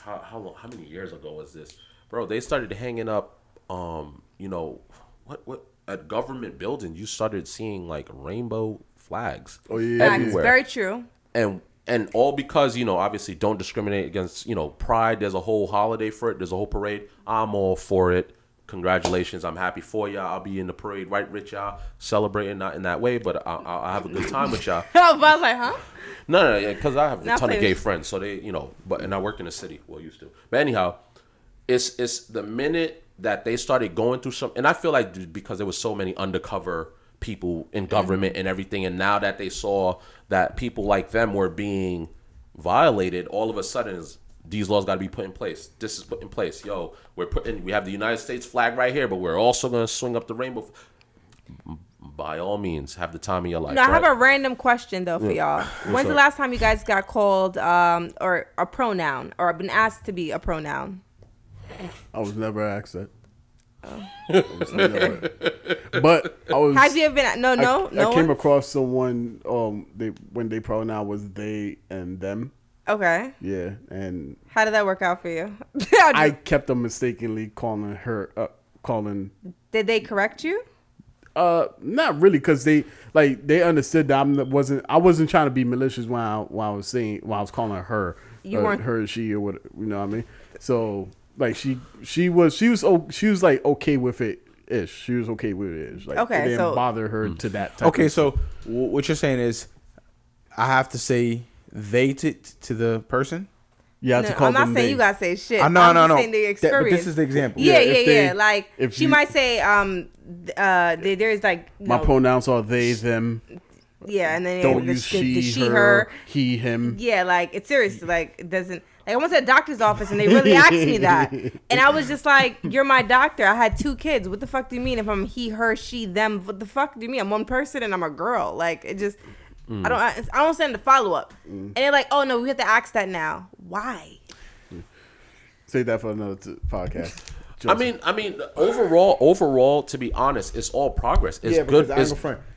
C: how many years ago was this, bro? They started hanging up, what at government buildings. You started seeing like rainbow flags.
D: Oh yeah,
C: everywhere.
B: Very true.
C: And all because, obviously don't discriminate against, Pride. There's a whole holiday for it. There's a whole parade. I'm all for it. Congratulations. I'm happy for y'all. I'll be in the parade right with y'all, celebrating, not in that way, but I'll have a good time with y'all.
B: I was like, huh?
C: No, because I have a ton of gay friends. So they, and I work in the city. Well, used to. But anyhow, it's the minute that they started going through some, and I feel like because there was so many undercover people in government and everything, and now that they saw that people like them were being violated, all of a sudden these laws got to be put in place. This is put in place. Yo, we have the United States flag right here, but we're also going to swing up the rainbow. By all means, have the time of your life.
B: No, I have a random question though for y'all. When's the last time you guys got called or a pronoun or been asked to be a pronoun?
D: I was never asked that. But I was.
B: Have you ever been? No.
D: I came across someone. When they pronoun was they and them.
B: Okay.
D: Yeah, and
B: how did that work out for you?
D: I kept them mistakenly calling her.
B: Did they correct you?
D: Not really, because they understood that I wasn't trying to be malicious when I was calling her.
B: You weren't
D: her, she, or what, you know what I mean? So. Like she was like okay with it ish. She was okay with it ish. Like,
B: okay,
D: it didn't bother her to that type.
A: Okay, so what you're saying is, I have to say they to the person.
D: Yeah, to call
B: I'm not
D: them
B: saying
D: they.
B: you gotta say shit.
A: No.
B: I'm saying the experience.
A: But this is the example.
B: Yeah. Like she might say, there's like
D: my pronouns are they, them.
B: Yeah, and then
D: don't use she, her, he, him.
B: Yeah, like it's serious. Like it doesn't. Like, I went to the doctor's office and they really asked me that. And I was just like, you're my doctor. I had 2 kids. What the fuck do you mean if I'm he, her, she, them? What the fuck do you mean? I'm one person and I'm a girl. Like, it just, I don't understand the follow-up. And they're like, oh, no, we have to ask that now. Why?
D: Say that for another podcast.
C: I mean, overall, to be honest, it's all progress. It's good.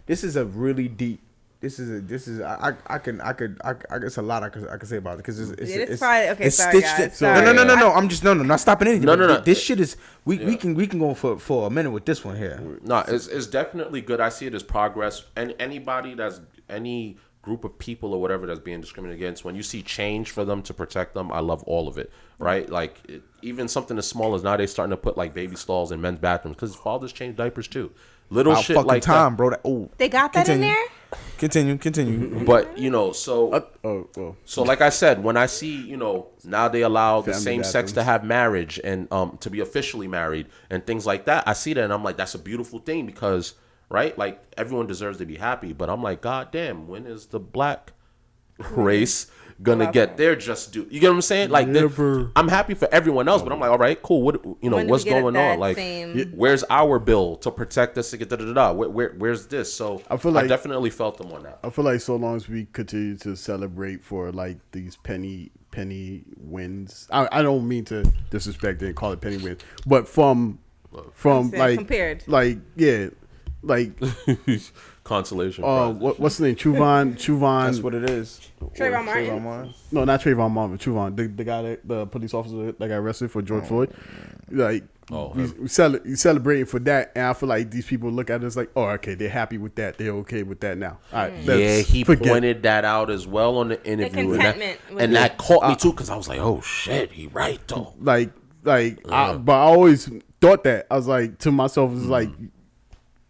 A: This is a really deep This is I it's a lot I could say about it because it's
B: probably okay.
A: It's
B: sorry,
A: stitched.
B: guys. Sorry.
A: No. I'm just not stopping anything.
C: No.
A: This shit is we can go for a minute with this one here.
C: No, it's definitely good. I see it as progress, and anybody that's any group of people or whatever that's being discriminated against, when you see change for them to protect them, I love all of it. Right, like even something as small as nowadays starting to put like baby stalls in men's bathrooms because fathers change diapers too. Little shit like
A: time,
C: that.
A: bro.
B: They got that in there.
A: Continue.
C: But so like I said, when I see now they allow the same sex to have marriage and to be officially married and things like that, I see that and I'm like, that's a beautiful thing because right, like everyone deserves to be happy. But I'm like, God damn, when is the black race gonna get their just due? You get what I'm saying? Like, I'm happy for everyone else, but I'm like, all right, cool. What what's going on? Like, where's our bill to protect us? Where's this? So I definitely felt them on that.
D: I feel like so long as we continue to celebrate for like these penny wins. I don't mean to disrespect it and call it penny wins, but from like compared, like
C: consolation.
D: What's the name? Chuvon.
A: That's what it is.
B: Trayvon Martin.
D: No, not Trayvon Martin. Chuvon, the guy the police officer that got arrested for George Floyd. Like, we celebrating for that, and I feel like these people look at us like, oh, okay, they're happy with that. They're okay with that now. All right.
C: Yeah, he pointed that out as well on the interview, and that caught me too because I was like, oh shit, he right though.
D: But I always thought that I was like to myself, it's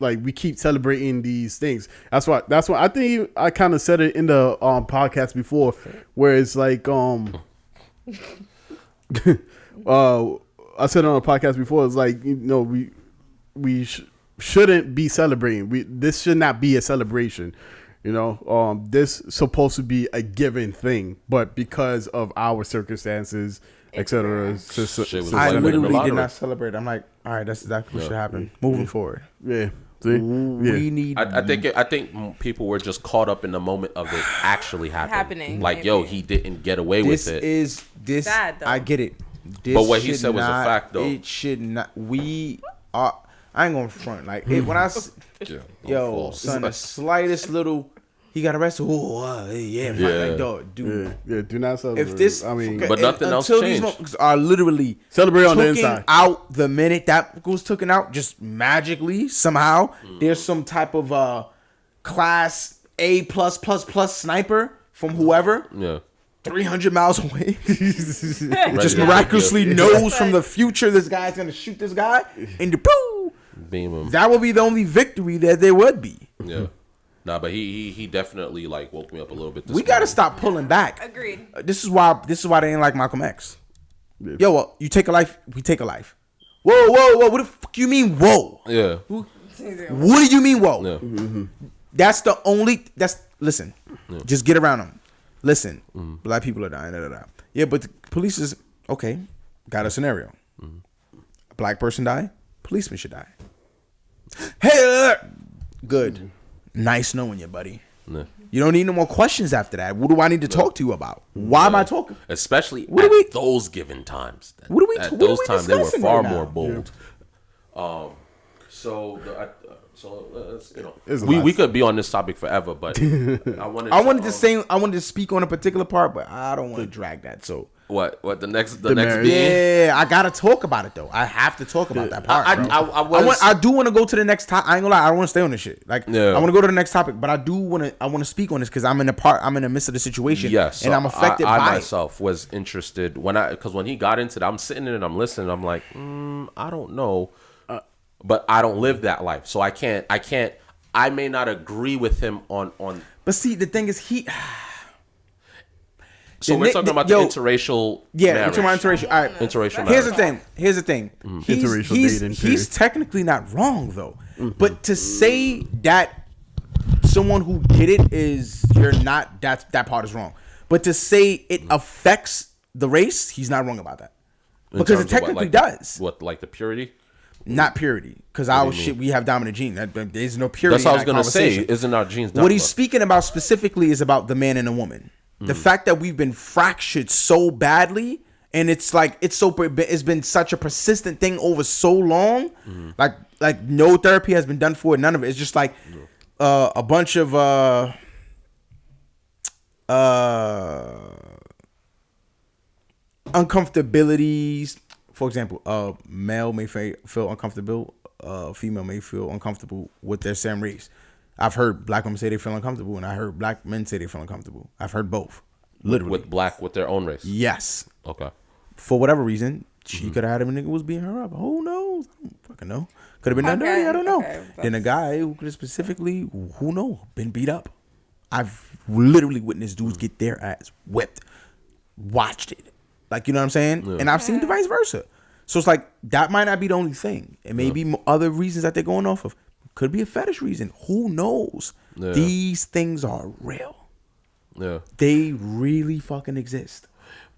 D: like we keep celebrating these things. That's why I think I kind of said it in the podcast before, where it's like I said on a podcast before, it's like we shouldn't be celebrating. This should not be a celebration. This is supposed to be a given thing, but because of our circumstances, etc.
A: I literally did not celebrate. I'm like, all right, that's exactly what should happen moving forward.
D: Yeah.
A: We need.
C: I think people were just caught up in the moment of it actually happening. Like, yo, he didn't get away with it.
A: This sad, though. I get it.
C: But what he said was a fact, though.
A: It should not. We are. I ain't gonna front like when I. Son, the slightest little. He got arrested. Like, dog, dude.
D: Yeah, do not celebrate.
A: If this,
C: but nothing else changed. These moments
A: are literally
D: celebrate on the inside.
A: Out the minute that was taken out, just magically somehow there's some type of class A plus sniper from whoever.
C: Yeah.
A: 300 miles away, just miraculously knows from the future this guy's gonna shoot this guy, and
C: beam him.
A: That would be the only victory that there would be.
C: Yeah. Nah, but he definitely like woke me up a little bit.
A: We gotta stop pulling back.
B: Agreed.
A: This is why they ain't like Malcolm X. Yeah. Yo, well, you take a life, we take a life. Whoa! What the fuck you mean? Whoa!
C: Yeah.
A: What do you mean? Whoa!
C: Yeah.
A: Mm-hmm. That's the only. Listen. Yeah. Just get around them. Listen. Black people are dying. Yeah, but the police is okay. Got a scenario. A black person die. Policeman should die. Hey, good. Nice knowing you, buddy. Yeah. You don't need no more questions after that. What do I need to talk to you about? Why am I talking?
C: Especially at those given times. At those times, they were far more bold. Yeah. We could be on this topic forever, but I
A: wanted to speak on a particular part, but I don't want to drag that. So
C: what the next
A: yeah, I gotta talk about it though. I have to talk about that part. I do want to go to the next topic. I ain't gonna lie, I don't want to stay on this shit. Like I want to go to the next topic, but I want to speak on this because I'm in the midst of the situation.
C: Yes, so
A: and I'm affected by it.
C: I myself was interested because when he got into it, I'm sitting in it, I'm listening, I'm like, I don't know. But I don't live that life, so I can't. I may not agree with him on.
A: But see, the thing is,
C: So we're talking about the interracial.
A: Yeah,
C: marriage.
A: interracial. All right,
C: interracial.
A: Here's the thing. He's technically not wrong though. But to say that someone who did it is you're not, that part is wrong. But to say it affects the race, he's not wrong about that. Because it technically does.
C: What, like the purity?
A: Not purity, because our shit, we have dominant genes. There's no purity.
C: That's what I was gonna say. Isn't our genes?
A: What he's speaking about specifically is about the man and the woman. The fact that we've been fractured so badly, and it's been such a persistent thing over so long. Like no therapy has been done for it. None of it. It's just like a bunch of uncomfortabilities. For example, a male may feel uncomfortable. Female may feel uncomfortable with their same race. I've heard black women say they feel uncomfortable, and I heard black men say they feel uncomfortable. I've heard both. Literally.
C: With their own race.
A: Yes.
C: Okay.
A: For whatever reason, she could have had him, a nigga was beating her up. Who knows? I don't fucking know. Could have been done dirty. I don't know. Okay, then a guy who could have specifically, who knows, been beat up. I've literally witnessed dudes get their ass whipped. Watched it. Like, you know what I'm saying? Yeah. And I've seen the vice versa. So it's like, that might not be the only thing. It may be other reasons that they're going off of. Could be a fetish reason. Who knows? Yeah. These things are real. Yeah. They really fucking exist.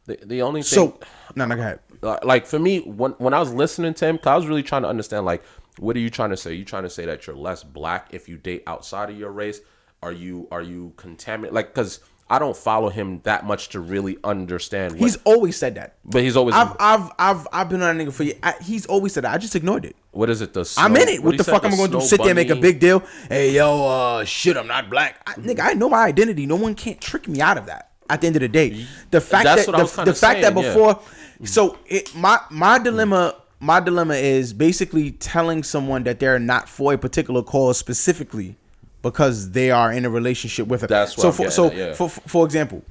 C: The only thing...
A: No, go ahead.
C: Like, for me, when I was listening to him, because I was really trying to understand, like, what are you trying to say? You trying to say that you're less black if you date outside of your race? Are you contaminated? Like, because I don't follow him that much to really understand.
A: He's always said that.
C: But he's always...
A: I've been on a nigga for years. He's always said that. I just ignored it.
C: What is it?
A: I'm in it. What the fuck am I going to do? Sit there and make a big deal? Hey, yo, shit, I'm not black. Nigga, I know my identity. No one can't trick me out of that. At the end of the day, the fact that before, so my dilemma is basically telling someone that they're not for a particular cause specifically because they are in a relationship with it.
C: That's what
A: for example,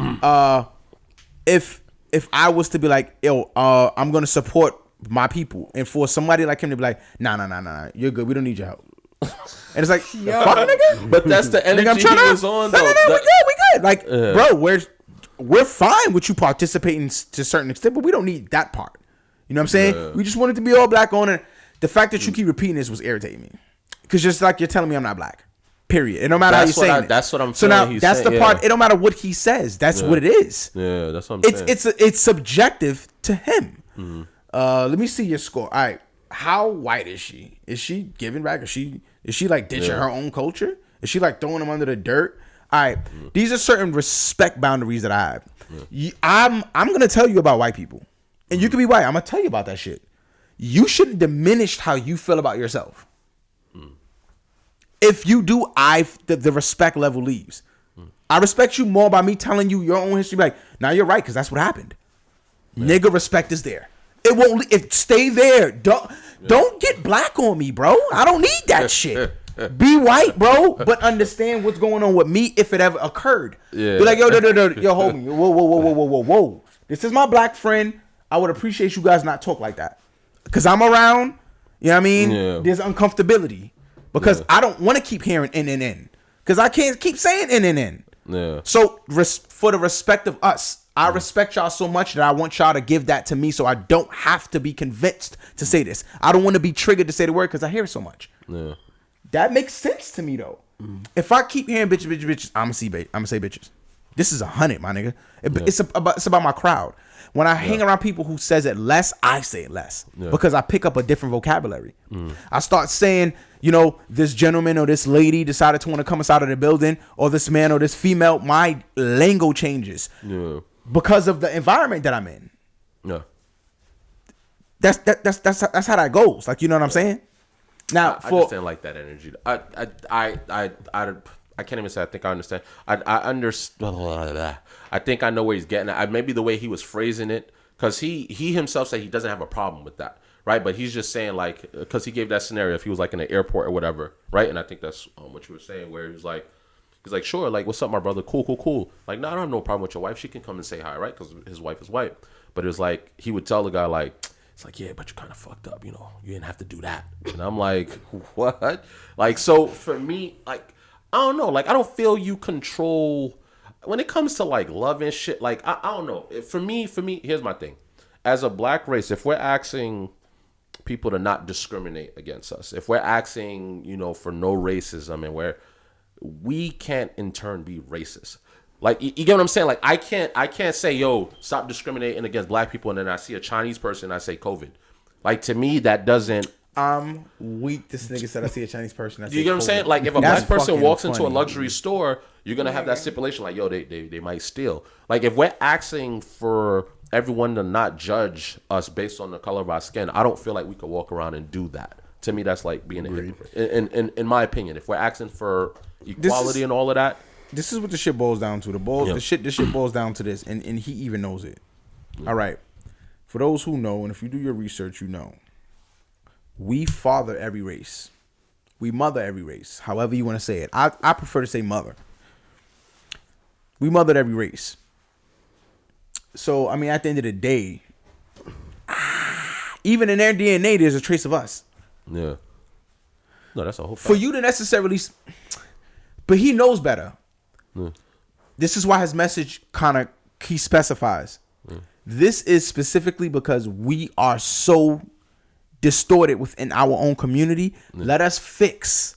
A: if I was to be like, yo, I'm gonna support my people, and for somebody like him to be like, nah, you're good, we don't need your help. And it's like, fuck, nigga.
C: But that's the energy he was on, though.
A: No, we good. Like, bro, we're fine with you participating to a certain extent, but we don't need that part. You know what I'm saying? Yeah. We just wanted to be all black on it. The fact that you keep repeating this was irritating me. Because just like you're telling me I'm not black. Period. It don't matter how you're saying it.
C: That's what I'm
A: saying. So now, that's the part. It don't matter what he says. That's what it is.
C: Yeah, that's what I'm saying.
A: It's subjective to him. Mm-hmm. Let me see your score. All right. How white is she? Is she giving back? Is she like ditching her own culture? Is she like throwing them under the dirt? All right, these are certain respect boundaries that I have. I'm gonna tell you about white people, and you can be white. I'm gonna tell you about that shit. You shouldn't diminish how you feel about yourself. If you do, the respect level leaves. I respect you more by me telling you your own history. Like, now you're right because that's what happened. Nigga, respect is there. It won't. Stay there. Don't get black on me, bro. I don't need that shit. Be white, bro, but understand what's going on with me if it ever occurred. Yeah. Be like, yo, hold me. Whoa. This is my black friend. I would appreciate you guys not talk like that. Because I'm around, you know what I mean? Yeah. There's uncomfortability. Because I don't want to keep hearing N. Because I can't keep saying N. Yeah. So, for the respect of us, I respect y'all so much that I want y'all to give that to me so I don't have to be convinced to say this. I don't want to be triggered to say the word because I hear it so much. Yeah. That makes sense to me though. If I keep hearing bitches, I'ma say bitches. This is 100, my nigga. It's about my crowd. When I hang around people who says it less, I say it less because I pick up a different vocabulary. I start saying, you know, this gentleman or this lady decided to want to come inside of the building, or this man or this female. My lingo changes because of the environment that I'm in. Yeah, that's how that goes. Like, you know what I'm saying? Now,
C: I understand like that energy. I can't even say I think I understand. I understand. I think I know where he's getting at. Maybe the way he was phrasing it, because he himself said he doesn't have a problem with that, right? But he's just saying, like, because he gave that scenario if he was like in an airport or whatever, right? And I think that's what you were saying, where he's like, sure, like, what's up, my brother? Cool. Like, no, I don't have no problem with your wife. She can come and say hi, right? Because his wife is white. But it was like, he would tell the guy, like, it's like, yeah, but you kind of fucked up, you know. You didn't have to do that. And I'm like, what? Like, so for me, like, I don't know. Like, I don't feel you control when it comes to like love and shit. Like, I don't know. For me, here's my thing. As a black race, if we're asking people to not discriminate against us, if we're asking, you know, for no racism, and we can't in turn be racist. Like, you get what I'm saying? Like, I can't say, yo, stop discriminating against black people, and then I see a Chinese person and I say COVID. Like, to me, that doesn't.
A: I'm weak. This nigga said I see a Chinese person.
C: You get what I'm saying? Like, if a black person walks into a luxury store, you're going to have that stipulation like, yo, they might steal. Like, if we're asking for everyone to not judge us based on the color of our skin, I don't feel like we could walk around and do that. To me, that's like being a hypocrite. In my opinion, if we're asking for equality and all of that,
A: this is what the shit boils down to. This shit boils down to this, and he even knows it. All right. For those who know, and if you do your research, you know, we father every race. We mother every race. However you want to say it. I prefer to say mother. We mothered every race. So, I mean, at the end of the day, even in their DNA, there's a trace of us.
C: Yeah. No, that's a whole fact.
A: For you to necessarily... But he knows better. Yeah. This is why his message he specifies. Yeah. This is specifically because we are so distorted within our own community. Yeah. Let us fix.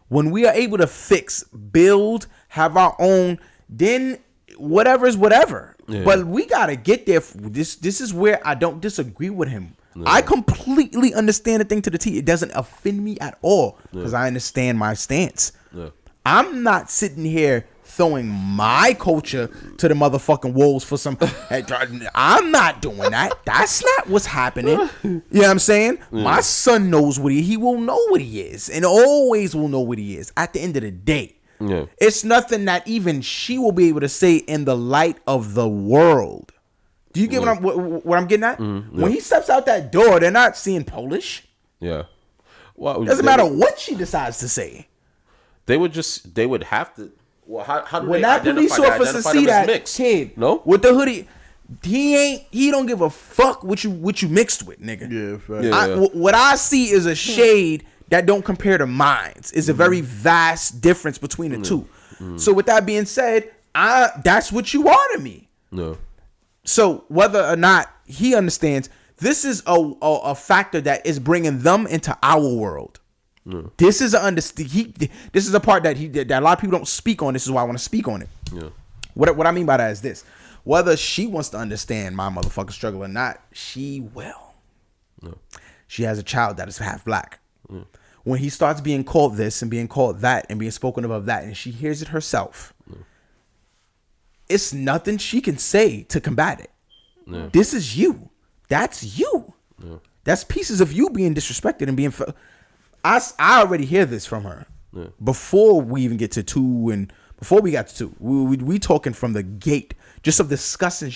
A: When we are able to fix, build, have our own, then whatever is whatever. Yeah. But we got to get there. This is where I don't disagree with him. Yeah. I completely understand the thing to the T. It doesn't offend me at all because I understand my stance. Yeah. I'm not sitting here throwing my culture to the motherfucking wolves for some. I'm not doing that. That's not what's happening. You know what I'm saying? Yeah. My son knows what he will know what he is and always will know what he is at the end of the day. Yeah. It's nothing that even she will be able to say in the light of the world. Do you get what I'm getting at? Mm-hmm. When he steps out that door, they're not seeing Polish. Yeah. Well, doesn't matter what she decides to say.
C: They would have to. Well, how do
A: when
C: they
A: that police officer see that kid with the hoodie, he don't give a fuck what you mixed with, nigga. Yeah, what I see is a shade that don't compare to mines. It's a very vast difference between the two. Mm-hmm. So with that being said, that's what you are to me. No. So whether or not he understands, this is a factor that is bringing them into our world. Yeah. This is this is a part that a lot of people don't speak on. This is why I want to speak on it. Yeah. What I mean by that is this: whether she wants to understand my motherfucking struggle or not, she will. Yeah. She has a child that is half black. Yeah. When he starts being called this and being called that and being spoken of that, and she hears it herself, it's nothing she can say to combat it. Yeah. This is you. That's you. Yeah. That's pieces of you being disrespected and being. I already hear this from her before we even get to 2 and before we got to 2. We talking from the gate just of discussion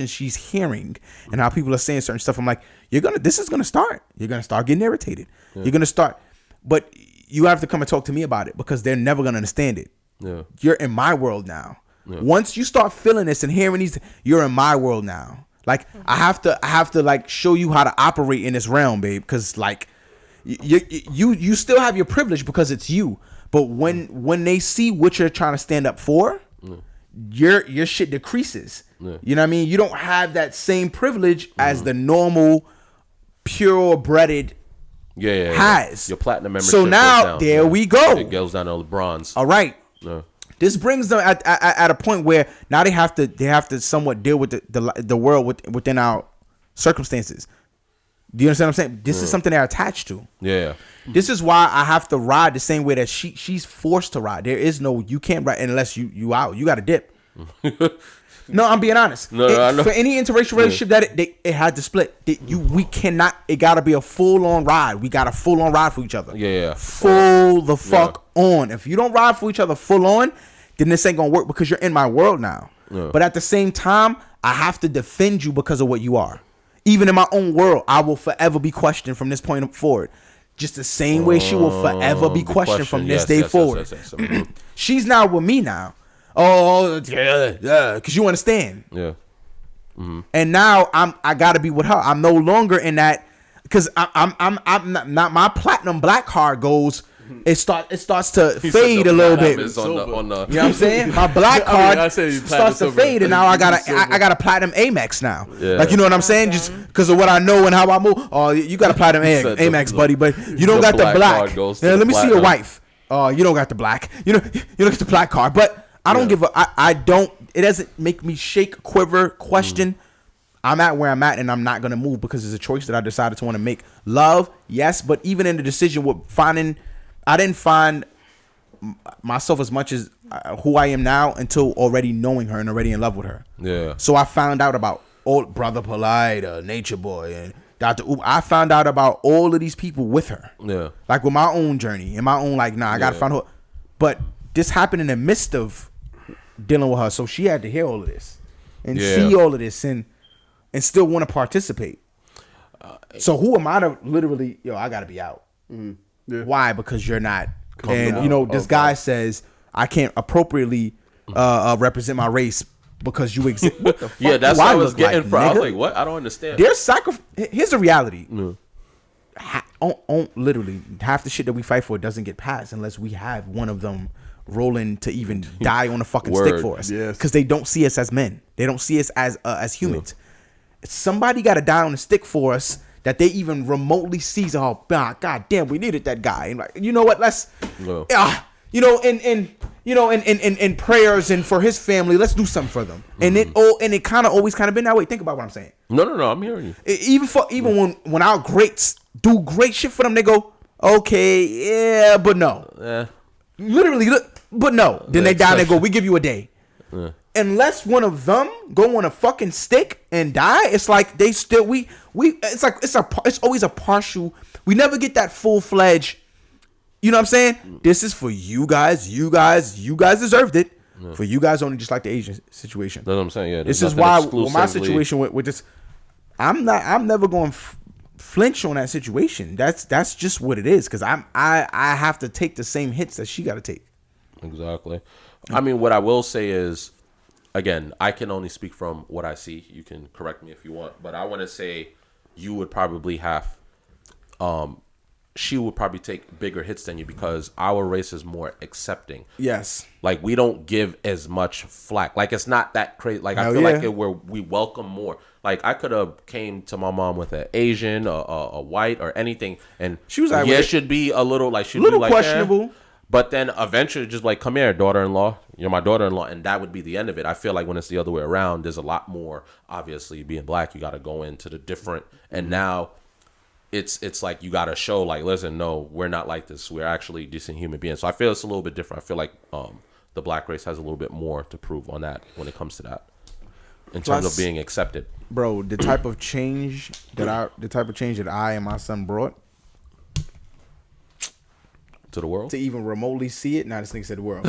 A: she's hearing and how people are saying certain stuff. I'm like, this is gonna start. You're gonna start getting irritated. Yeah. You're gonna start, but you have to come and talk to me about it because they're never gonna understand it. Yeah. You're in my world now. Yeah. Once you start feeling this and hearing these, you're in my world now. Like I have to like show you how to operate in this realm, babe, because like. You still have your privilege because it's you, but when they see what you're trying to stand up for, your shit decreases. You know what I mean? You don't have that same privilege as the normal purebred has.
C: Your platinum membership.
A: So now there we go.
C: It goes down to the bronze.
A: All right. This brings them at a point where now they have to somewhat deal with the world within our circumstances. Do you understand what I'm saying? This is something they're attached to. Yeah. This is why I have to ride the same way that she's forced to ride. There is no, you can't ride unless you out. You got to dip. No, I'm being honest. I know. For any interracial relationship that it had to split. We cannot. It got to be a full on ride. We got a full on ride for each other. Yeah. Full the fuck on. If you don't ride for each other full on, then this ain't gonna work because you're in my world now. Yeah. But at the same time, I have to defend you because of what you are. Even in my own world, I will forever be questioned from this point forward. Just the same way she will forever be questioned from this day forward. Yes. She's now with me now. Oh, yeah, because you understand. Yeah. Mm-hmm. And now I gotta be with her. I'm no longer in that because I'm not my platinum black card goes. It starts to fade a little bit. You know what I'm saying? My black card starts to fade, and now I got a platinum Amex now. Yeah. Like you know what I'm saying? Just because of what I know and how I move. Oh, you got a platinum Amex, buddy, but you don't got the black. Yeah, let me see your wife. Oh, you don't got the black. You don't get the black card. But I don't give a. I don't. It doesn't make me shake, quiver, question. I'm at where I'm at, and I'm not gonna move because it's a choice that I decided to want to make. Love, yes, but even in the decision with finding. I didn't find myself as much as who I am now until already knowing her and already in love with her. Yeah. So I found out about old Brother Polite, Nature Boy, and Dr. Umar. I found out about all of these people with her. Yeah. Like with my own journey and my own I gotta find her. But this happened in the midst of dealing with her. So she had to hear all of this and see all of this and still want to participate. So who am I to literally, I got to be out. Yeah. Why? Because you're not. And, this guy says, I can't appropriately represent my race because you exist. What the fuck?
C: Yeah, that's what I was getting from. I was like, what? I don't understand.
A: Here's the reality. Literally, half the shit that we fight for doesn't get passed unless we have one of them rolling to even die on a fucking stick for us. Because they don't see us as men. They don't see us as humans. Somebody got to die on a stick for us that they even remotely sees. Oh, god damn, we needed that guy. And like, you know what? Let's, in prayers and for his family, let's do something for them. And it kind of always been that way. Think about what I'm saying.
C: No, I'm hearing you.
A: Even when our greats do great shit for them, they go, okay, yeah, but no. Literally, but no. Then they die and they go, we give you a day. Unless one of them go on a fucking stick and die, it's like they still it's always a partial. We never get that full-fledged. You know what I'm saying? This is for you guys. You guys deserved it. For you guys only, just like the Asian situation.
C: That's what I'm saying. Yeah.
A: This is why with my situation with this, I'm never going to flinch on that situation. That's just what it is. Because I have to take the same hits that she got to take.
C: Exactly. I mean, what I will say is, again, I can only speak from what I see. You can correct me if you want, but I want to say you would probably have, she would probably take bigger hits than you because our race is more accepting.
A: Yes.
C: Like, we don't give as much flack. Like, it's not that crazy. Like, I feel like where we welcome more. Like, I could have came to my mom with an Asian, a white, or anything, and
A: she was like,
C: should be a little like, should
A: be
C: like
A: questionable.
C: But then eventually just like, come here, daughter-in-law. You're my daughter-in-law. And that would be the end of it. I feel like when it's the other way around, there's a lot more, obviously, being black, you got to go into the different. And now it's like you got to show like, listen, no, we're not like this. We're actually decent human beings. So I feel it's a little bit different. I feel like the black race has a little bit more to prove on that when it comes to that. In terms of being accepted.
A: Bro, the type of change that I and my son brought.
C: To the world?
A: To even remotely see it. Nah, this nigga said the world.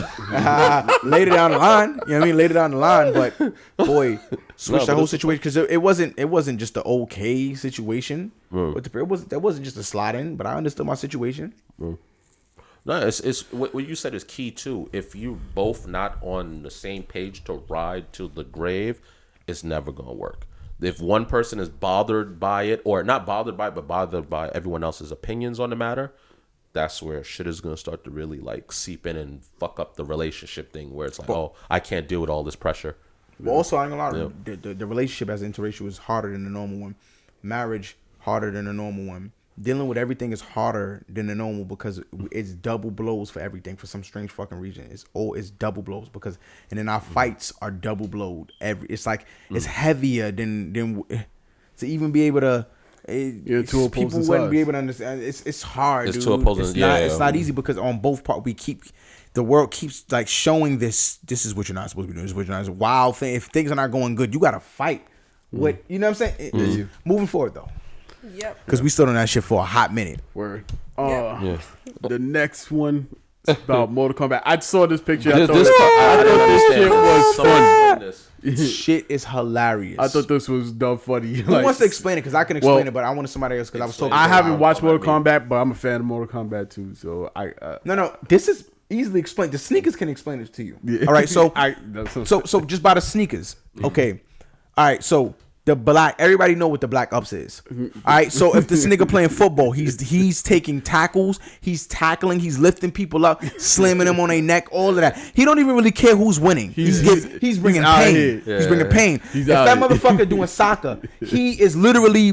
A: Later down the line. You know what I mean? Later down the line. But, boy, switch the whole situation. Because it wasn't just the okay situation. That wasn't just a slot in. But I understood my situation.
C: No, it's what you said is key, too. If you both not on the same page to ride to the grave, it's never going to work. If one person is bothered by it, or not bothered by it, but bothered by everyone else's opinions on the matter, that's where shit is going to start to really like seep in and fuck up the relationship thing where it's like, oh, I can't deal with all this pressure.
A: But also, I ain't gonna lie, the relationship as interracial is harder than the normal one. Marriage, harder than the normal one. Dealing with everything is harder than the normal because it's double blows for everything for some strange fucking reason. It's double blows because, and then our fights are double blowed. It's like, it's heavier than to even be able to, people wouldn't be able to understand. It's hard.
C: It's
A: dude.
C: two opposing.
A: It's not easy because on both parts the world keeps like showing this. This is what you're not supposed to be doing. This is what you're not. It's a wild thing. If things are not going good, you gotta fight. What you know what I'm saying? Moving forward though.
B: Yep.
A: Because we stood on that shit for a hot minute.
D: Word. The next one is about Mortal Kombat. I saw this picture. I thought this shit was funny.
A: Shit is hilarious.
D: I thought this was dumb funny.
A: Who wants to explain it? Because I can explain it, but I wanted somebody else because I was talking.
D: I haven't watched Mortal Kombat, but I'm a fan of Mortal Kombat too. So
A: No. This is easily explained. The sneakers can explain it to you. Yeah. All right. So so just by the sneakers. Okay. All right. So the black, everybody know what the black ups is. All right, so if this nigga playing football, he's taking tackles, he's tackling, he's lifting people up, slamming them on their neck, all of that. He don't even really care who's winning. He's bringing pain. He's bringing pain. If that motherfucker doing soccer, he is literally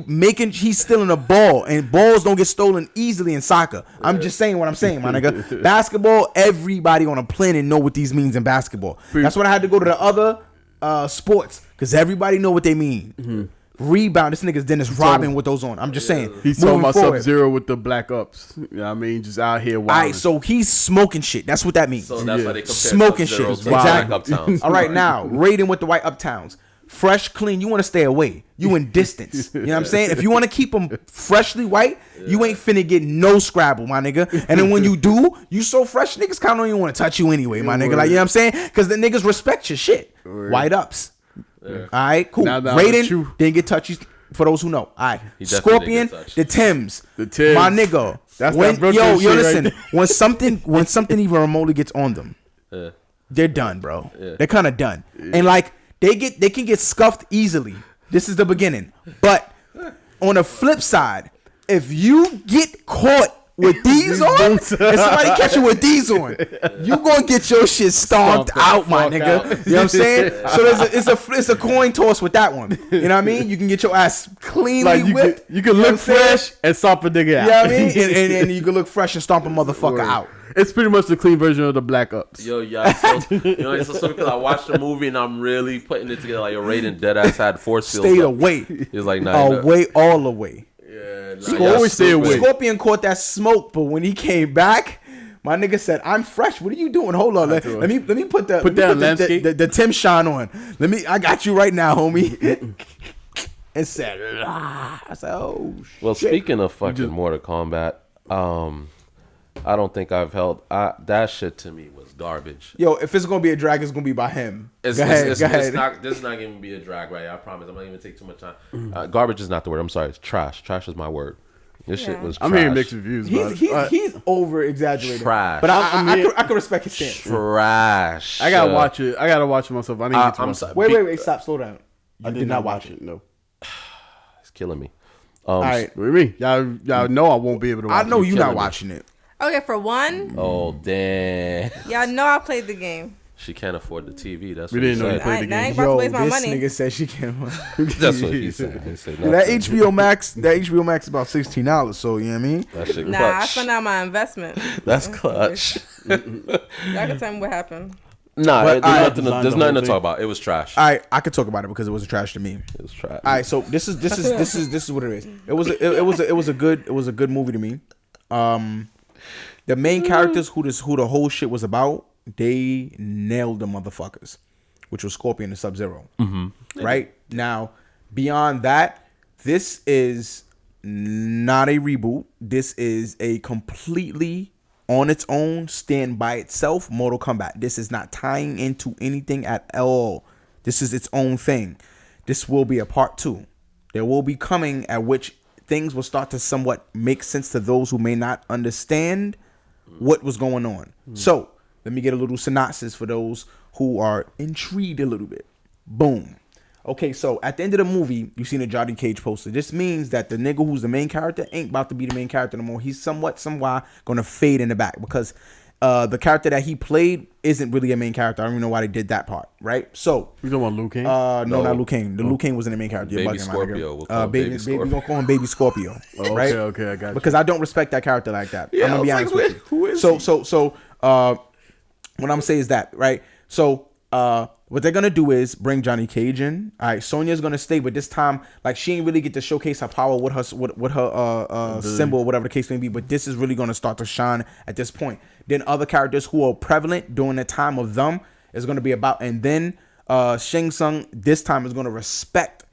A: he's stealing a ball, and balls don't get stolen easily in soccer. I'm just saying what I'm saying, my nigga. Basketball, everybody on a planet know what these means in basketball. That's when I had to go to the other sports because everybody know what they mean. Rebound. This nigga's Dennis Rodman with those on. I'm just saying.
D: He's talking about Sub-Zero with the black ups. You know what I mean? Just out here wild.
A: All right, so he's smoking shit. That's what that means.
C: So that's why they compare
A: smoking shit.
C: Exactly.
A: All right, now Raiden with the white uptowns. fresh, clean, you want to stay away. You in distance. You know what I'm saying? If you want to keep them freshly white, you ain't finna get no Scrabble, my nigga. And then when you do, you so fresh, niggas kind of don't even want to touch you anyway, my nigga. Like, you know what I'm saying? Because the niggas respect your shit. White ups. All right, cool. Raiden didn't get touchy. For those who know, all right. Scorpion, the Tims, my nigga. That's listen. Right, when something even remotely gets on them, they're done, bro. They're kind of done, and like they can get scuffed easily. This is the beginning, but on the flip side, if you get caught with these on, and somebody catch you with these on, you gonna get your shit stomped out, my nigga. You know what I'm saying? So it's a coin toss with that one. You know what I mean? You can get your ass cleanly whipped.
D: You can look fresh and stomp a nigga out.
A: You know what I mean? and you can look fresh and stomp a motherfucker out.
D: It's pretty much the clean version of the Black Ups.
C: Yo, yeah. So, it's so because I watched the movie and I'm really putting it together. Like, Raiden deadass had force fields.
A: Stayed away.
C: He was like,
A: all the way.
C: Always
D: stay away.
A: Scorpion caught that smoke, but when he came back, my nigga said, "I'm fresh. What are you doing? Hold on, let me put the Tim Shine on. I got you right now, homie." And said, I said, "Oh."
C: Well, shit. Speaking of fucking Mortal Kombat, I don't think I've held that shit. To me was garbage.
A: Yo, if it's gonna be a drag, it's gonna be by him. Go ahead.
C: This is not gonna be a drag, right? I promise. I'm not even take too much time. Garbage is not the word. I'm sorry. It's trash. Trash is my word. This shit was trash.
D: I'm hearing mixed reviews.
A: He's over exaggerating.
C: Trash.
A: But I can respect his stance.
C: Trash.
D: I gotta watch it. I gotta watch it myself. I need to watch it.
A: I'm sorry. Wait. Stop. Slow down. I did not watch it.
D: No.
C: It's killing me.
A: All right.
D: What do you mean? Y'all know I won't be able to watch it.
A: I know you're not watching it.
B: Okay, for one.
C: Oh, damn.
B: Y'all know I played the game.
C: She can't afford the TV. That's
D: we
C: what
D: didn't know you played the game.
B: I ain't about to waste my money.
A: This nigga said she can't.
C: That's what he said. He said
A: that HBO Max is about $16. So you know what I mean?
C: That shit clutch.
B: I spent out my investment.
C: That's clutch.
B: Y'all can tell me what happened.
C: Nah, there's nothing to talk about. It was trash.
A: I could talk about it because it was trash to me.
C: It was trash.
A: All right, so this is what it is. It was a good movie to me. The main characters who the whole shit was about, they nailed the motherfuckers, which was Scorpion and Sub-Zero. Mm-hmm. Right? Now, beyond that, this is not a reboot. This is a completely on its own, stand by itself Mortal Kombat. This is not tying into anything at all. This is its own thing. This will be a part 2. There will be coming at which things will start to somewhat make sense to those who may not understand what was going on. So let me get a little synopsis for those who are intrigued a little bit. Boom. Okay, so at the end of the movie, you seen a Johnny Cage poster. This means that the nigga who's the main character ain't about to be the main character no more. He's somewhat gonna fade in the back because the character that he played isn't really a main character. I don't even know why they did that part, right? So
D: you don't want Liu Kang?
A: No, not Liu Kang. Liu Kang wasn't the main character.
C: Baby Scorpio.
A: We're gonna call him Baby Scorpio. Right?
D: Okay, I got you.
A: Because I don't respect that character like that.
C: Yeah,
A: I'm gonna be honest with you.
C: Who is
A: he? So what I'm gonna say is that, right? So what they're gonna do is bring Johnny Cage in. All right, Sonya's gonna stay, but this time, like, she ain't really get to showcase her power with her symbol, whatever the case may be. But this is really gonna start to shine at this point. Then other characters who are prevalent during the time of them is gonna be about, and then Shang Tsung this time is gonna respect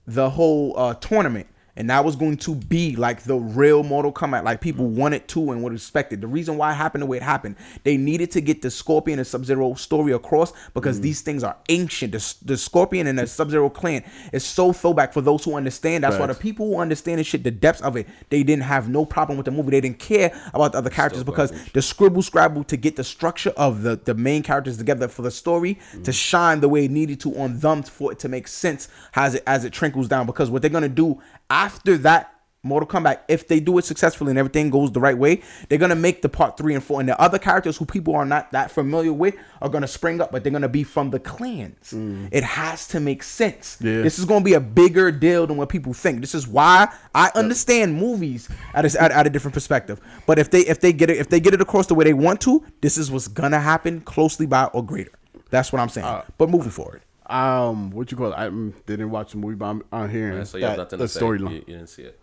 A: the whole tournament. And that was going to be like the real Mortal Kombat, like people wanted to and would expect it. The reason why it happened the way it happened, they needed to get the Scorpion and Sub-Zero story across because these things are ancient. The Scorpion and the Sub-Zero clan is so throwback for those who understand. That's why the people who understand this shit, the depths of it, they didn't have no problem with the movie. They didn't care about the other characters because the scrabble to get the structure of the main characters together for the story to shine the way it needed to on them for it to make sense as it trickles down. Because what they're going to do after that Mortal Kombat, if they do it successfully and everything goes the right way, they're going to make the part 3 and 4. And the other characters who people are not that familiar with are going to spring up, but they're going to be from the clans. It has to make sense. Yeah. This is going to be a bigger deal than what people think. This is why I understand movies at a different perspective. But if they get it across the way they want to, this is what's going to happen closely by or greater. That's what I'm saying. But moving forward.
D: What you call it? I didn't watch the movie, but I'm hearing
C: so you have nothing
D: the
C: to say.
D: You
C: didn't see it.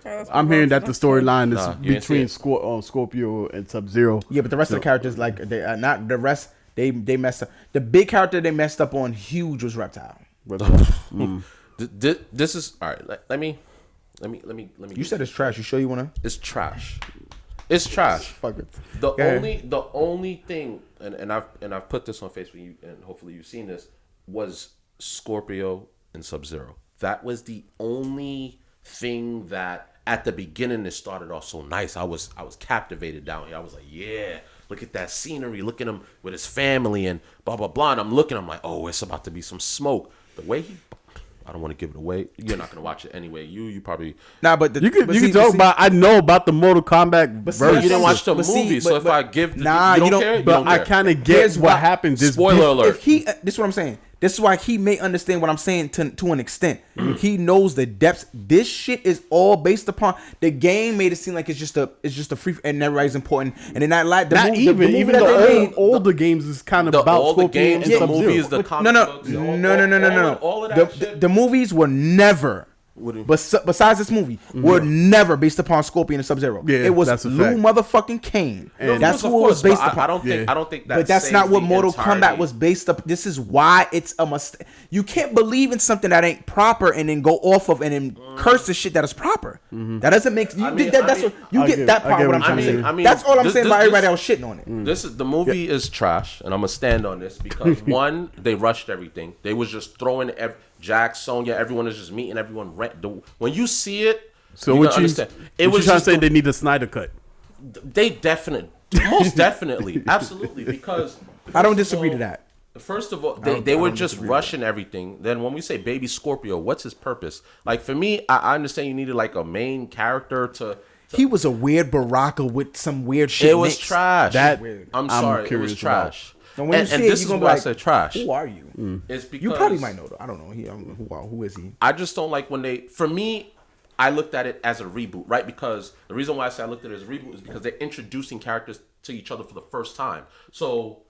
D: I'm hearing that the storyline is between Scorpio and Sub-Zero.
A: Yeah, but the rest of the characters, like, they not the rest. They messed up. The big character they messed up on huge was Reptile.
C: This is all right. Let me.
A: You said it's trash. You sure you wanna?
C: It's trash. It's trash.
A: Fuck it.
C: The only thing, and I've put this on Facebook, and hopefully you've seen this, was Scorpio and Sub-Zero. That was the only thing that at the beginning it started off so nice. I was captivated down here. I was like, yeah, look at that scenery. Look at him with his family and blah blah blah. And I'm like, oh, it's about to be some smoke. The way I don't want to give it away. You're not gonna watch it anyway. You probably
A: but
D: you can talk about. I know about the Mortal Kombat version.
C: You didn't watch the movie, so if I give, you don't care.
D: But I kind of get what happened.
C: Spoiler alert.
A: This is what I'm saying. This is why he may understand what I'm saying to an extent. He knows the depths. This shit is all based upon the game. Made it seem like it's just a free and everybody's important. And then
D: the older games is kind of about Scorpion and Sub-Zero.
C: The movie is the comic books.
A: No.
C: All of that shit.
A: The movies were never. Besides this movie, were never based upon Scorpion and Sub-Zero.
D: Yeah,
A: it was Liu motherfucking Kane. And that's who it was based upon.
C: I don't think that.
A: But that's not what Mortal Kombat was based up. This is why it's a mistake. You can't believe in something that ain't proper and then go off of and then curse the shit that is proper. That doesn't make you get that part. What I'm trying to say. I mean, that's all I'm saying about everybody else shitting on it.
C: This is the movie is trash, and I'm gonna stand on this because one, they rushed everything. They was just throwing Jack, Sonya, everyone is just meeting everyone. When you see it,
D: so what you understand. It was trying to say they need a Snyder cut.
C: They most definitely, absolutely, because
A: I don't disagree to that.
C: First of all, they were just rushing everything. Then when we say Baby Scorpio, what's his purpose? Like for me, I understand you needed like a main character to.
A: He was a weird Baraka with some weird shit.
C: It was trash. I'm sorry, it was trash.
A: And when you see
C: this is why I said trash.
A: Who are you?
C: It's because
A: you probably might know though. I don't know. Who is he?
C: I just don't like when they. For me, I looked at it as a reboot, right? Because the reason why I say I looked at it as a reboot is because they're introducing characters to each other for the first time. So,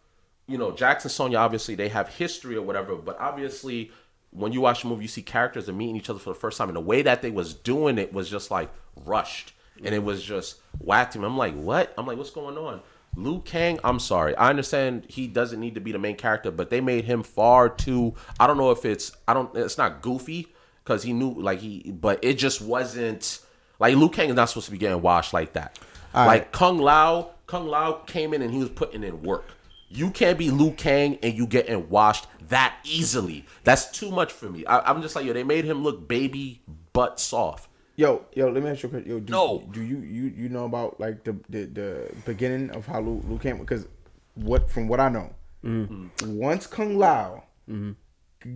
C: Jax and Sonya, obviously they have history or whatever, but obviously when you watch the movie, you see characters are meeting each other for the first time, and the way that they was doing it was just like rushed, and it was just whacked him. I'm like, what? I'm like, what's going on? Liu Kang, I'm sorry. I understand he doesn't need to be the main character, but they made him far too. I don't know if it's not goofy because he knew but it just wasn't like Liu Kang is not supposed to be getting washed like that. Like Kung Lao came in and he was putting in work. You can't be Liu Kang and you getting washed that easily. That's too much for me. I'm just like, they made him look baby butt soft.
A: Yo, let me ask you a question. Do you know about like the beginning of how Liu Kang? Because from what I know, once Kung Lao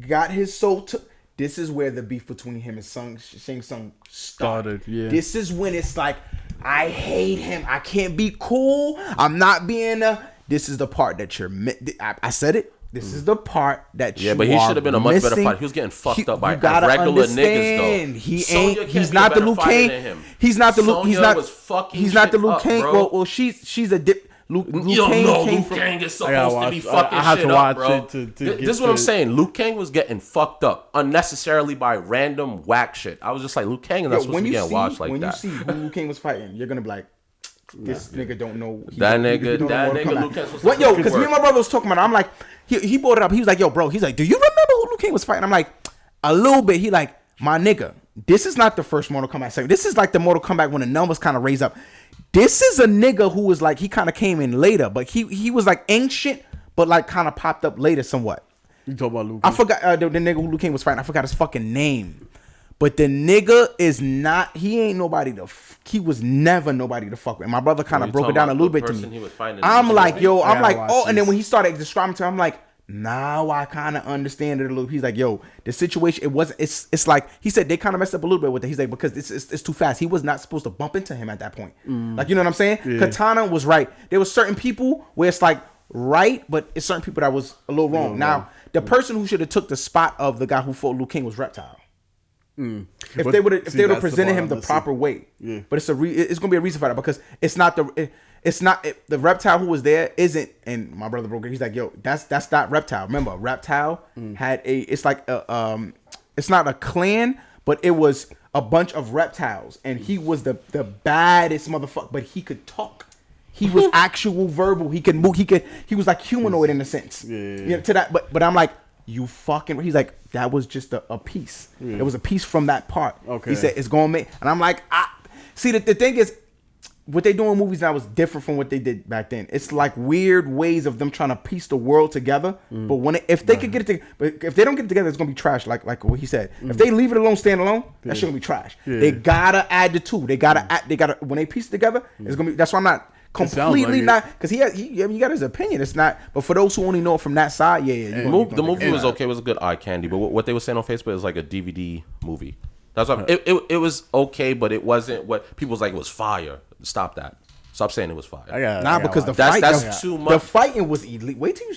A: got his soul took, this is where the beef between him and Shang Tsung started. Yeah. This is when it's like, I hate him. I can't be cool. I'm not being This is the part that you're. I said it. This is the part that you.
C: Yeah, but he should have been a much better fighter. He was getting fucked up by regular niggas though.
A: He's not the Liu Kang. He's not the Liu. He's not the Liu Kang. Well, she's a dip. Liu
C: Kang is supposed to be fucking shit up, bro. This is what I'm saying. Liu Kang was getting fucked up unnecessarily by random whack shit. I was just like, Liu Kang is not supposed to be getting watched like that.
A: When you see who Liu Kang was fighting, you're gonna be like, this nigga don't know.
C: That nigga Liu Kang was
A: what? Yo, because me and my brother was talking about it. I'm like, he brought it up. He was like, yo, bro. He's like, do you remember who Liu Kang was fighting? I'm like, a little bit. He like, my nigga, this is not the first Mortal Kombat segment. This is like the Mortal Kombat when the numbers kind of raise up. This is a nigga who was like, he kind of came in later, but he was like ancient, but like kind of popped up later somewhat.
D: You talking about Liu Kang?
A: I forgot the nigga who Liu Kang was fighting. I forgot his fucking name. But the nigga is not, he ain't nobody he was never nobody to fuck with. My brother kind of broke it down a little bit to me. I'm like, and then when he started describing to me, I'm like, now I kind of understand it a little. He's like, yo, the situation, it's like, he said they kind of messed up a little bit with it. He's like, because it's too fast. He was not supposed to bump into him at that point. Like, you know what I'm saying? Yeah. Katana was right. There was certain people where it's like right, but it's certain people that was a little wrong. Now, the person who should have took the spot of the guy who fought Liu Kang was Reptile. If they would have presented him the proper way, but it's gonna be a reason for that because it's not the Reptile who was there isn't, and my brother broke it. He's like, yo, that's not Reptile. Remember, Reptile had it's like it's not a clan, but it was a bunch of reptiles, and he was the baddest motherfucker. But he could talk. He was actual verbal. He could move. He was like humanoid in a sense. To that. But I'm like, You fucking. He's like, that was just a piece.
D: Yeah.
A: It was a piece from that part.
D: Okay.
A: He said it's gonna make, and I'm like, see the thing is, what they do in movies now is different from what they did back then. It's like weird ways of them trying to piece the world together. But if they could get it together, but if they don't get it together, it's gonna be trash. Like what he said. If they leave it alone, stand alone, that shit gonna be trash. Yeah. They gotta add the two. They gotta add. They gotta when they piece it together, it's gonna be. That's why I'm not completely not because he got his opinion. It's not. But for those who only know it from that side,
C: the movie was okay. It was a good eye candy. But what they were saying on Facebook is like a DVD movie. That's what it was okay, but it wasn't what people was like. It was fire. Stop that. Stop saying it was fire.
A: Because
C: that's too much.
A: The fighting was elite. Wait till you.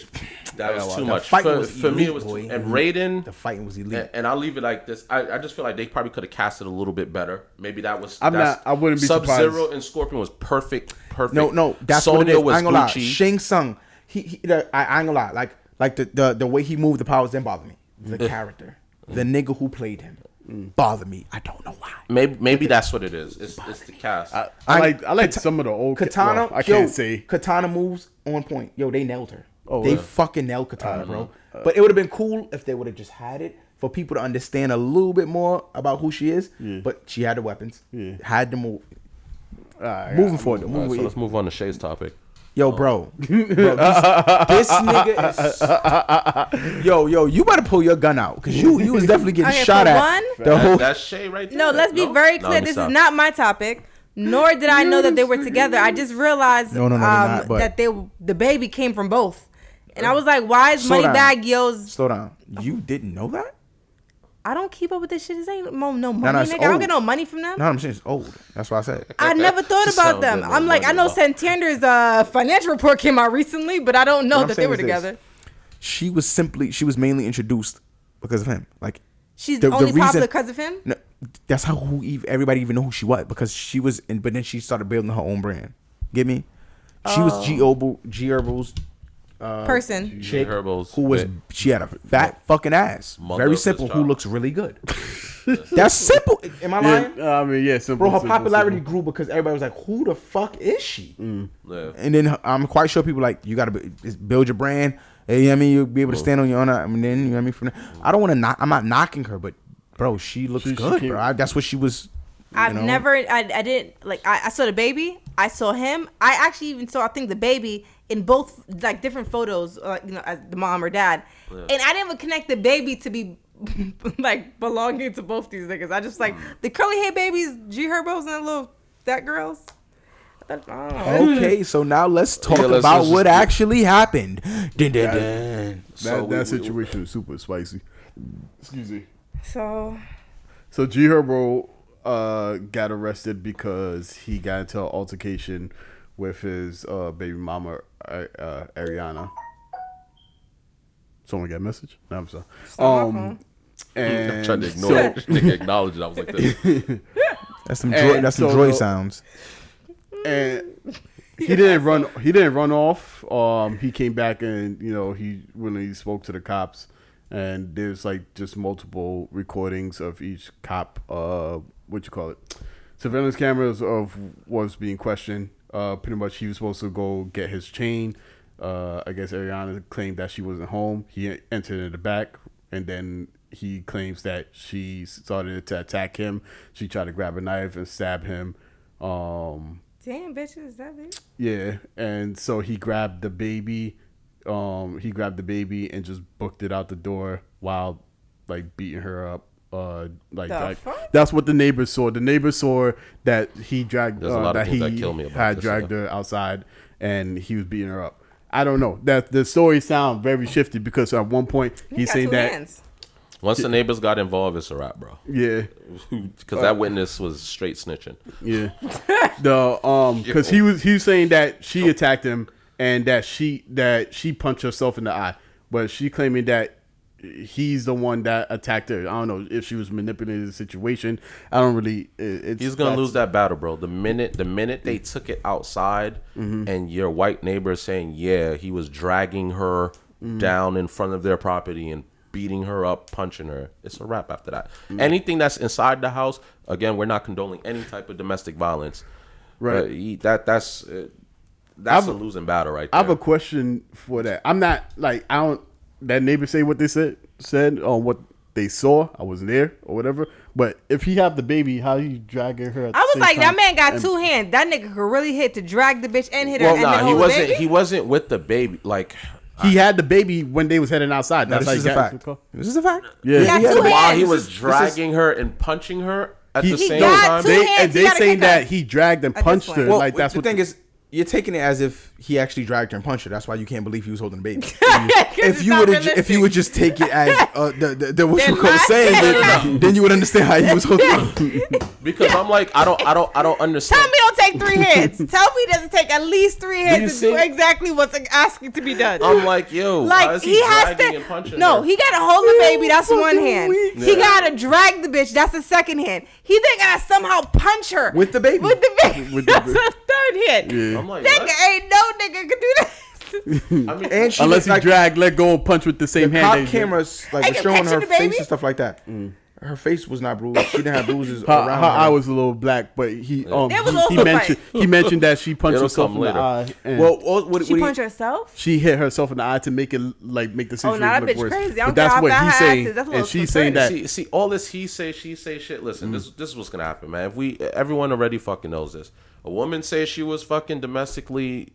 C: That was too much. For me, it was too, and Raiden.
A: The fighting was elite.
C: And I'll leave it like this. I just feel like they probably could have cast it a little bit better. Maybe that was.
D: I wouldn't be surprised.
C: Sub-Zero and Scorpion was perfect.
A: No, that's
C: Sonya
A: what it is.
C: was
A: I ain't gonna lie.
C: Gucci.
A: Shang Tsung. I ain't gonna lie. Like the way he moved the powers didn't bother me. The character, the nigga who played him. Bother me. I don't know why.
C: Maybe that's what it is. It's the cast.
D: I like some of the old
A: Katana.
D: I can't say
A: Katana moves on point. Yo, they nailed her. They fucking nailed Katana, bro. But it would have been cool if they would have just had it for people to understand a little bit more about who she is. But she had the weapons. Had to move. Moving forward.
C: So let's move on to Shay's topic.
A: Yo, bro, this nigga is. Yo, you better pull your gun out because you was definitely getting shot at.
C: That's Shay right there.
B: No, let's be very clear. This is not my topic. Nor did I know that they were together. I just realized that the baby came from both, and I was like, "Why is Moneybagg Yo's?"
A: Slow down. You didn't know that?
B: I don't keep up with this shit. This ain't no money, nigga. I don't get no money from them.
A: No, I'm saying it's old. That's what I said.
B: I never thought about them. I'm like, I know Santander's financial report came out recently, but I don't know that they were together.
A: She was mainly introduced because of him. Like
B: she's only popular because of him.
A: No, that's how everybody even know who she was because she was. But then she started building her own brand. Get me? She was G Herbo's
B: person.
A: Chick she had a fat fucking ass. Very simple. Who looks really good. That's simple. Am I lying?
D: I mean, simple.
A: Bro, her popularity grew because everybody was like, "Who the fuck is she?" Yeah. And then I'm quite sure people like, you gotta build your brand. You know what I mean? You'll be able to stand on your own. I mean, then you know what I mean. From there, I don't want to I'm not knocking her, but bro, she looks good, bro. That's what she was.
B: I didn't like. I saw the baby. I saw him. I actually even saw, I think, the baby in both like different photos, as the mom or dad. Yeah. And I didn't even connect the baby to be like belonging to both these niggas. I just like the curly hair babies, G Herbos and the little that girls.
A: Okay, so now let's talk about what actually happened.
D: That situation is super spicy. Excuse me.
B: So
D: G Herbo got arrested because he got into an altercation with his baby mama, Ariana. Someone got a message? No, I'm sorry. And
C: I'm trying to ignore it. Nigga acknowledge it. I was like,
A: that's some droid sounds.
D: And he didn't run off. He came back and when he spoke to the cops, and there's like just multiple recordings of each cop. Surveillance cameras of was being questioned. Pretty much, he was supposed to go get his chain. I guess Ariana claimed that she wasn't home. He entered in the back, and then he claims that she started to attack him. She tried to grab a knife and stab him.
B: Damn, bitches, is that it?
D: Yeah, and so he grabbed the baby. And just booked it out the door while like beating her up. That's what the neighbors saw. The neighbors saw that he dragged dragged her outside and he was beating her up. I don't know. That the story sounds very shifty because at one point he's saying that
C: once the neighbors got involved, it's a wrap, bro.
D: Yeah,
C: because that witness was straight snitching.
D: Yeah, because he was saying that she attacked him and that she punched herself in the eye, but she claiming that he's the one that attacked her. I don't know if she was manipulating the situation. I don't really.
C: He's gonna lose that battle, bro. The minute they took it outside, and your white neighbor is saying, yeah, he was dragging her down in front of their property and beating her up, punching her. It's a wrap after that. Anything that's inside the house, again, we're not condoning any type of domestic violence.
D: Right.
C: That's a losing battle right there.
D: I have a question for that. I'm not like that neighbor say what they said on what they saw. I wasn't there or whatever. But if he have the baby, how you dragging her?
B: I was like, that man got 2 hands. That nigga could really hit to drag the bitch and hit her.
C: Well, he wasn't. He wasn't with the baby. Like
D: he had the baby when they was heading outside. That's
A: this is a fact. This is a fact.
D: Yeah.
C: While he was dragging her and punching her at the same time.
D: They saying that he dragged and punched her.
A: Well,
D: like that's
A: the thing is. You're taking it as if he actually dragged her and punched her. That's why you can't believe he was holding the baby. If you would just take it as the what you call saying, then you would understand how he was holding.
C: Because I'm like, I don't understand.
B: Tell me don't take 3 hits. Tell me it doesn't take at least 3 hits to do exactly what's asking to be done.
C: I'm like, yo,
B: like
C: why is he dragging and punching her?
B: He got to hold the baby. That's one hand. Yeah. He got to drag the bitch. That's the second hand. He then got to somehow punch her
A: with the baby.
B: That's the third hand.
D: Yeah.
C: I'm like,
B: nigga ain't no nigga could do that.
A: I mean, and she
D: unless he drag, let go, and punch with the same hand.
A: Cop cameras like were showing her face and stuff like that. Her face was not bruised. She didn't have bruises around her.
D: Her eye was a little black, but he mentioned that she punched herself in the eye.
B: She punched herself.
D: She hit herself in the eye to make it make the situation
B: that
D: look
B: bitch
D: worse.
B: crazy.
D: But that's what he's saying,
B: and
D: she's saying that.
C: See, all this he say, she say shit. Listen, this is what's gonna happen, man. Everyone already fucking knows this. A woman says she was fucking domestically,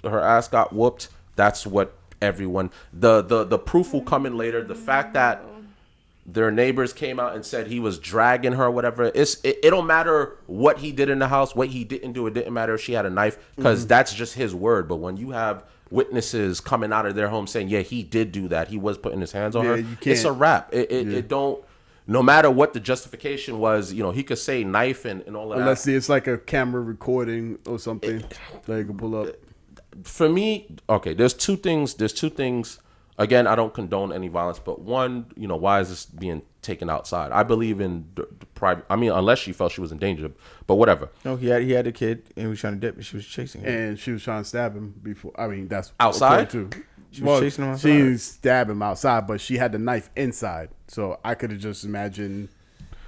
C: her ass got whooped. That's what everyone. The proof will come in later. The fact that their neighbors came out and said he was dragging her or whatever. It don't matter what he did in the house, what he didn't do. It didn't matter if she had a knife, because that's just his word. But when you have witnesses coming out of their home saying, yeah, he did do that, he was putting his hands on her, it's a wrap. It don't. No matter what the justification was, he could say knife and all of that.
D: Unless it's like a camera recording or something that you can pull up.
C: For me, okay, there's two things. Again, I don't condone any violence, but one, why is this being taken outside? I believe in the private. I mean, unless she felt she was in danger, but whatever.
A: No, he had a kid and he was trying to dip, and she was chasing him.
D: And she was trying to stab him before. I mean, that's
C: outside
D: too.
A: She was chasing him outside.
D: She didn't stab him outside, but she had the knife inside. So I could have just imagined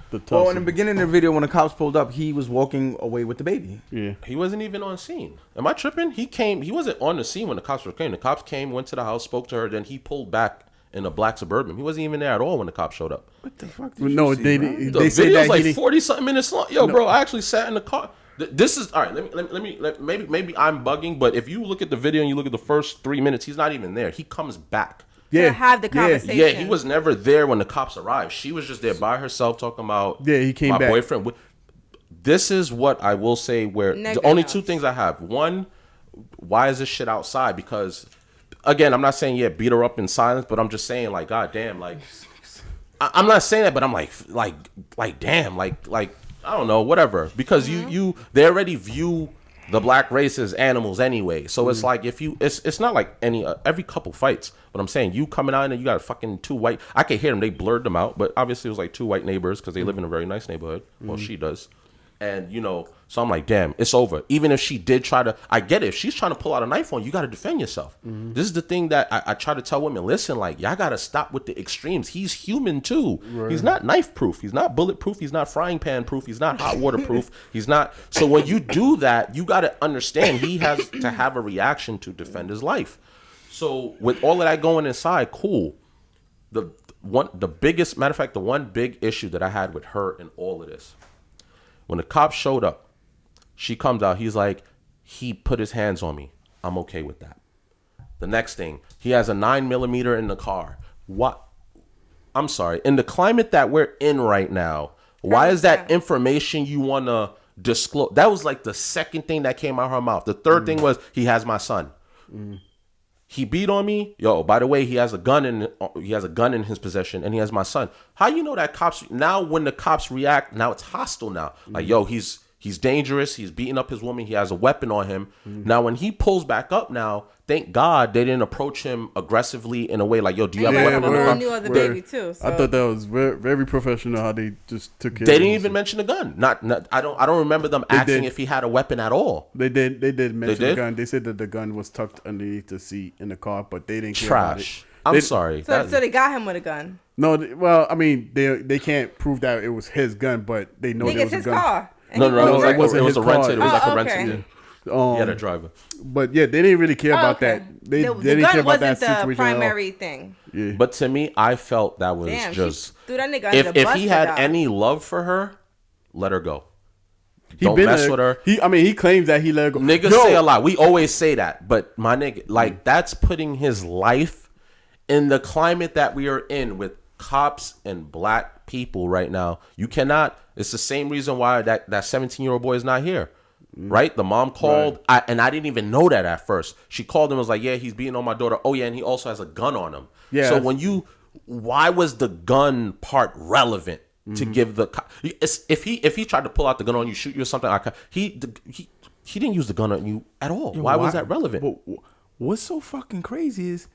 D: the tussle.
A: Well, in the beginning of the video, when the cops pulled up, he was walking away with the baby.
D: Yeah.
C: He wasn't even on scene. Am I tripping? He wasn't on the scene when the cops came. The cops came, went to the house, spoke to her, then he pulled back in a black Suburban. He wasn't even there at all when the cops showed up.
A: What the fuck did you see,
C: they said that like 40-something minutes long. Yo, bro, I actually sat in the car. This is all right. Maybe I'm bugging, but if you look at the video and you look at the first 3 minutes, he's not even there. He comes back.
B: To have the conversation.
C: Yeah, he was never there when the cops arrived. She was just there by herself talking about
D: he came
C: my
D: back.
C: boyfriend. This is what I will say where the only two things I have. One, why is this shit outside? Because, again, I'm not saying, beat her up in silence, but I'm just saying, like, goddamn, like, I'm not saying that, but I'm like, damn, like, I don't know, whatever. Because they already view the black race as animals anyway. So it's like, it's not like every couple fights, but I'm saying you coming out and you got fucking 2 white, I can hear them, they blurred them out, but obviously it was like 2 white neighbors because they live in a very nice neighborhood. Well, she does. And, so I'm like, damn, it's over. Even if she did try to, I get it. If she's trying to pull out a knife on you, got to defend yourself. This is the thing that I try to tell women, listen, like, y'all got to stop with the extremes. He's human too. Right. He's not knife proof. He's not bulletproof. He's not frying pan proof. He's not hot water proof. He's not. So when you do that, you got to understand he has to have a reaction to defend his life. So with all of that going inside, cool. The biggest, matter of fact, the one big issue that I had with her in all of this, when the cops showed up, she comes out. He's like, he put his hands on me. I'm okay with that. The next thing, he has a 9mm in the car. What? I'm sorry. In the climate that we're in right now, why is that information you want to disclose? That was like the second thing that came out of her mouth. The third thing was, he has my son. He beat on me. Yo, by the way, he has a gun in his possession, and he has my son. How you know that cops now? When the cops react, now it's hostile. Now, like, yo, he's dangerous. He's beating up his woman. He has a weapon on him. Now, when he pulls back up, now, thank God they didn't approach him aggressively in a way like, yo, do you have a weapon on the car?
B: Knew of the baby too. So.
D: I thought that was very, very professional how they just took care.
C: They didn't even mention a gun. Not. I don't remember them asking if he had a weapon at all.
D: They did mention the gun. They said that the gun was tucked underneath the seat in the car, but they didn't care about it.
C: I'm sorry.
B: So they got him with a gun.
D: No, well, I mean, they can't prove that it was his gun, but they know it was
B: his
D: a gun.
B: car.
C: No, it was a rented. It was like a rented. He had a driver.
D: But yeah, they didn't really care about that. They didn't care about that situation.
B: The primary thing.
D: Yeah.
C: But to me, I felt that was just.
B: Threw that nigga under the bus
C: if he had any love for her, let her go. Don't mess with her.
D: He claims that he let her go.
C: Niggas say a lot. We always say that, but my nigga, like that's putting his life in the climate that we are in with cops and black people right now. You cannot. It's the same reason why that 17-year-old boy is not here. Right? The mom called, right. I didn't even know that at first. She called and was like, yeah, he's beating on my daughter. Oh yeah, and he also has a gun on him. Yeah. So why was the gun part relevant to give the if he tried to pull out the gun on you, shoot you or something like he didn't use the gun on you at all. Why was that relevant?
A: But what's so fucking crazy is,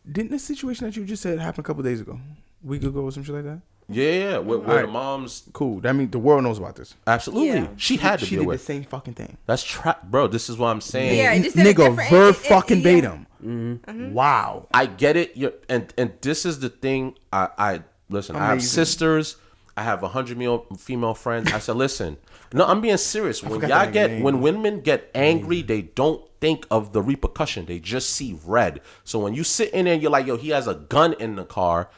A: didn't the situation that you just said happen a couple days ago, a week ago or some shit like that?
C: Yeah, where the mom's
A: cool. That means the world knows about this.
C: Absolutely, yeah. She had to
A: she
C: deal
A: did
C: with
A: the same fucking thing.
C: That's bro. This is what I'm saying.
B: Yeah,
A: nigga, fucking Batum. Wow,
C: I get it. And this is the thing. I listen. Amazing. I have sisters. I have 100 female friends. I said, listen. No, I'm being serious. When women get angry, they don't think of the repercussion. They just see red. So when you sit in there and you're like, yo, he has a gun in the car.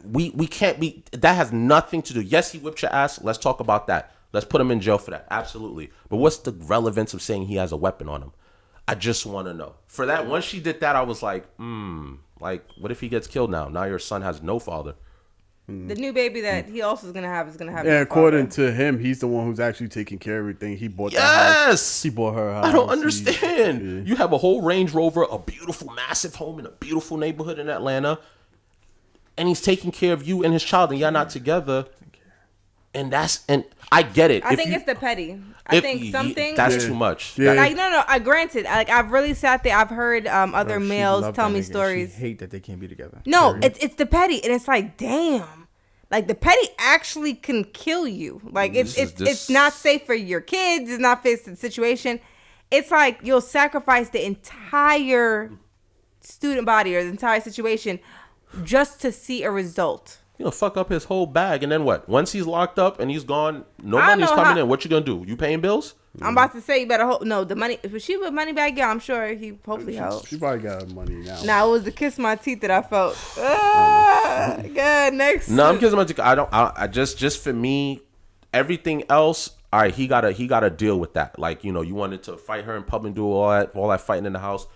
C: We can't be. That has nothing to do. Yes, he whipped your ass. Let's talk about that. Let's put him in jail for that. Absolutely. But what's the relevance of saying he has a weapon on him? I just want to know. For that, once she did that, I was like, like, what if he gets killed now? Now your son has no father.
B: The new baby that he also is gonna have
D: Yeah, according to him, he's the one who's actually taking care of everything. He bought the house. He bought her house.
C: I don't understand. You have a whole Range Rover, a beautiful, massive home in a beautiful neighborhood in Atlanta, and he's taking care of you and his child, and y'all not together. And I get it.
B: I think it's the petty. I think something
C: that's too much.
B: Yeah. Like no. Granted, like I've really sat there. I've heard other males tell me stories.
A: She hate that they can't be together.
B: No, it's the petty, and it's like, damn, like the petty actually can kill you. Like it's not safe for your kids. It's not safe for the situation. It's like you'll sacrifice the entire student body or the entire situation just to see a result.
C: Fuck up his whole bag, and then what? Once he's locked up and he's gone, no money's coming in. What you gonna do? You paying bills?
B: I'm about to say you better hope. No, the money. If she was money bag, yeah, I'm sure he hopefully helped.
D: She probably got money now.
B: Nah, it was the kiss my teeth that I felt. God, next.
C: No, I'm kissing my teeth. I just for me, everything else. All right, he gotta deal with that. Like you wanted to fight her in public, do all that fighting in the house.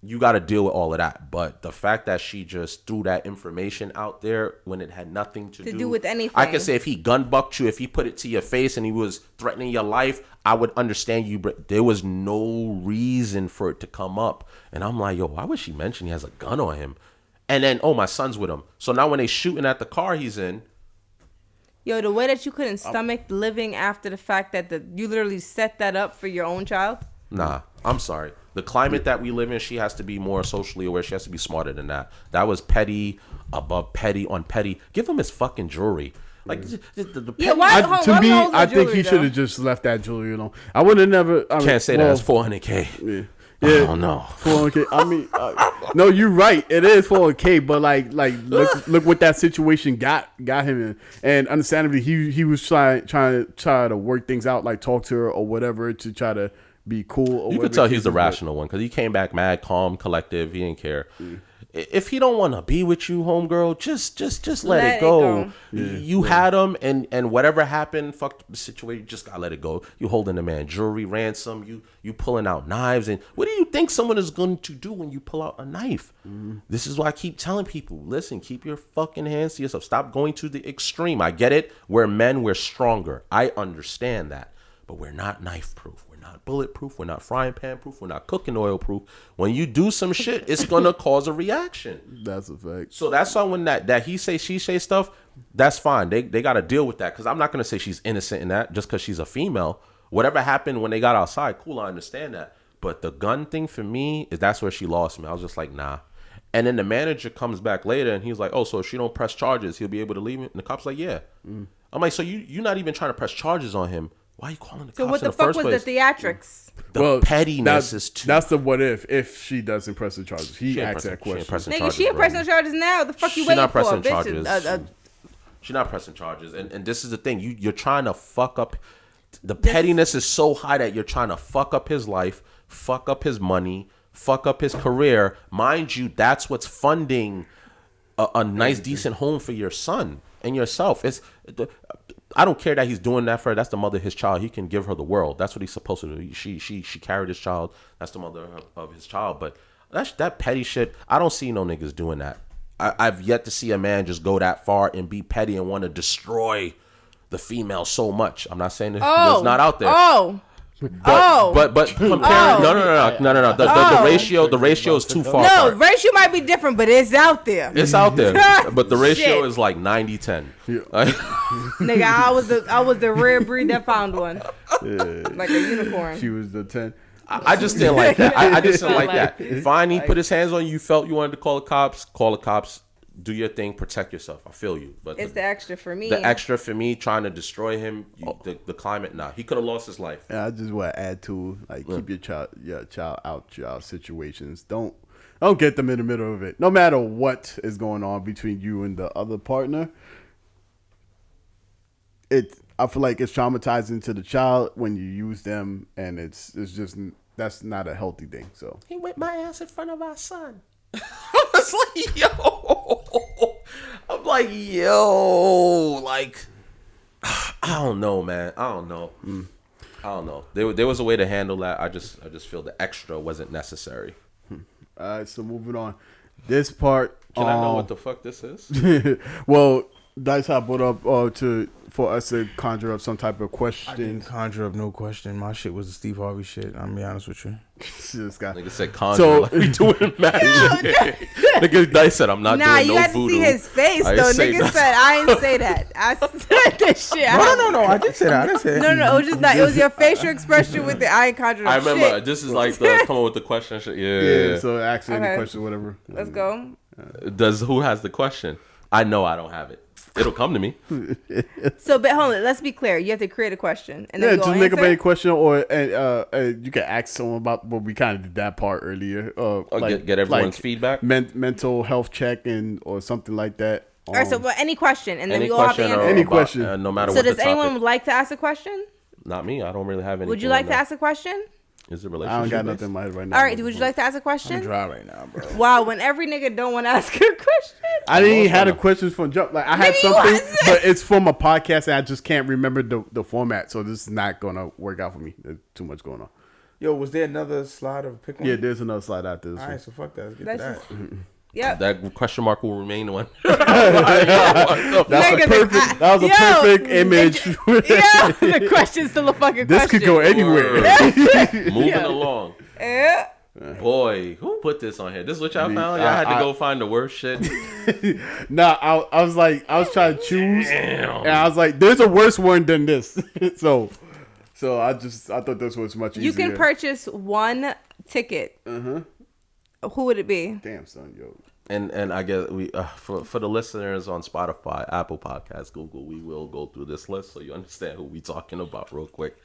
C: You got to deal with all of that. But the fact that she just threw that information out there when it had nothing to do
B: with anything.
C: I could say if he gun bucked you, if he put it to your face and he was threatening your life, I would understand you. But there was no reason for it to come up. And I'm like, yo, why would she mention he has a gun on him? And then, my son's with him. So now when they shooting at the car he's in.
B: Yo, the way that you couldn't stomach living after the fact that you literally set that up for your own child.
C: Nah, I'm sorry. The climate that we live in, she has to be more socially aware. She has to be smarter than that. That was petty above petty on petty. Give him his fucking jewelry. Like the
B: yeah, why?
D: I think he should have just left that jewelry alone. I would have never.
C: Can't say that it's $400K. Yeah. Oh no,
D: 400K. I mean, no, you're right. It is 400K, but like look what that situation got him in, and understandably, he was trying to work things out, like talk to her or whatever to try to be cool. Or
C: you could tell he's the rational one because he came back mad, calm, collective. He didn't care. If he don't want to be with you, homegirl, just let it go. You had him, and whatever happened, fuck the situation. You just gotta let it go. You holding the man jewelry, ransom. You pulling out knives, and what do you think someone is going to do when you pull out a knife? This is why I keep telling people: listen, keep your fucking hands to yourself. Stop going to the extreme. I get it. We're men. We're stronger. I understand that, but we're not knife proof. Not bulletproof, we're not frying pan proof, we're not cooking oil proof. When you do some shit, it's gonna cause a reaction.
D: That's a fact.
C: So that's why when that he say she say stuff, that's fine. They gotta deal with that because I'm not gonna say she's innocent in that just because she's a female. Whatever happened when they got outside, cool, I understand that. But the gun thing for me is that's where she lost me. I was just like, nah. And then the manager comes back later and he's like, oh, so if she don't press charges, he'll be able to leave it. And the cop's like, yeah. I'm like, so you're not even trying to press charges on him. Why are you calling the cops in the first place? So what the fuck
B: was the theatrics?
C: The pettiness is too...
D: That's the what if she doesn't press the charges. He asked that question.
B: Nigga, she ain't pressing charges now. The fuck you waiting for?
C: She's not pressing charges. She's not pressing charges. And this is the thing. You're trying to fuck up... the pettiness is so high that you're trying to fuck up his life, fuck up his money, fuck up his career. Mind you, that's what's funding a nice, decent home for your son and yourself. I don't care that he's doing that for her. That's the mother of his child. He can give her the world. That's what he's supposed to do. She carried his child. That's the mother of his child. But that petty shit, I don't see no niggas doing that. I've yet to see a man just go that far and be petty and want to destroy the female so much. I'm not saying that's not out there. But comparing no. The ratio is too far.
B: No, ratio might be different, but it's out there.
C: It's out there. But the ratio is like 90-10.
B: Nigga, I was the rare breed that found one. Like a unicorn.
D: She was the 10.
C: I just didn't like that. I just didn't like that. Fine, he put his hands on you. You felt you wanted to call the cops. Call the cops. Do your thing. Protect yourself. I feel you. But
B: it's the extra for me.
C: The extra for me, trying to destroy him. The climate. Nah, he could have lost his life.
D: Yeah, I just want to add to keep your child out y'all situations. Don't get them in the middle of it. No matter what is going on between you and the other partner. I feel like it's traumatizing to the child when you use them, and it's just that's not a healthy thing. So
C: he whipped my ass in front of our son. I was like, yo. I'm like, yo. Like, I don't know, man. I don't know. There was a way to handle that. I just feel the extra wasn't necessary.
D: All right, so moving on. This part.
C: Can I know what the fuck this is?
D: Well, Dice I brought up for us to conjure up some type of question.
A: I didn't conjure up no question. My shit was the Steve Harvey shit. I'm gonna be honest with you.
D: This guy.
C: Nigga said conjure like we doing magic. Nigga Dice said I'm not doing no voodoo.
B: Nah, you had to see his face though. Nigga said I didn't say that. I said this shit.
A: No. I did say that. I didn't say that.
B: No. It was just not. It was your facial expression with the I ain't conjured up.
C: I remember
B: shit.
C: this is like the come on with the question shit. Yeah.
D: So ask any question, whatever.
B: Let's go.
C: Who has the question? I know I don't have it. It'll come to me.
B: So, but hold on. Let's be clear. You have to create a question, and then
D: just make up any question, or you can ask someone about. Well, we kind of did that part earlier.
C: Get everyone's feedback,
D: mental health check, or something like that.
B: All right. So, any question, and then we all have to answer
D: any question,
C: no matter.
B: So,
C: what
B: does
C: the
B: anyone
C: topic.
B: like to ask a question?
C: Not me. I don't really have any.
B: Would you like to ask a question?
C: Is it relationship?
D: I don't got nothing in my head right now.
B: All right. Would you like to ask a question?
A: I'm dry right now, bro.
B: Wow. When every nigga don't want to ask a question.
D: I didn't even have a question from jump. Like I had something, but it's from a podcast, and I just can't remember the format. So this is not gonna work out for me. There's too much going on.
A: Yo, was there another slide of pick one?
D: Yeah, there's another slide after this.
A: All right, so fuck that. Let's get to that.
B: Yeah,
C: that question mark will remain one.
D: That was a perfect image.
B: Yeah, the question's still a fucking
D: this
B: question.
D: This could go anywhere.
C: Moving along.
B: Yeah.
C: Boy, who put this on here? This is what y'all found? Y'all had to go find the worst shit.
D: Nah, I was trying to choose. Damn. And I was like, there's a worse one than this. So I thought this was much easier.
B: You can purchase one ticket. Who would it be?
D: Damn, son, yo.
C: And I guess we for the listeners on Spotify, Apple Podcasts, Google, we will go through this list so you understand who we talking about real quick.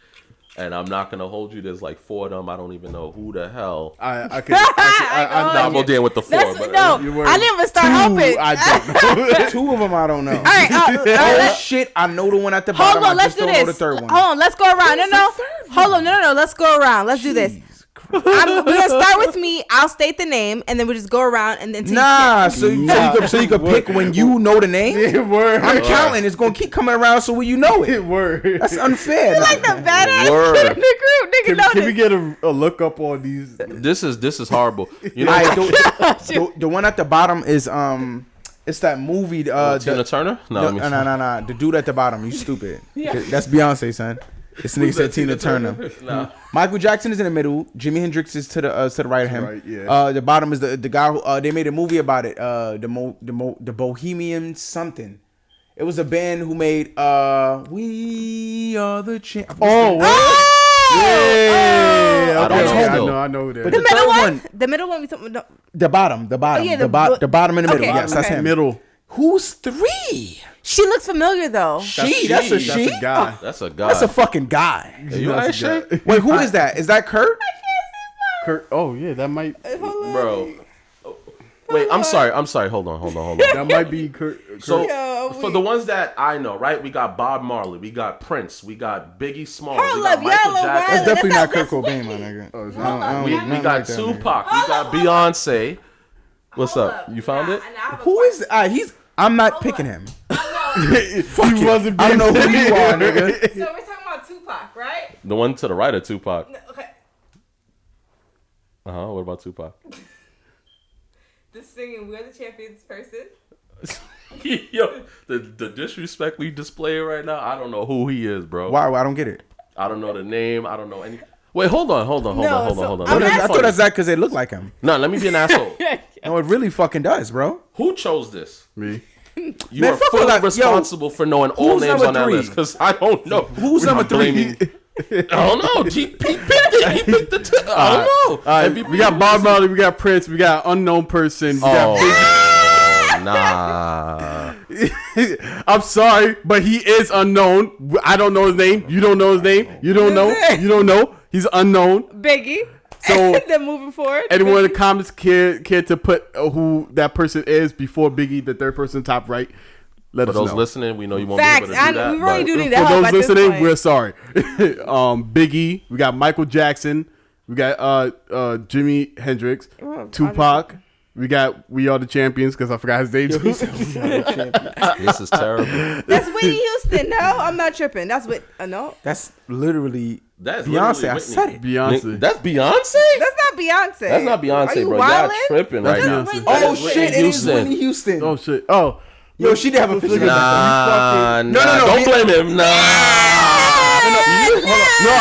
C: And I'm not gonna hold you. There's like 4 of them. I don't even know who the hell.
D: I'm
C: not dealing with the 4.
B: But, no, I didn't even start hoping.
A: I don't know. 2 of them I don't know.
B: All right.
A: Oh shit! I know the one at the bottom.
B: Hold on. Let's do this.
A: The third one.
B: Hold on. Let's go around. No. Hold on. No. Let's go around. Let's do this. We're gonna start with me. I'll state the name, and then we just go around and then.
A: So you could pick when you know the name. I'm counting. It's gonna keep coming around, so when you know it. That's unfair.
B: You like the badass kid in the group, nigga.
D: Can we get a look up on these?
C: This is horrible. You know,
A: the one at the bottom is it's that movie.
C: Tina Turner? No.
A: The dude at the bottom. You stupid. That's Beyonce, son. This nigga said Tina Turner.
C: Nah.
A: Michael Jackson is in the middle. Jimi Hendrix is to the right of him.
D: Right, yeah.
A: The bottom is the guy who they made a movie about it. The Bohemian something. It was a band who made We Are the Champions.
D: Yeah. I know that.
A: But
B: the middle one. The middle one.
A: The bottom.
B: Oh, yeah,
A: the bottom in the middle.
B: Okay,
A: Yes, that's him.
D: Middle.
A: Who's 3?
B: She looks familiar though.
A: That's a she.
D: That's a guy.
C: That's a guy.
A: That's a fucking guy.
C: You alright, Shay?
A: Wait, who is that? Is that Kurt?
D: Kurt. Oh yeah, that might.
C: Bro. Wait, I'm sorry. Hold on.
D: That might be Kurt.
C: So For the ones that I know, right? We got Bob Marley, we got Prince, we got Biggie Smalls,
B: Hold
C: we got
B: up,
C: Michael
B: y'all
C: Jackson.
A: That's definitely not Kurt Cobain, my nigga.
C: We got Tupac, we got Beyonce. What's up? You found it?
A: Who is? I'm not picking him.
D: Fuck he wasn't.
A: I don't know who you are, nigga.
B: So we're talking about Tupac, right?
C: The one to the right of Tupac.
B: Okay.
C: What about Tupac?
B: The singing "We're the Champions" person.
C: Yo, the disrespect we display right now. I don't know who he is, bro.
A: Why? I don't get it.
C: I don't know the name. I don't know any. Wait, hold on.
A: I thought that's that because they look like him.
C: No, let me be an asshole.
A: No, it really fucking does, bro.
C: Who chose this?
D: Me.
C: You
A: Man,
C: are
A: fuck all
C: fully
A: that.
C: responsible for knowing all names
A: number
C: on that
A: 3?
C: list because I don't know.
A: Who's
C: We're
A: number
C: not
A: 3?
C: blaming- I don't know. He picked it. He picked the. I don't know.
D: All right, we got Bob Marley, we got Prince, we got unknown person. We got
C: Nah.
D: I'm sorry, but he is unknown. I don't know his name. You don't know his name. You don't know. You don't know. He's unknown.
B: Biggie.
D: So
B: they're moving forward.
D: anyone in the comments care to put who that person is before Biggie, the third person top right? Let
C: For
D: us
C: those
D: know.
C: listening, we know you won't
B: Facts.
C: be able to do that.
B: We really
C: but-
B: do need
D: For
B: that help
D: those
B: at this
D: listening,
B: point.
D: we're sorry. Biggie, we got Michael Jackson, we got Jimi Hendrix, Tupac. We got We Are the Champions because I forgot his name.
C: This is terrible.
B: That's Whitney Houston. No, I'm not tripping. That's what. No,
A: That's literally
C: That's
A: Beyonce.
C: literally
A: I
C: Whitney.
A: said it.
D: Beyonce.
C: That's Beyonce?
B: that's not Beyonce.
C: That's not Beyonce,
B: Are you
C: bro.
B: wildin'?
C: Y'all tripping right
B: That's
C: now.
B: Whitney
A: Oh
C: That's
A: shit! It is
C: Houston.
A: Whitney Houston.
D: Oh shit! Oh,
A: Yo, she did have a picture.
C: Nah,
A: No,
C: don't blame him.
D: no!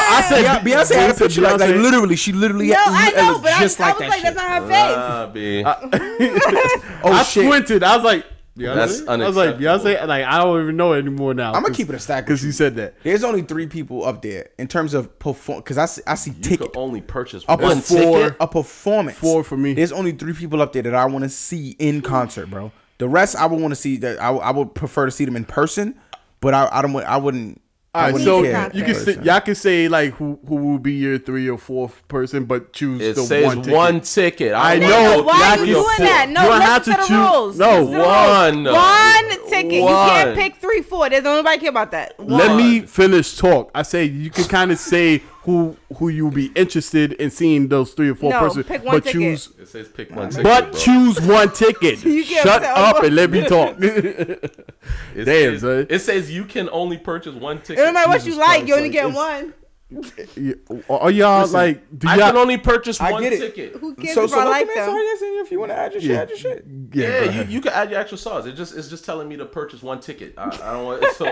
D: I said
A: Beyonce had a picture like literally. She literally.
B: No, I know,
A: looked
B: but
A: just
B: I
A: like
B: was
A: that
B: like,
A: shit.
B: that's not her face.
A: Oh
D: I
A: shit!
D: squinted. I was like, Beyonce?
C: That's
D: I was like,
C: unacceptable.
D: Beyonce. Like, I don't even know it anymore now.
A: I'm gonna keep it a stack
D: because you said that.
A: There's only 3 people up there in terms of perform. Because I see
C: You
A: ticket.
C: could only purchase
A: A
C: one
A: perform-
C: ticket.
A: a performance.
D: 4 for me.
A: There's only 3 people up there that I want to see in concert, bro. The rest I would want to see. That I would prefer to see them in person, but I wouldn't.
D: All right,
B: wouldn't
D: so
B: care.
D: you can say, y'all can say like who will be your 3 or 4th person, but choose
C: It
D: the
C: says
D: one ticket.
C: one ticket.
D: I
C: don't
D: know.
C: know.
B: Why
D: y'all
B: are you
D: can
B: doing
D: say-
B: that? No,
D: you don't
B: listen
D: have
B: to
D: to
B: the
D: choose.
B: rules.
D: No,
B: Listen to the rules.
C: one.
B: One ticket. You
C: One.
B: can't pick 3, 4. There's nobody care about that.
D: Let
B: One.
D: me finish talk. I say you can kind of say who you'll be interested in seeing those 3 or 4
B: No,
D: person,
B: pick one
D: but
B: ticket.
D: choose.
C: It says pick one ticket.
D: But
C: bro.
D: choose one ticket.
B: You get
D: Shut
B: upset.
D: up and let me talk.
C: It
D: Damn,
C: says,
D: son.
C: it says you can only purchase one ticket.
B: It no matter what you
C: Jesus
B: like,
C: Christ,
B: you only get
C: it's-
B: one.
D: Are y'all like? Do
C: I
D: y'all?
C: can only purchase
A: I
C: one
A: get it.
C: ticket.
B: Who cares
A: So
B: if I like
A: let
B: them?
A: the man say if you want to add your shit, add your shit.
C: Yeah, you can add your extra sauce. It's just telling me to purchase one ticket. I don't want. So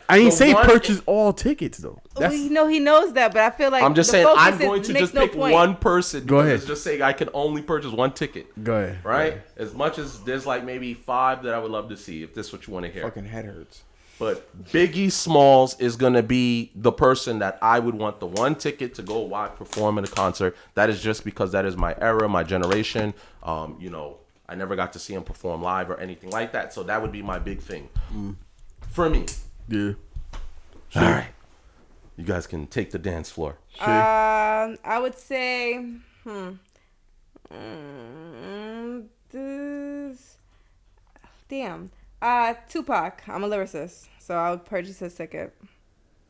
D: I ain't
C: so
D: say
C: one-
D: purchase all tickets though.
B: Well, he knows that, but I feel like
C: I'm just
B: the
C: saying
B: focus
C: I'm
B: is-
C: going to
B: makes
C: just
B: no
C: pick
B: point.
C: one person.
D: Go
C: because
D: ahead.
C: It's just saying I can only purchase one ticket.
D: Go ahead.
C: Right? As much as there's like maybe 5 that I would love to see if this is what you want to hear.
A: Fucking head hurts.
C: But Biggie Smalls is gonna be the person that I would want the one ticket to go watch perform in a concert. That is just because that is my era, my generation. You know, I never got to see him perform live or anything like that. So that would be my big thing for me.
D: Yeah.
C: All right, you guys can take the dance floor.
B: I would say, Tupac. I'm a lyricist, so I would purchase his ticket.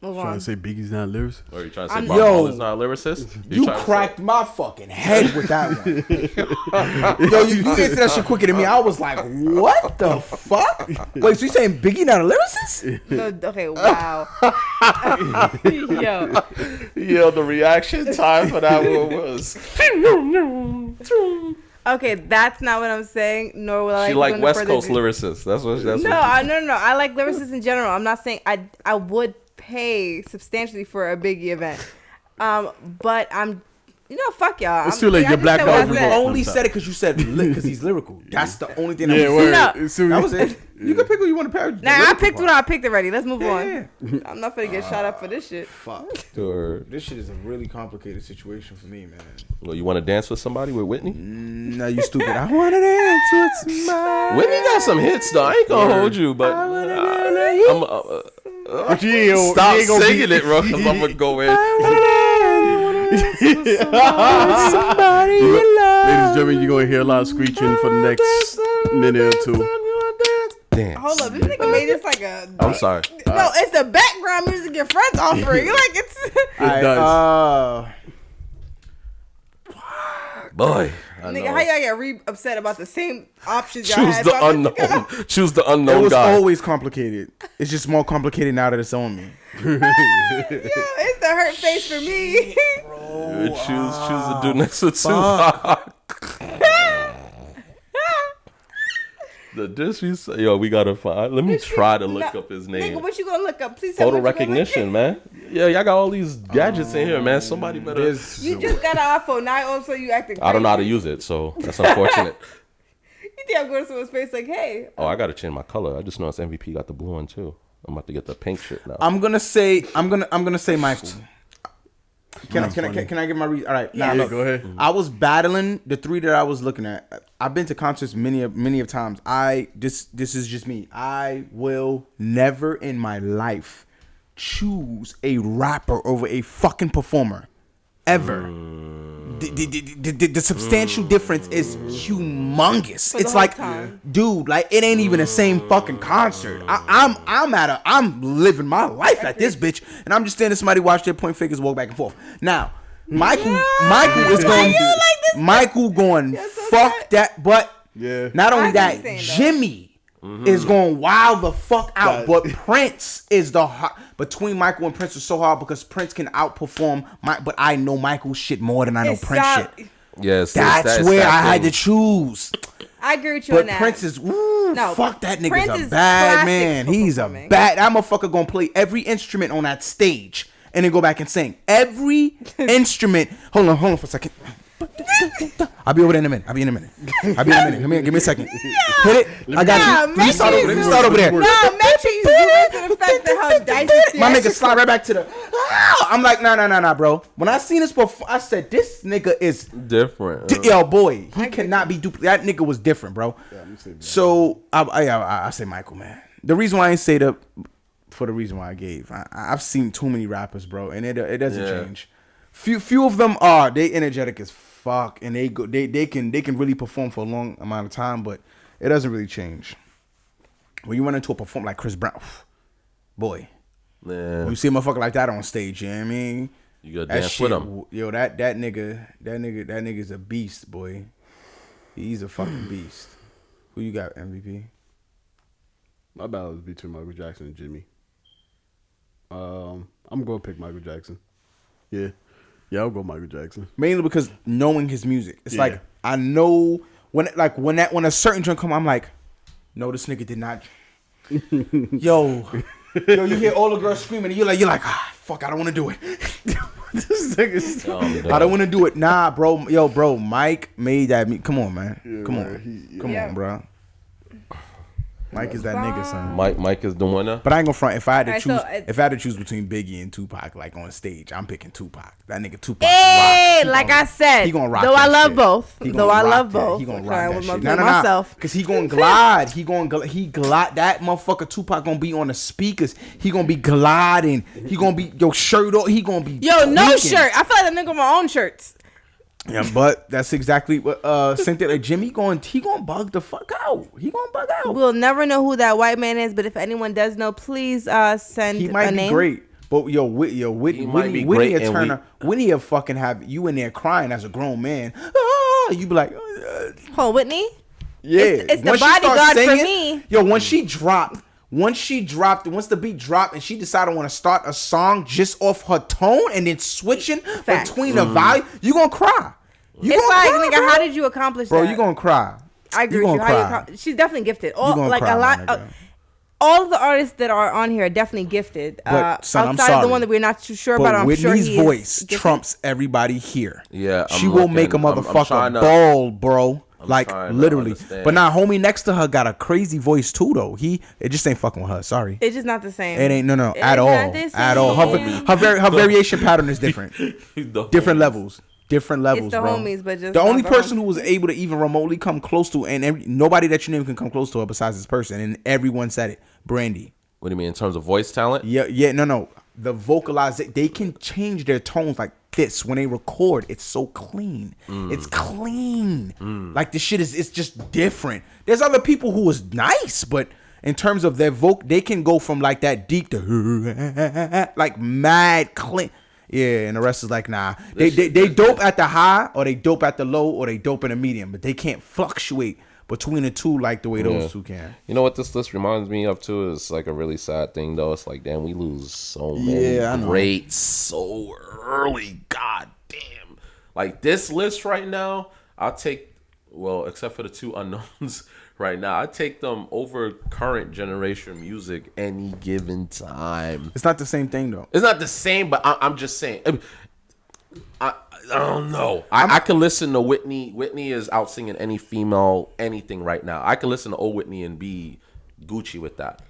B: Move
D: Trying
B: on.
D: to say Biggie's not lyrics.
C: Or are you trying to say
B: I'm-
C: Bob
A: Yo,
C: Marley's not a lyricist?
A: You
C: trying to
A: cracked my fucking head with that one. Yo, you answered that shit quicker than me. I was like, what the fuck? Wait, so you saying Biggie not a lyricist?
B: No, okay, wow. Yo,
C: say? Yo, the reaction time for that one was.
B: okay, that's not what I'm saying. Nor will I.
C: She
B: like
C: like West Coast lyricists. That's what. That's
B: No,
C: what
B: no. I like lyricists in general. I'm not saying I would pay substantially for a Biggie event. But I'm, fuck y'all.
D: It's too late.
B: I
D: You're
B: just
D: black
B: said what I
D: out.
B: said.
A: You only said it because you said because he's lyrical. That's the only thing.
D: Yeah,
A: that was
D: word.
B: No.
D: As soon
A: That
D: as-
A: was it. You can pick who you want to pair.
B: Nah, I picked one. I picked already. Let's move
A: Yeah.
B: on. I'm not gonna get shot up for this shit.
A: Fuck.
C: Or,
A: This shit is a really complicated situation for me, man.
C: well, you want to dance with somebody with Whitney?
A: No, you stupid. I want to dance with somebody.
C: Whitney got some hits though. I ain't gonna hold you, but
D: But you ain't gonna-
C: stop
D: you ain't gonna
C: singing
D: be-
C: it, bro. Because I'm gonna go in.
A: Somebody you love.
D: Ladies and gentlemen, you're gonna hear a lot of screeching for the next minute or two.
C: dance.
B: Hold up, this nigga made this like a.
C: I'm sorry.
B: No, it's the background music your friends offering. Like it's.
D: It does.
C: Boy.
B: Nigga, how y'all get upset about the same options y'all
C: Choose
B: had?
C: the unknown. Choose the unknown
A: It was
C: guy.
A: always complicated. It's just more complicated now that it's on me.
B: Yo, it's the hurt face for me.
C: Choose the dude next to Tupac. The disrespect. Yo, we gotta find. Let me try to look up his name.
B: Nigga, what you gonna look up? Please tell me
C: Photo
B: what you gonna look
C: recognition, man. Yeah, y'all got all these gadgets in here, man. Somebody better.
B: up. You just got an iPhone. Now also you acting crazy.
C: I don't know how to use it, so that's unfortunate.
B: You think I'm going to someone's face like, hey.
C: Oh, I gotta change my color. I just noticed MVP got the blue one too. I'm about to get the pink shit now.
A: I'm gonna say Michael. Can I get my read? All right,
B: Yeah.
A: now look,
D: Go ahead.
A: I was battling the three that I was looking at. I've been to concerts many of times. This is just me. I will never in my life choose a rapper over a fucking performer, ever. The substantial difference is humongous.
B: For the
A: It's
B: whole
A: like,
B: time.
A: dude, like it ain't even the same fucking concert. I'm living my life at this bitch, and I'm just standing somebody watch their point figures walk back and forth. Now, Michael is going. Michael going fuck that, but
D: Yeah.
A: not only
B: I
A: that,
B: see what you're saying, though.
A: Jimmy is going wild the fuck out. But Prince is between Michael and Prince is so hard because Prince can outperform but I know Michael's shit more than I know Prince shit.
C: Yes,
A: That's where I had to choose.
B: I agree with you on
A: But
B: that.
A: Prince is fuck that nigga's
B: Prince
A: a
B: is
A: bad
B: classic
A: man.
B: for
A: He's
B: performing.
A: a bad. That motherfucker gonna play every instrument on that stage and then go back and sing every instrument. Hold on for a second. I'll be over there in a minute. Give me a second. Hit it. I got you. Let me start over there.
B: No, make sure you zoom into the fact that how dicey
A: My nigga slide right back to the. I'm like, nah, bro. When I seen this before, I said this nigga is
C: different.
A: Yo, boy, he cannot be duplicated. That nigga was different, bro. So I say Michael, man. The reason why I ain't say that for the reason why I gave. I've seen too many rappers, bro, and it doesn't change. Few of them are they energetic as fuck, and they can really perform for a long amount of time, but it doesn't really change. When you run into a performer like Chris Brown, boy, when you see a motherfucker like that on stage, you know what I mean?
C: You gotta dance with him.
A: Yo, that nigga's a beast, boy. He's a fucking beast. Who you got, MVP?
D: My battle is between Michael Jackson and Jimmy. I'm gonna pick Michael Jackson. Yeah, I'll go Michael Jackson.
A: Mainly because knowing his music. It's like I know when a certain joint come, I'm like, no, this nigga did not. Yo, you hear all the girls screaming, and you're like, fuck, I don't want to do it. This nigga, I don't want to do it. Nah, bro, Mike made that. Come on, man. Come on, bro. Mike is that nigga, son.
C: Mike is the winner.
A: But I ain't gonna front. If I had to choose,
B: so
A: if I had to choose between Biggie and Tupac, like on stage, I'm picking Tupac. That nigga Tupac.
B: Hey,
A: rock.
B: like I said,
A: he gonna rock.
B: Though I love
A: shit.
B: both.
A: He
B: Though
A: gonna
B: I
A: rock
B: love
A: that.
B: both.
A: He gonna
B: Okay,
A: rock
B: I
A: that
B: would
A: shit.
B: play myself.
A: Because he gonna glide. He glide. That motherfucker Tupac gonna be on the speakers. He gonna be gliding. He gonna be shirt off. He gonna be
B: Yo, no
A: tweaking.
B: shirt. I feel like that nigga with my own shirts.
A: Yeah, but that's exactly what same thing. Like Jimmy he gonna bug the fuck out. He gonna bug out.
B: We'll never know who that white man is, but if anyone does know, please send
A: He might
B: a
A: be
B: name.
A: great. But Whitney
C: great,
A: Whitney will fucking have you in there crying as a grown man. You be like,
B: Hold Whitney.
A: yeah.
B: It's the
A: Once she start
B: bodyguard for
A: singing,
B: me.
A: Yo, once the beat dropped and she decided to want to start a song just off her tone and then switching
B: Facts.
A: between the volume, you gonna cry.
B: It's like, nigga, how did you accomplish
A: Bro,
B: that?
A: you gonna cry.
B: I agree with you. She's definitely gifted.
A: You gonna
B: Like
A: cry,
B: a lot.
A: my nigga.
B: All of the artists that are on here are definitely gifted.
A: But, son, I'm
B: outside of the
A: sorry.
B: one that we're not too sure about,
A: But
B: I'm sure
A: Whitney's
B: he is
A: voice
B: gifted.
A: trumps everybody here.
C: Yeah,
A: She will make a motherfucker bald, bro. Like literally. But now, homie next to her got a crazy voice too, though. It just ain't fucking with her. Sorry.
B: It's just not the same.
A: It ain't
B: It's
A: at all.
B: not the
A: At all.
B: same.
A: Her variation pattern is different. Different levels. Different levels,
B: It's the
A: bro.
B: homies, but just
A: the
B: not
A: only
B: the
A: person
B: homies.
A: who was able to even remotely come close to, and nobody that you name can come close to her besides this person, and everyone said it. Brandy.
C: What do you mean in terms of voice talent?
A: Yeah, no. The vocalization, they can change their tones like this when they record. It's so clean. It's clean. Like the shit it's just different. There's other people who was nice, but in terms of their they can go from like that deep to like mad clean. Yeah, and the rest is like, nah. They dope at the high, or they dope at the low, or they dope in the medium, but they can't fluctuate between the two like the way those two can.
C: You know what this list reminds me of too is like a really sad thing though. It's like, damn, we lose so many greats so early. God damn. Like this list right now, I'll take, well, except for the two unknowns right now, I take them over current generation music any given time.
A: It's not the same thing though.
C: It's not the same, but I'm just saying. I don't know. I can listen to Whitney. Whitney is out singing any female anything right now. I can listen to old Whitney and be Gucci with that.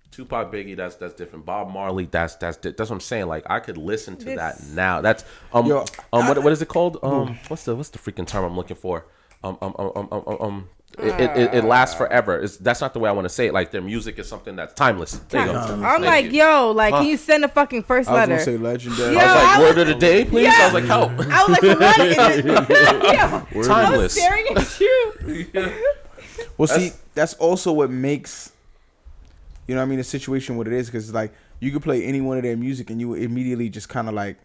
C: Tupac, Biggie, that's different. Bob Marley, that's what I'm saying. Like I could listen to that now. That's what is it called? What's the freaking term I'm looking for? It lasts forever. That's not the way I want to say it. Like their music is something that's timeless.
B: I'm like, yo, like, can you send the fucking first letter?
A: I was gonna say legendary.
B: Yo,
C: I was like, word of the day, please. Yeah. I was like, help.
B: I was like, for what?
C: Timeless.
B: I was staring at you.
A: Well, see, that's also what makes, you know what I mean, the situation what it is, because like you could play any one of their music and you would immediately just kind of like,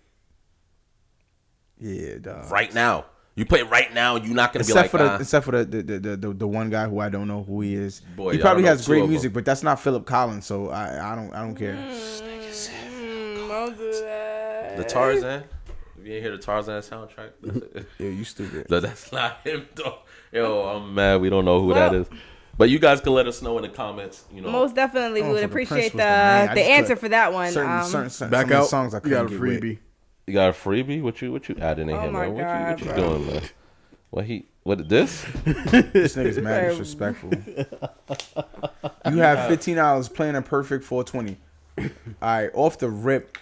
A: yeah, dog.
C: Right now. You play right now, you're not gonna
A: except
C: be like,
A: except for the one guy who I don't know who he is.
C: Boy,
A: he probably has great music, but that's not Philip Collins, so I don't care.
B: Don't do that.
C: The Tarzan. If you ain't hear the Tarzan soundtrack,
A: Yeah, you stupid.
C: That's not him though. Yo, I'm mad we don't know who that is. But you guys can let us know in the comments. You know,
B: most definitely we would appreciate the answer for that one.
A: Certain
D: back out.
A: Songs I
D: you got a
A: get
D: freebie.
A: With.
C: You got a freebie? What you adding in here,
B: my
C: man?
B: God,
C: what you doing, man? What this?
A: This nigga's mad disrespectful. You have $15 playing a perfect 420. All right, off the rip,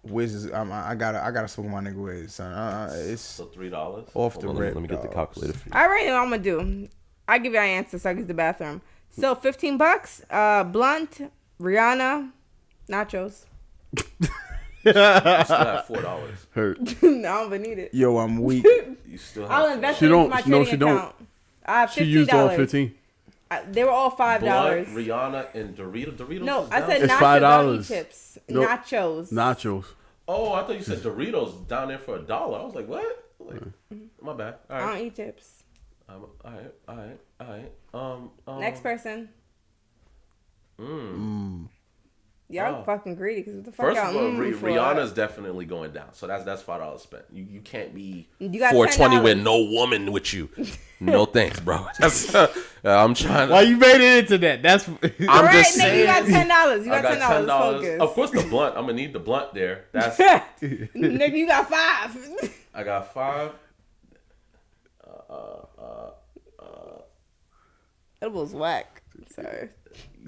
A: Wiz is, I gotta smoke my nigga Wiz, son. It's
C: so $3
A: off the rip.
C: Let me get the calculator for you.
B: I already know what I'm gonna do. I give you an answer so I get to the bathroom. So $15. Blunt, Rihanna, nachos.
C: You still have $4.
D: Hurt.
B: No, I don't even need it.
A: Yo, I'm weak.
C: You still have.
B: I'll invest it into my trading account. I have $50.
D: She used all 15.
B: They were all $5.
C: Blunt, Rihanna, and Doritos.
B: No, I said
D: it's
B: nachos.
D: $5.
B: Chips.
D: Nope.
B: Nachos.
C: Oh, I thought you said Doritos down there for $1. I was like, what? Like, my bad. All right.
B: I don't eat chips.
C: All right.
B: Next person. Y'all fucking greedy because what the fuck
C: First of all, Rihanna's
B: for?
C: Definitely going down. So that's $5 spent. You can't be
B: you got
C: 420
B: $10.
C: with no woman with you. No thanks, bro. That's, I'm trying to.
D: Why you made it into that? That's.
C: I'm
B: right,
C: just
B: nigga,
C: saying.
B: you got $10. You
C: I
B: got $10. Focus.
C: Of course, the blunt. I'm gonna need the blunt there. That's.
B: Nigga, you got $5.
C: I got $5.
B: It was whack. Sorry.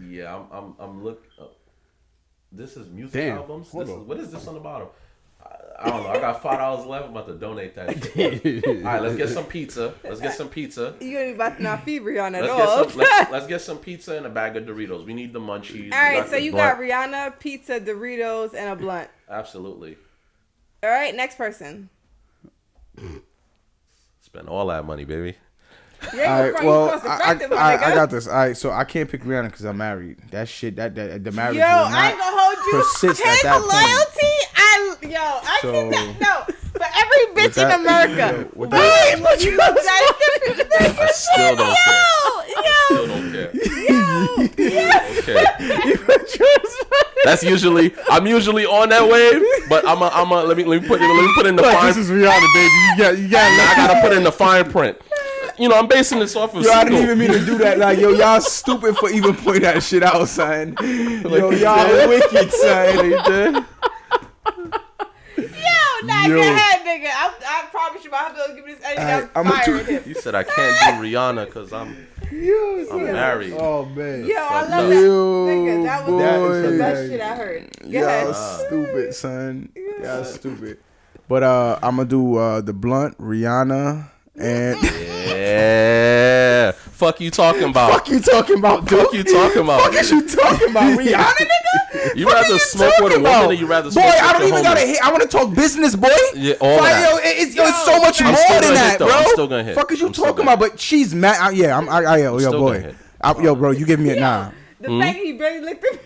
C: Yeah, I'm looking. This is music
D: Damn.
C: albums. What is this on the bottom? I don't know. I got $5 left. I'm about to donate that shit. All right, let's get some pizza.
B: You ain't about to not feed Rihanna at all.
C: Let's get some pizza and a bag of Doritos. We need the munchies.
B: All right, so you got Rihanna, pizza, Doritos, and a blunt.
C: Absolutely.
B: All right, next person.
C: Spend all that money, baby.
A: All right, well, I got this. All right, so I can't pick Rihanna because I'm married. That shit, that the marriage.
B: Yo, I ain't gonna hold you.
A: Persist
B: His
A: at that
B: loyalty,
A: point.
B: I
A: So,
B: cannot. No, for every bitch in America.
C: I still don't care. That's I'm usually on that wave, but let me put in the fine.
D: This is Rihanna, baby. You got.
C: I gotta put in the fine print. You know, I'm basing this off of.
A: Yo, I didn't even mean to do that. Like, yo, y'all stupid for even pointing that shit out, son. Yo, y'all wicked, son.
B: Go ahead, nigga. I promise you, I'll be able to give you this anything. I'm firing him.
C: You said I can't do Rihanna because I'm married.
D: Oh man.
B: Yo, I love that. Nigga, that was the best shit I heard.
A: Y'all stupid, son. Y'all stupid. But I'm gonna do the blunt, Rihanna. And
C: yeah, fuck you talking about?
A: Fuck you talking about, dude?
C: Fuck you talking about?
A: Fuck is you talking about, Rihanna, nigga?
C: You rather smoke with a woman or you rather smoke
A: boy,
C: with
A: I don't even
C: gotta
A: hit. I want to talk business, boy.
C: Yeah, all that.
A: It's so much more than that, bro.
C: I'm still gonna hit.
A: Fuck is you talking about? But she's mad. Yo, boy. Yo, bro, you give me a nah.
B: The fact that he barely looked at me.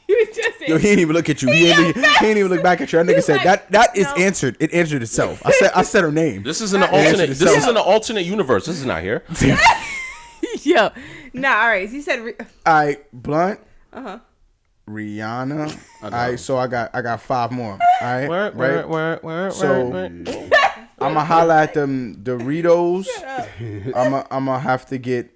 B: You just said,
A: Yo, he didn't even look at you. He didn't even look back at you. That nigga said that is answered. It answered itself. I said her name.
C: This is an alternate. This is in an alternate universe. This is not here.
B: Yo, nah. All right. He said.
A: All right, Blunt. Rihanna. All right, so I got 5 more. All right, right. So I'ma holla at them Doritos. I'ma have to get.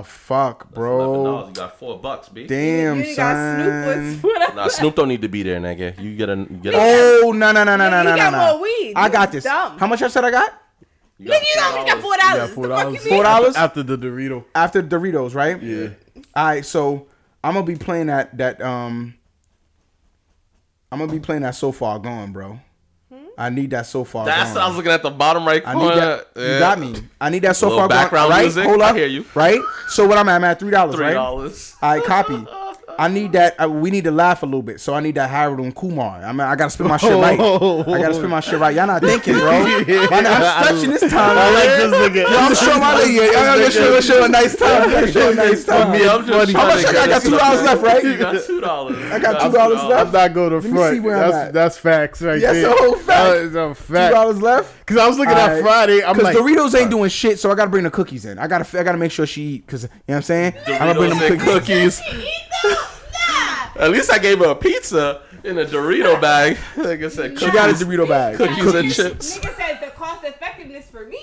A: Fuck, bro.
C: You got $4, B.
A: Damn,
B: you
A: son.
C: Nah, Snoop don't need to be there, nigga. You get a.
A: Oh no.
B: You got more weed.
A: I got this.
B: Dumb.
A: How much I said I got?
B: Nigga, you know got $4.
A: $4
D: after the Dorito.
A: After Doritos, right?
D: Yeah.
A: All right, so I'm gonna be playing that. I'm gonna be playing that So Far Gone, bro. I need that So Far
C: That's
A: Gone.
C: I was looking at the bottom right corner.
A: I need that. You got me. I need that So Far Gone.
C: Background
A: Right?
C: music.
A: Hold up.
C: I hear you.
A: Right? So what I'm at $3, right?
C: $3.
A: All right, copy. I need that. We need to laugh a little bit. So I need that Harold and Kumar. I gotta spin my shit right. I gotta spin my shit right. Y'all not thinking, bro. I'm stretching this time.
D: I like this nigga.
A: Yo, I'm showing my nigga. I'm show a nice time. Show a nice time.
C: I'm just
A: How much I got? $2 left, right?
C: You got $2.
A: I got $2 left.
D: I'm not going to
A: Let me see
D: front.
A: where I'm at.
D: That's facts right there.
A: That's a whole fact.
D: That's a fact.
A: $2 left.
D: Because I was looking at Friday. I'm
A: Because
D: like,
A: Doritos ain't doing shit, so I gotta bring the cookies in. I gotta make sure she eat. Because you know what I'm saying. I'm gonna bring them cookies.
C: At least I gave her a pizza in a Dorito bag. Like I said,
A: She got a Dorito bag.
C: Cookies and chips.
B: Nigga said the cost effectiveness for me.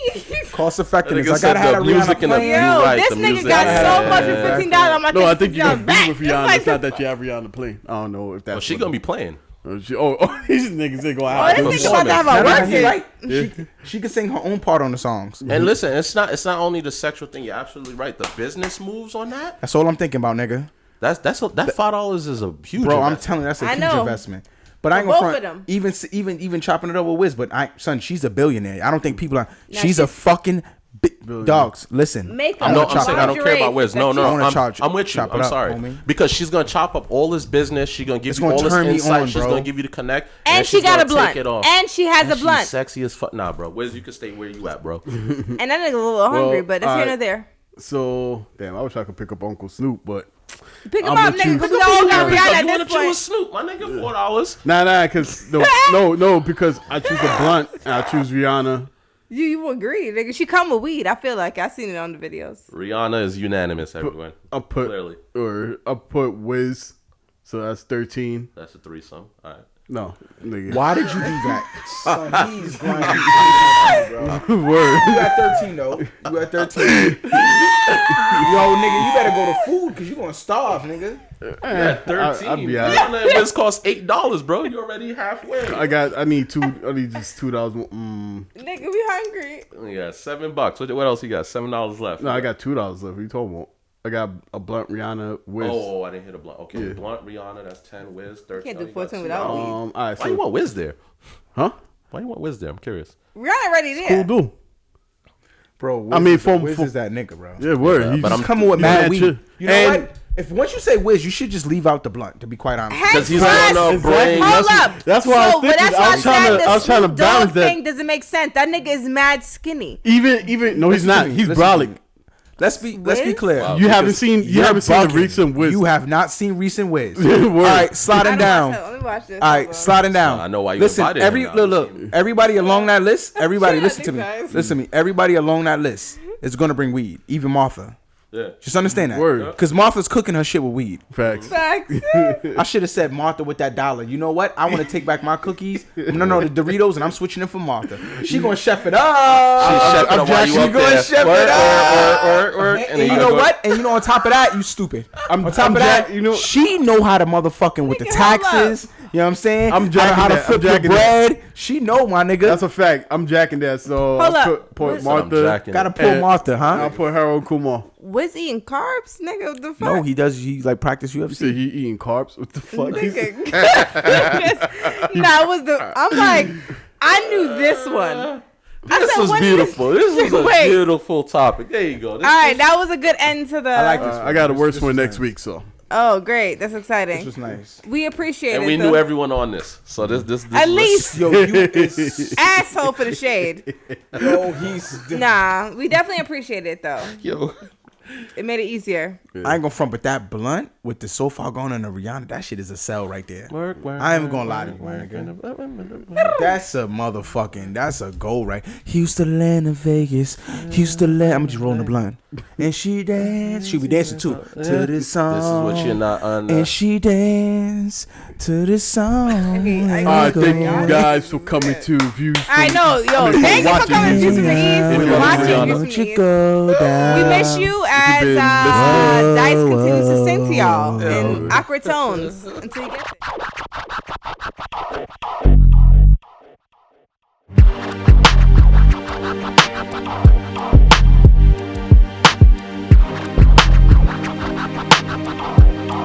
A: Cost effectiveness.
C: Nigga
A: I gotta
C: said
A: have
C: the
A: a
C: music
A: Rihanna
C: and the
A: playing.
C: You
B: Yo,
C: right,
B: this
C: the
B: nigga
C: music.
B: got so much
A: Yeah.
B: for $15 on my
D: no, I think you
B: $50
D: can be
B: back.
D: with
B: Just
D: Rihanna.
B: like
D: It's not that you have Rihanna playing. I don't know if that's.
C: Well, she gonna be playing.
D: These niggas ain't gonna
B: Oh,
D: have.
B: this nigga about to have a
A: Nah,
B: work
A: he right. She can sing her own part on the songs.
C: And listen, it's not only the sexual thing. You're absolutely right. The business moves on that.
A: That's all I'm thinking about, nigga.
C: That $5 is a huge.
A: Bro, I'm
C: investment.
A: telling you, that's a
B: I
A: huge
B: know.
A: investment. But I ain't
B: For
A: gonna
B: both
A: front.
B: of them.
A: Even chopping it up with Wiz. But son, she's a billionaire. I don't think people are.
B: Nah,
A: she's a fucking dogs. Listen,
B: Make
C: I'm
B: up
C: saying I don't care about Wiz. No,
B: that
A: I wanna
C: I'm with you.
A: chop it
C: I'm
A: up,
C: sorry.
A: homie.
C: Because she's gonna chop up all this business. She's gonna give
A: It's
C: you
A: gonna
C: all this
A: turn me
C: insight.
A: on,
C: She's
A: bro.
C: gonna give you the connect.
B: And she
C: she's
B: got a
C: gonna
B: blunt.
C: take it off.
B: And she has a blunt.
C: She's sexy as fuck. Nah, bro. Wiz, you can stay where you at, bro.
B: And that nigga a little hungry, but that's here nor there.
D: So damn, I wish I could pick up Uncle Snoop, but
B: Pick him
D: I'm
B: up,
D: gonna
B: nigga,
D: choose-
B: because we all got
C: You
B: Rihanna at
C: wanna
B: this point.
C: choose Snoop? My nigga, $4.
D: nah, because no, because I choose the blunt and I choose Rihanna.
B: You agree, nigga. She come with weed. I feel like I seen it on the videos.
C: Rihanna is unanimous, everyone.
D: I put Wiz, so that's 13.
C: That's a threesome. All right.
D: No, nigga.
A: why did you do that? Son, he's grinding, bro.
D: Word.
A: You at 13 though. You at 13. Yo, nigga, you better go to food because you gonna starve, nigga.
C: Yeah, 13.
D: I'll be out.
C: Rihanna and Wiz cost $8, bro. You're already halfway.
D: I need just $2.
B: Nigga, we hungry.
C: Yeah, $7. What else you got? $7 left.
D: No, I got $2 left. What are you talking about? I got a blunt Rihanna Wiz.
C: Oh, I didn't hit a blunt. Okay,
D: Yeah.
C: blunt Rihanna. That's 10. Wiz 13.
B: Can't do
C: You got
B: 14
C: $2.
B: without weed.
D: All right,
C: Why you want Wiz there?
D: huh?
C: Why you want Wiz there? I'm curious.
B: Rihanna already there.
D: Cool dude.
A: Bro, Wiz,
D: I mean, from
A: Wiz is that nigga, bro.
D: Yeah, word.
C: Yeah,
D: He's
C: but
A: I'm coming with mad weed.
D: chill.
A: You know
D: And-
A: what? If once you say Wiz, you should just leave out the blunt. To be quite honest,
C: Because he's
B: Plus-
C: gonna bring.
B: Hold up.
D: That's why I was
B: but
D: thinking.
B: that's why
D: I was trying
B: said
D: to-
B: the
D: I was trying to
B: Snoop
D: balance
B: Dogg
D: that.
B: thing doesn't make sense. That nigga is mad skinny.
D: Even no, he's not.
A: to me.
D: He's
A: Listen to
D: brolic.
A: me. Let's be
B: Wiz?
A: clear.
C: Wow.
D: You haven't seen
A: You're
D: the
A: bugging.
D: recent Wiz.
A: You have not seen recent Wiz.
D: Word.
A: All right, sliding
B: I don't
A: down.
B: watch it. Let me watch this.
A: All right, sliding down.
C: I know why you
A: listen.
C: invited him now.
A: Look, everybody along that list. Everybody,
B: Shut
A: listen
B: up,
A: to me.
B: guys.
A: Listen to me. Everybody along that list is gonna bring weed. Even Martha.
C: Yeah.
A: Just understand that.
D: Word.
A: Because Martha's cooking her shit with weed.
D: Facts.
B: Facts.
A: I should have said Martha with that $1. You know what? I want to take back my cookies. No, the Doritos, and I'm switching it for Martha. She gonna chef it up.
C: She's chefing up while you
A: She
C: up
A: gonna
C: there.
A: chef
C: Work,
A: it up.
C: work.
A: And you know what? And you know, on top of that, you stupid. On top of that,
D: you know,
A: she know how to motherfucking with the
B: Nigga, hold
A: taxes. You know what I'm saying?
D: I'm jacking
A: how to
D: that.
A: flip
D: I'm
A: your
D: jacking
A: bread. She know, my nigga.
D: that's a fact. I'm jacking that. So
B: Hold
D: I'll
B: up.
D: put
B: Listen,
D: Martha.
C: I'm jacking
A: Gotta
C: it.
A: pull
D: And
A: Martha,
D: I'll
A: huh?
D: put Harold Kumar.
B: What's eating carbs, nigga? What the fuck?
A: No, he does. He like practice
D: You
A: UFC.
D: said he eating carbs? What the fuck?
B: Nigga. Nah, it was the. I'm like, I knew this one.
C: This
B: said,
C: was
B: what
C: beautiful. This was a
B: Wait.
C: beautiful topic. There you go.
B: All right, that was a good end to the.
A: I like this.
D: I got a worse
A: This
D: one
A: was
D: next
A: nice.
D: week. So
B: Oh, great! That's exciting.
A: This was nice.
B: We appreciate
C: And
B: it.
C: we
B: though.
C: knew everyone on this. So this
B: At least
A: Yo, you is.
B: asshole for the shade.
A: Yo, he's.
B: Nah, we definitely appreciate it though.
C: yo.
B: It made it easier.
A: I ain't gonna front, but that blunt with the so far gone and the Rihanna, that shit is a sell right there. I ain't even gonna lie to you, nigga. That's a motherfucking, that's a goal, right? He used to land in Vegas. He used to land. I'm just rolling the blunt, and she danced. She be dancing too to this song.
C: This is what you're not on.
A: And she danced to this song.
D: Thank you guys for coming to Views.
B: I know, yo. Thank you for coming to Views from the East. Watching Views from the East. We miss you as Dice continues to sing to y'all in awkward tones until you get it.